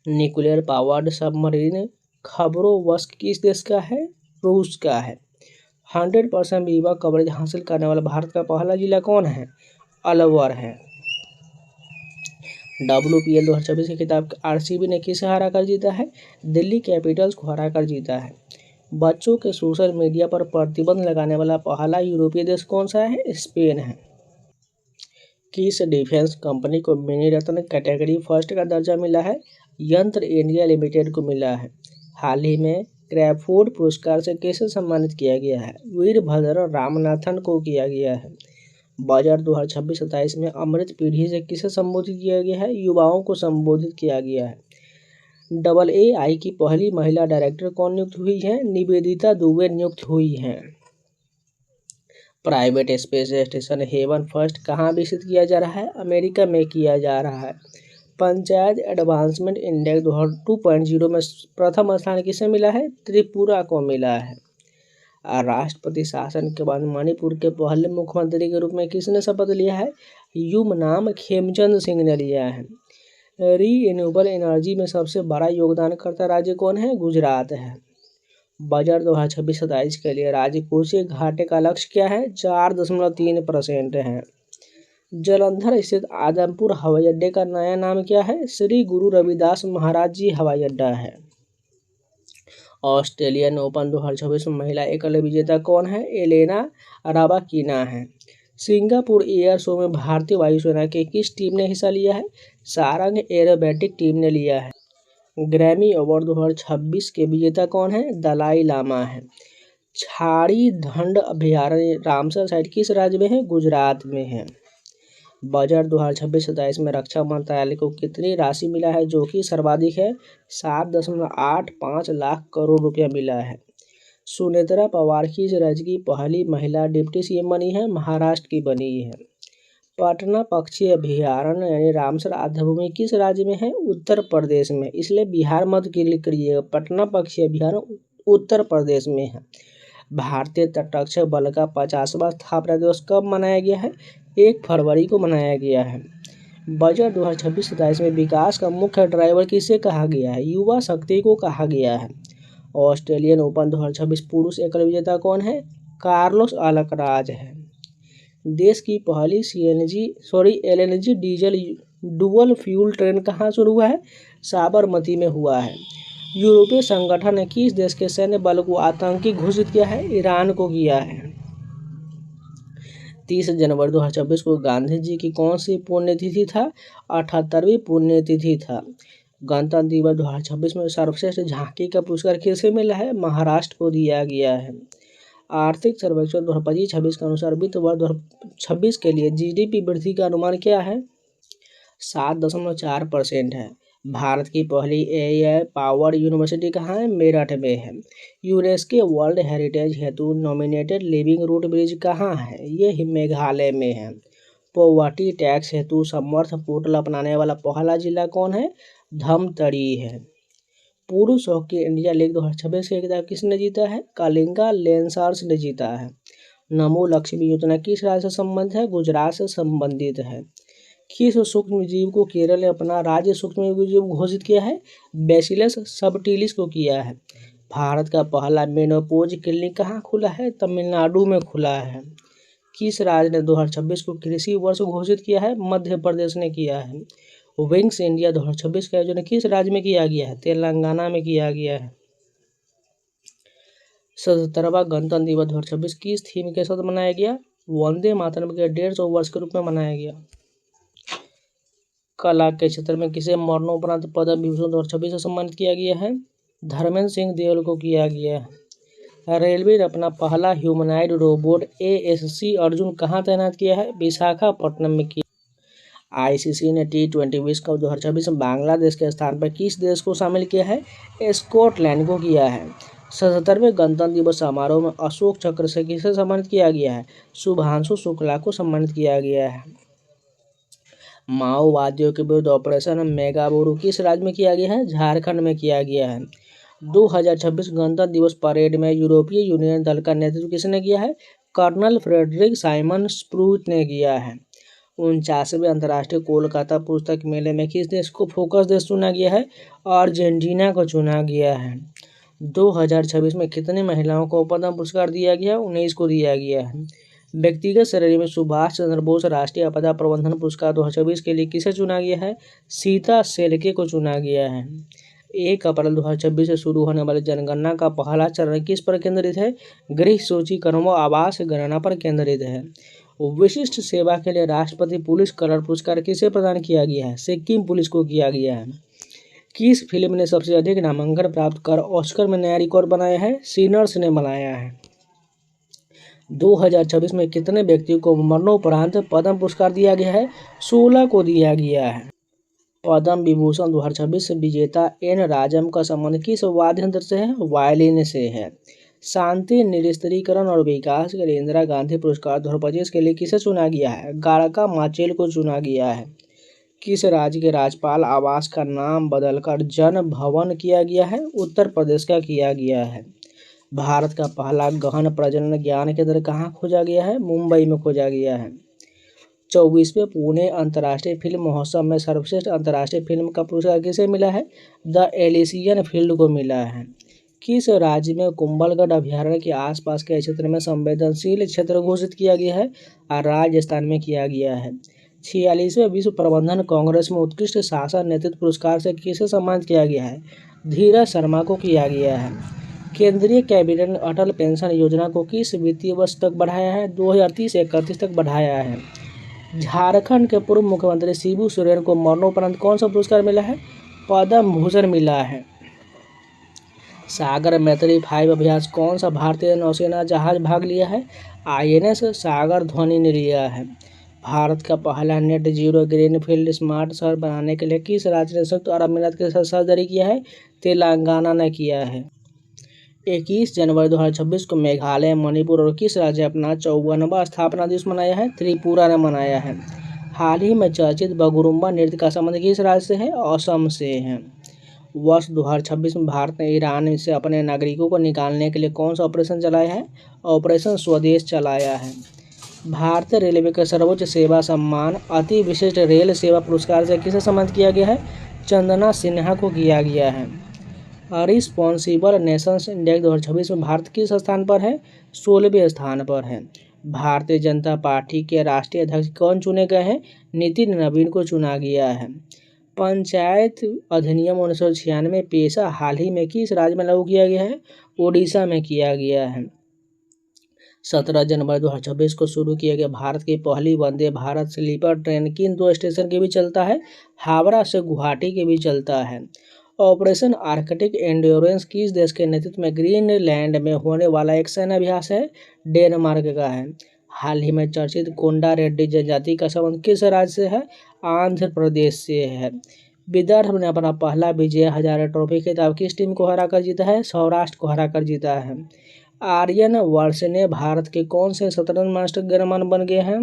न्यूक्लियर पावर्ड सबमरीन खबरों किस देश का है? रूस का है। 100% बीमा कवरेज हासिल करने वाला भारत का पहला जिला कौन है? अलवर है। WPL 2026 के खिताब आरसीबी ने किसे हरा कर जीता है? दिल्ली कैपिटल्स को हरा कर जीता है। बच्चों के सोशल मीडिया पर प्रतिबंध लगाने वाला पहला यूरोपीय देश कौन सा है? स्पेन है। किस डिफेंस कंपनी को मिनी रत्न कैटेगरी फर्स्ट का दर्जा मिला है? यंत्र इंडिया लिमिटेड को मिला है। हाल ही में क्रैफोर्ड पुरस्कार से किसे सम्मानित किया गया है? वीरभद्र रामनाथन को किया गया है। बजट 2026-27 में अमृत पीढ़ी से किसे संबोधित किया गया है? युवाओं को संबोधित किया गया है। AAI की पहली महिला डायरेक्टर कौन नियुक्त हुई है? निवेदिता दुबे नियुक्त हुई हैं। Private space station Haven first कहाँ विकसित किया जा रहा है? अमेरिका में किया जा रहा है। पंचायत एडवांसमेंट इंडेक्स 2.0 में प्रथम स्थान किसे मिला है? त्रिपुरा को मिला है। राष्ट्रपति शासन के बाद मणिपुर के पहले मुख्यमंत्री के रूप में किसने शपथ लिया है? युमनाम खेमचंद सिंह ने लिया है। रीन्यूएबल एनर्जी में सबसे बड़ा योगदानकर्ता राज्य कौन है? गुजरात है। बजट 2026-27 के लिए राजकोषीय घाटे का लक्ष्य क्या है? 4.3% है। जलंधर स्थित आदमपुर हवाई अड्डे का नया नाम क्या है? श्री गुरु रविदास महाराज जी हवाई अड्डा है। ऑस्ट्रेलियन ओपन 2026 में महिला एकल विजेता कौन है? एलेना रबाकिना है। सिंगापुर एयर शो में भारतीय वायुसेना की किस टीम ने हिस्सा लिया है? सारंग एरोबैटिक टीम ने लिया है। ग्रैमी अवार्ड 2026 के विजेता कौन है? दलाई लामा है। छाड़ी धंड अभयारण्य रामसर साइट किस राज्य में है? गुजरात में है। बजट 2026-27 में रक्षा मंत्रालय को कितनी राशि मिला है जो कि सर्वाधिक है? 7.85 लाख करोड़ रुपया मिला है। सुनेत्रा पवार किस राज्य की पहली महिला डिप्टी सीएम बनी है? महाराष्ट्र की बनी है। पटना पक्षी अभयारण्य यानी रामसर आर्द्रभूमि किस राज्य में है? उत्तर प्रदेश में। इसलिए बिहार मत क्लिक करिएगा। पटना पक्षी अभयारण्य उत्तर प्रदेश में है। भारतीय तटरक्षक बल का 50वां स्थापना दिवस कब मनाया गया है? 1 फरवरी को मनाया गया है। बजट 2026-27 में विकास का मुख्य ड्राइवर किसे कहा गया है? युवा शक्ति को कहा गया है। ऑस्ट्रेलियन ओपन 2026 पुरुष एकल विजेता कौन है? कार्लोस अल्कराज है। देश की पहली LNG diesel dual fuel train कहाँ शुरू हुआ है? साबरमती में हुआ है। यूरोपीय संगठन ने किस देश के सैन्य बल को आतंकी घोषित किया है? ईरान को किया है। 30 जनवरी 2026 को गांधी जी की कौन सी पुण्यतिथि था? 78वीं पुण्यतिथि था। गणतंत्र दिवस 2026 में सर्वश्रेष्ठ झांकी का पुरस्कार किसे मिला है? महाराष्ट्र को दिया गया है। आर्थिक सर्वेक्षण 2025-26 के अनुसार वित्त वर्ष 2026 के लिए GDP वृद्धि का अनुमान क्या है? 7.4% है। भारत की पहली AI पावर्ड यूनिवर्सिटी कहाँ है? मेरठ में है। यूनेस्को वर्ल्ड हेरिटेज हेतु नॉमिनेटेड लिविंग रूट ब्रिज कहाँ है? ये मेघालय में है। पॉवर्टी टैक्स हेतु समर्थ पोर्टल अपनाने वाला पहला जिला कौन है? धमतरी है। पुरुष हॉकी इंडिया लीग 2026 के खिताब किसने जीता है? कलिंगा लेंसर्स ने जीता है। नमो लक्ष्मी योजना किस राज्य से संबंधित है? गुजरात से संबंधित है। किस सूक्ष्म जीव को केरल ने अपना राज्य सूक्ष्म जीव घोषित किया है? बैसिलस सबटिलिस को किया है। भारत का पहला मेनोपोज क्लिनिक कहाँ खुला है? तमिलनाडु में खुला है। किस राज्य ने 2026 को कृषि वर्ष घोषित किया है? मध्य प्रदेश ने किया है। विंग्स इंडिया 2026 का आयोजन किस राज्य में किया गया है? तेलंगाना में किया गया है। 77वां गणतंत्र दिवस 2026 किस थीम के साथ मनाया गया? वंदे मातरम के 150 वर्ष के रूप में मनाया गया। कला के क्षेत्र में किसे मरणोपरांत पद्म विभूषण 2026 से सम्मानित किया गया है? धर्मेंद्र सिंह देओल को किया गया है। रेलवे ने अपना पहला ह्यूमनॉइड रोबोट ASC अर्जुन कहाँ तैनात किया है? विशाखापट्टनम में किया। ICC ने T20 विश्व कप 2026 में बांग्लादेश के स्थान पर किस देश को शामिल किया है? स्कॉटलैंड को किया है। 77वें गणतंत्र दिवस समारोह में अशोक चक्र से किसे सम्मानित किया गया है? शुभांशु शुक्ला को सम्मानित किया गया है। माओवादियों के विरुद्ध ऑपरेशन मेगाबोरू किस राज्य में किया गया है? झारखंड में किया गया है। 2026 गणतंत्र दिवस परेड में यूरोपीय यूनियन दल का नेतृत्व किसने किया है? कर्नल फ्रेडरिक साइमन स्प्रूट ने किया है। 49वें अंतर्राष्ट्रीय कोलकाता पुस्तक मेले में किस देश को फोकस देश चुना गया है? अर्जेंटीना को चुना गया है। 2026 में कितनी महिलाओं को पद्म पुरस्कार दिया गया? 19 को दिया गया है। व्यक्तिगत श्रेणी में सुभाष चंद्र बोस राष्ट्रीय आपदा प्रबंधन पुरस्कार 2026 के लिए किसे चुना गया है? सीता शेल्के को चुना गया है। 1 अप्रैल 2026 से शुरू होने वाली जनगणना का पहला चरण किस पर केंद्रित है? गृह सूचीकरण व आवास गणना पर केंद्रित है। विशिष्ट सेवा के लिए राष्ट्रपति पुलिस कलर पुरस्कार किसे प्रदान किया गया है? सिक्किम पुलिस को किया गया है। किस फिल्म ने सबसे अधिक नामांकन प्राप्त कर ऑस्कर में नया रिकॉर्ड बनाया है? सिनर्स ने बनाया है। 2026 में कितने व्यक्तियों को मरणोपरांत पद्म पुरस्कार दिया गया है? 16 को दिया गया है। पद्म विभूषण 2026 विजेता N राजम का संबंध किस वाद्य यंत्र से है? वायलिन से है। शांति निरस्त्रीकरण और विकास के लिए इंदिरा गांधी पुरस्कार 2025 के लिए किसे चुना गया है? गाड़का माचेल को चुना गया है। किस राज्य के राज्यपाल आवास का नाम बदलकर जन भवन किया गया है? उत्तर प्रदेश का किया गया है। भारत का पहला गहन प्रजनन ज्ञान केंद्र कहाँ खोजा गया है? मुंबई में खोजा गया है। 24वें पुणे अंतर्राष्ट्रीय फिल्म महोत्सव में सर्वश्रेष्ठ अंतर्राष्ट्रीय फिल्म का पुरस्कार किसे मिला है? द एलिसियन फील्ड को मिला है। किस राज्य में कुंभलगढ़ अभयारण्य के आसपास के क्षेत्र में संवेदनशील क्षेत्र घोषित किया गया है? राजस्थान में किया गया है। 46वें विश्व प्रबंधन कांग्रेस में उत्कृष्ट शासन नेतृत्व पुरस्कार से किसे सम्मानित किया गया है? धीरज शर्मा को किया गया है। केंद्रीय कैबिनेट ने अटल पेंशन योजना को किस वित्तीय वर्ष तक बढ़ाया है? 2030-31 तक बढ़ाया है। झारखंड के पूर्व मुख्यमंत्री शिबू सोरेन को मरणोपरांत कौन सा पुरस्कार मिला है? पद्म भूषण मिला है। सागर मैत्री 5 अभ्यास कौन सा भारतीय नौसेना जहाज भाग लिया है? INS सागर ध्वनि ने लिया है। भारत का पहला नेट जीरो ग्रीनफील्ड स्मार्ट शहर बनाने के लिए किस राज्य ने संयुक्त अरब अमीरात के साथ साझेदारी किया है? तेलंगाना ने किया है। 21 जनवरी 2026 को मेघालय, मणिपुर और किस राज्य ने अपना 54वां स्थापना दिवस मनाया है? त्रिपुरा ने मनाया है। हाल ही में चर्चित बगुरुम्बा नृत्य का संबंध किस राज्य से है? असम से है। वर्ष 2026 में भारत ने ईरान से अपने नागरिकों को निकालने के लिए कौन सा ऑपरेशन चलाया है? ऑपरेशन स्वदेश चलाया है। भारतीय रेलवे के सर्वोच्च सेवा सम्मान अति विशिष्ट रेल सेवा पुरस्कार से किसे सम्मानित किया गया है? चंदना सिन्हा को किया गया है। रिस्पॉन्सिबल नेशंस इंडेक्स 2026 में भारत किस स्थान पर है? 16वें स्थान पर है। भारतीय जनता पार्टी के राष्ट्रीय अध्यक्ष कौन चुने गए हैं? नितिन नवीन को चुना गया है। पंचायत अधिनियम 1996 पेशा हाल ही में किस राज्य में लागू किया गया है? ओडिशा में किया गया है। 17 जनवरी 2026 को शुरू किया गया भारत की पहली वंदे भारत स्लीपर ट्रेन किन 2 स्टेशन के बीच चलता है? हावड़ा से गुवाहाटी के बीच चलता है। ऑपरेशन आर्कटिक एंड्योरेंस किस देश के नेतृत्व में ग्रीनलैंड में होने वाला एक सैन्य अभ्यास है? डेनमार्क का है। हाल ही में चर्चित कोंडा रेड्डी जनजाति का संबंध किस राज्य से है? आंध्र प्रदेश से है। विदर्भ ने अपना पहला विजय हजारे ट्रॉफी खिताब किस टीम को हराकर जीता है? सौराष्ट्र को हराकर जीता है। आर्यन वर्ष ने भारत के कौन से शतरंज मास्टर ग्रैंडमास्टर बन गए हैं?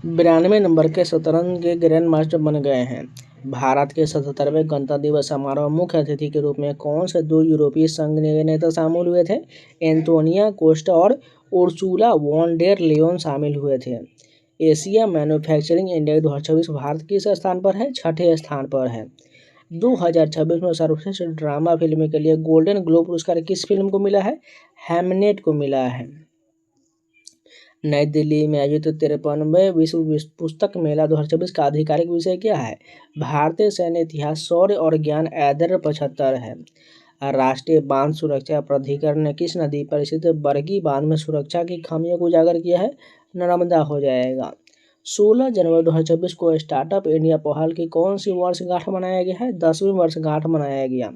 92 नंबर के शतरंज के ग्रैंड मास्टर बन गए हैं। भारत के 77वें गणतंत्र दिवस समारोह में मुख्य अतिथि के रूप में कौन से 2 यूरोपीय संघ के नेता शामिल हुए थे? एंटोनियो कोस्टा और उर्सुला वॉन डेर लियोन शामिल हुए थे। एशिया मैन्युफैक्चरिंग इंडेक्स 2026 भारत किस स्थान पर है? 6ठे स्थान पर है। 2026 में सर्वश्रेष्ठ ड्रामा फिल्म के लिए गोल्डन ग्लोब पुरस्कार किस फिल्म को मिला है? हैमनेट को मिला है। नई दिल्ली में आयोजित 53वें विश्व पुस्तक मेला 2024 का आधिकारिक विषय क्या है? भारतीय सैन्य इतिहास, शौर्य और ज्ञान। ऐदर 75 है। राष्ट्रीय बांध सुरक्षा प्राधिकरण ने किस नदी पर स्थित बरगी बांध में सुरक्षा की खामियों को उजागर किया है? नर्मदा हो जाएगा। 16 जनवरी 2024 को स्टार्टअप इंडिया पहल की कौन सी वर्षगांठ मनाया गया है? 10वीं वर्षगांठ मनाया गया।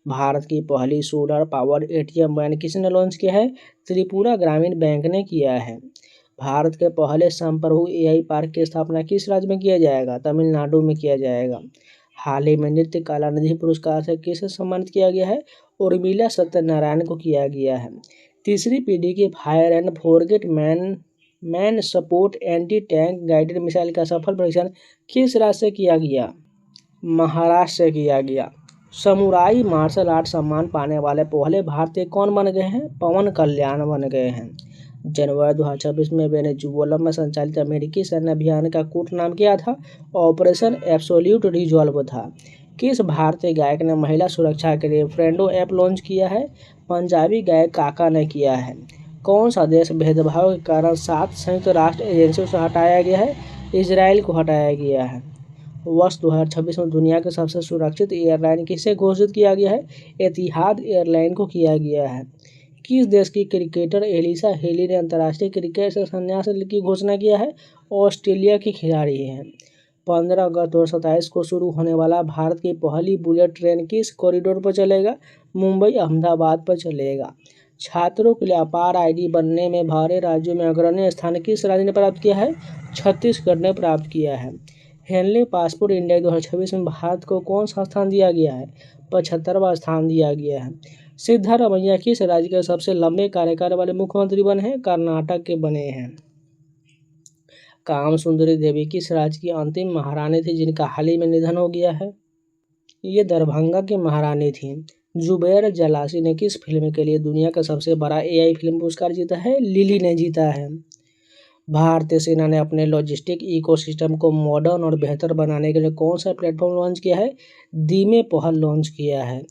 भारत की पहली सोलर पावर्ड एटीएम वैन किसने लॉन्च किया है? त्रिपुरा ग्रामीण बैंक ने किया है। भारत के पहले संप्रभु एआई पार्क की स्थापना किस राज्य में किया जाएगा? तमिलनाडु में किया जाएगा। हाल ही में नृत्य कलानिधि पुरस्कार से किसे सम्मानित किया गया है? उर्मिला सत्यनारायण को किया गया है। तीसरी पीढ़ी की fire and forget man support anti tank guided missile का सफल परीक्षण किस राज्य से किया गया? महाराष्ट्र से किया गया। समुराई मार्शल आर्ट सम्मान पाने वाले पहले भारतीय कौन बन गए हैं? पवन कल्याण बन गए हैं। जनवरी 2026 में वेनेजुएला में संचालित अमेरिकी सैन्य अभियान का कोड नाम क्या था? ऑपरेशन एब्सोल्यूट रिजॉल्व था। किस भारतीय गायक ने महिला सुरक्षा के लिए फ्रेंडो ऐप लॉन्च किया है? पंजाबी गायक काका ने किया है। कौन सा देश भेदभाव के कारण 7 संयुक्त राष्ट्र एजेंसियों से हटाया गया है? इजराइल को हटाया गया है। वर्ष 2026 में दुनिया के सबसे सुरक्षित एयरलाइन किसे घोषित किया गया है? एतिहाद एयरलाइन को किया गया है। किस देश की क्रिकेटर एलिसा हेली ने अंतर्राष्ट्रीय क्रिकेट से संन्यास की घोषणा किया है? ऑस्ट्रेलिया की खिलाड़ी हैं। 15 अगस्त 2027 को शुरू होने वाला भारत की पहली बुलेट ट्रेन किस कॉरिडोर पर चलेगा? मुंबई अहमदाबाद पर चलेगा। छात्रों के लिए अपार आईडी बनने में बाहरी राज्यों में अग्रणी स्थान किस राज्य ने प्राप्त किया है? छत्तीसगढ़ ने प्राप्त किया है। हेनले पासपोर्ट इंडेक्स 2026 में भारत को कौन सा स्थान दिया गया है? 75वां स्थान दिया गया है। सिद्धारमैया किस राज्य के सबसे लंबे कार्यकाल वाले मुख्यमंत्री बने हैं? कर्नाटक के बने हैं। काम सुंदरी देवी किस राज्य की अंतिम महारानी थी जिनका हाल ही में निधन हो गया है? ये दरभंगा की महारानी थी। जुबैर जलासी ने किस फिल्म के लिए दुनिया का सबसे बड़ा एआई फिल्म पुरस्कार जीता है? लिली ने जीता है। भारतीय सेना ने अपने लॉजिस्टिक इकोसिस्टम को मॉडर्न और बेहतर बनाने के लिए कौन सा प्लेटफॉर्म लॉन्च किया है? धीमे पहल लॉन्च किया है।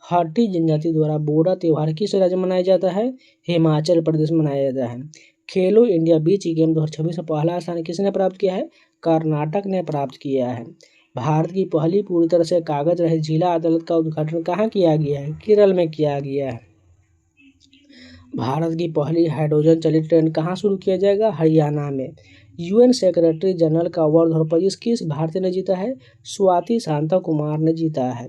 हाटी जनजाति द्वारा बोरा त्यौहार किस राज्य में मनाया जाता है? हिमाचल प्रदेश में मनाया जाता है। खेलो इंडिया बीच गेम 2026 में पहला स्थान किसने प्राप्त किया है? कर्नाटक ने प्राप्त किया है। भारत की पहली पूरी तरह से कागज रहित जिला अदालत का उद्घाटन कहाँ किया गया है? केरल में किया गया है। भारत की पहली हाइड्रोजन चलित ट्रेन कहाँ शुरू किया जाएगा? हरियाणा में। यूएन सेक्रेटरी जनरल का अवार्ड 2025 किस भारतीय ने जीता है? स्वाति शांता कुमार ने जीता है।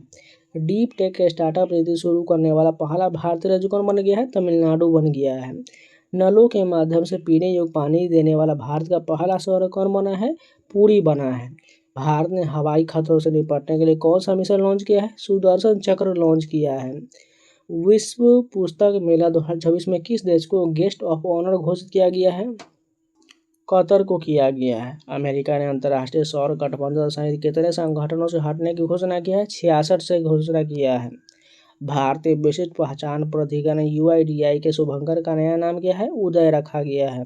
डीप टेक स्टार्टअप नीति शुरू करने वाला पहला भारतीय राज्य कौन बन गया है? तमिलनाडु बन गया है। नलों के माध्यम से पीने योग्य पानी देने वाला भारत का पहला शहर कौन बना है? पुरी बना है। भारत ने हवाई खतरों से निपटने के लिए कौन सा मिशन लॉन्च किया है? सुदर्शन चक्र लॉन्च किया है। विश्व पुस्तक मेला 2026 में किस देश को गेस्ट ऑफ ऑनर घोषित किया गया है? कतर को किया गया है। अमेरिका ने अंतर्राष्ट्रीय सौर गठबंधन सहित कितने संगठनों से हटने की घोषणा की है? 66 से घोषणा किया है। भारतीय विशिष्ट पहचान प्राधिकरण यूआईडीआई के शुभंकर का नया नाम क्या है? उदय रखा गया है।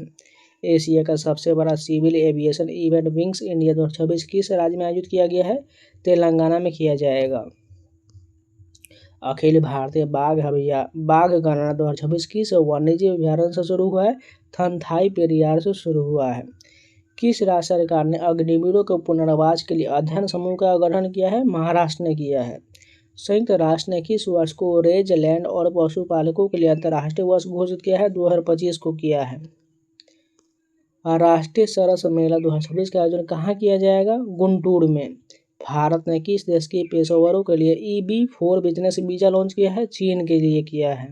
एशिया का सबसे बड़ा civil aviation event Wings India 2026 किस राज्य में आयोजित किया गया है? तेलंगाना में किया जाएगा। अखिल भारतीय बाघ गणना 2026 किस वन्यजीव अभ्यारण्य से शुरू हुआ है? थनथाई पेरियार से शुरू हुआ है। किस राज्य सरकार ने अग्निवीरों के पुनर्वास के लिए अध्ययन समूह का गठन किया है? महाराष्ट्र ने किया है। संयुक्त राष्ट्र ने किस वर्ष को रेज लैंड और पशुपालकों के लिए अंतर्राष्ट्रीय वर्ष घोषित किया है? 2025 को किया है। राष्ट्रीय सरस मेला 2026 का आयोजन कहाँ किया जाएगा? गुंटूर में। भारत ने किस देश के पेशेवरों के लिए EB-4 बिजनेस वीजा लॉन्च किया है? चीन के लिए किया है।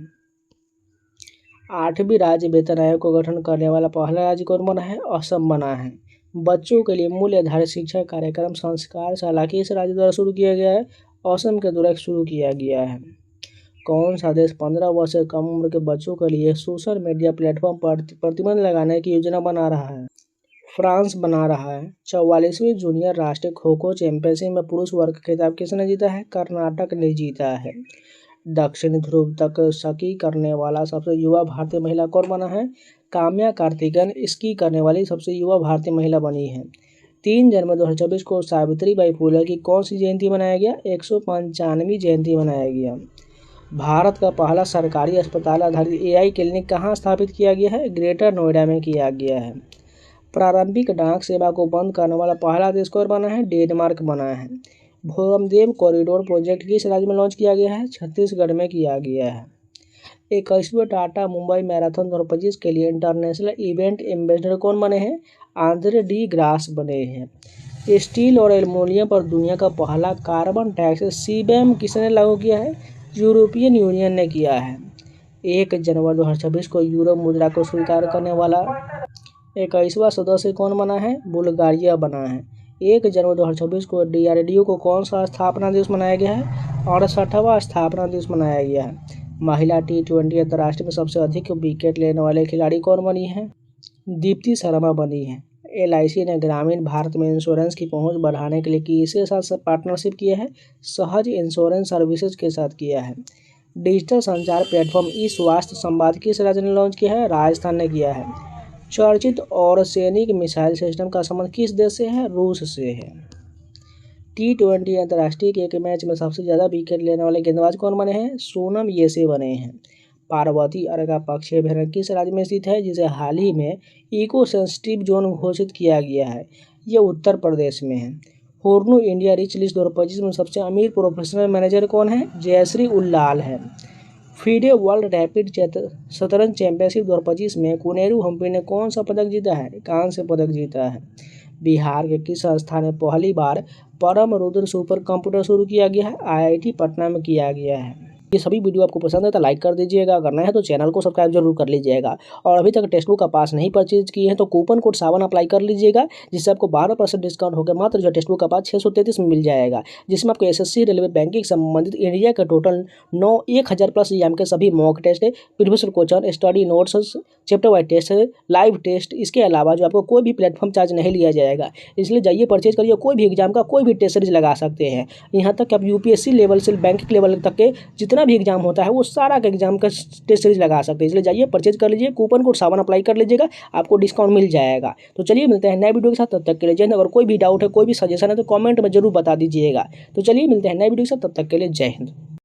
8वीं राज्य वेतन आयोग का गठन करने वाला पहला राज्य कौन बना है? असम बना है। बच्चों के लिए मूल्य आधारित शिक्षा कार्यक्रम संस्कार शाला किस राज्य द्वारा शुरू किया गया है? असम के द्वारा शुरू किया गया है। कौन सा देश 15 वर्ष से कम उम्र के बच्चों के लिए सोशल मीडिया प्लेटफॉर्म पर प्रतिबंध लगाने की योजना बना रहा है? फ्रांस बना रहा है। 44वीं जूनियर राष्ट्रीय खो खो चैंपियनशिप में पुरुष वर्ग का खिताब किसने जीता है? कर्नाटक ने जीता है। दक्षिण ध्रुव तक स्की करने वाला सबसे युवा भारतीय महिला कौन बना है? काम्या कार्तिकेयन स्की करने वाली सबसे युवा भारतीय महिला बनी है। 3 जनवरी 2024 को सावित्रीबाई फुले की कौन सी जयंती मनाया गया? 195वीं जयंती मनाया गया। भारत का पहला सरकारी अस्पताल आधारित AI क्लिनिक कहाँ स्थापित किया गया है? ग्रेटर नोएडा में किया गया है। प्रारंभिक डाक सेवा को बंद करने वाला पहला देश कौन बना है? डेनमार्क बना है। भोरमदेव कॉरिडोर प्रोजेक्ट किस राज्य में लॉन्च किया गया है? छत्तीसगढ़ में किया गया है। 21वें टाटा मुंबई मैराथन 2025 के लिए इंटरनेशनल इवेंट एम्बेसडर कौन बने हैं? आंद्रे डी ग्रास बने हैं। स्टील और एल्युमिनियम पर दुनिया का पहला कार्बन टैक्स सीबेम किसने लागू किया है? यूरोपियन यूनियन ने किया है। 1 जनवरी 2026 को यूरो मुद्रा को स्वीकार करने वाला 21वां सदस्य कौन बना है? बुल्गारिया बना है। 1 जनवरी 2026 को DRDO को कौन सा स्थापना दिवस मनाया गया है? 68वां स्थापना दिवस मनाया गया है। महिला T20 अंतर्राष्ट्रीय में सबसे अधिक विकेट लेने वाले खिलाड़ी कौन बनी है? दीप्ति शर्मा बनी है। LIC ने ग्रामीण भारत में इंश्योरेंस की पहुंच बढ़ाने के लिए किसके साथ पार्टनरशिप किया है? सहज इंश्योरेंस सर्विसेज के साथ किया है। डिजिटल संचार प्लेटफॉर्म ई-स्वास्थ्य संवाद किस राज्य ने लॉन्च किया है? राजस्थान ने किया है। चर्चित और सैनिक मिसाइल सिस्टम का संबंध किस देश से है? रूस से है। T20 अंतर्राष्ट्रीय के एक मैच में सबसे ज़्यादा विकेट लेने वाले गेंदबाज कौन बने हैं? सोनम येसे बने हैं। पार्वती अर्का पक्षी अभयारण्य किस राज्य में स्थित है, जिसे हाल ही में इको सेंसिटिव जोन घोषित किया गया है? यह उत्तर प्रदेश में है। होर्नो इंडिया रिच लिस्ट 2025 में सबसे अमीर प्रोफेशनल मैनेजर कौन है? जयश्री उल्लाल है। फीडे वर्ल्ड रैपिड शतरंज चैंपियनशिप 2025 में कुनेरू हम्पी ने कौन सा पदक जीता है? कांस्य पदक जीता है। बिहार के किस संस्था ने पहली बार परम रुद्र सुपर कंप्यूटर शुरू किया गया है? IIT पटना में किया गया है। ये सभी वीडियो आपको पसंद है तो लाइक कर दीजिएगा, अगर नया है तो चैनल को सब्सक्राइब जरूर कर लीजिएगा। और अभी तक टेक्स्ट बुक का पास नहीं परचेज किए हैं तो कूपन कोड 7 अप्लाई कर लीजिएगा, जिससे आपको 12% डिस्काउंट होकर मात्र जो टेक्स्ट बुक का पास 633 में मिल जाएगा, जिसमें आपको SSC रेलवे बैंकिंग संबंधित इंडिया के टोटल 1000 प्लस एग्जाम के सभी mock test, previous question, study notes, chapter wise test, live test, इसके अलावा जो आपको कोई भी प्लेटफॉर्म चार्ज नहीं लिया जाएगा। इसलिए जाइए परचेज करिए, कोई भी एग्जाम का कोई भी टेस्ट सीरीज लगा सकते हैं। यहाँ तक कि आप UPSC लेवल से बैंकिंग लेवल तक के जितना भी एग्जाम होता है वो सारा का एग्जाम का टेस्ट सीरीज लगा सकते हैं। इसलिए जाइए परचेज कर लीजिए, कूपन कोड 7 अप्लाई कर लीजिएगा, आपको डिस्काउंट मिल जाएगा। तो चलिए मिलते हैं नए वीडियो के साथ, तब तक के लिए जय हिंद। अगर कोई भी डाउट है, कोई भी सजेशन है तो कमेंट में जरूर बता दीजिएगा। तो चलिए मिलते हैं नए वीडियो के साथ, तब तक के लिए जय हिंद।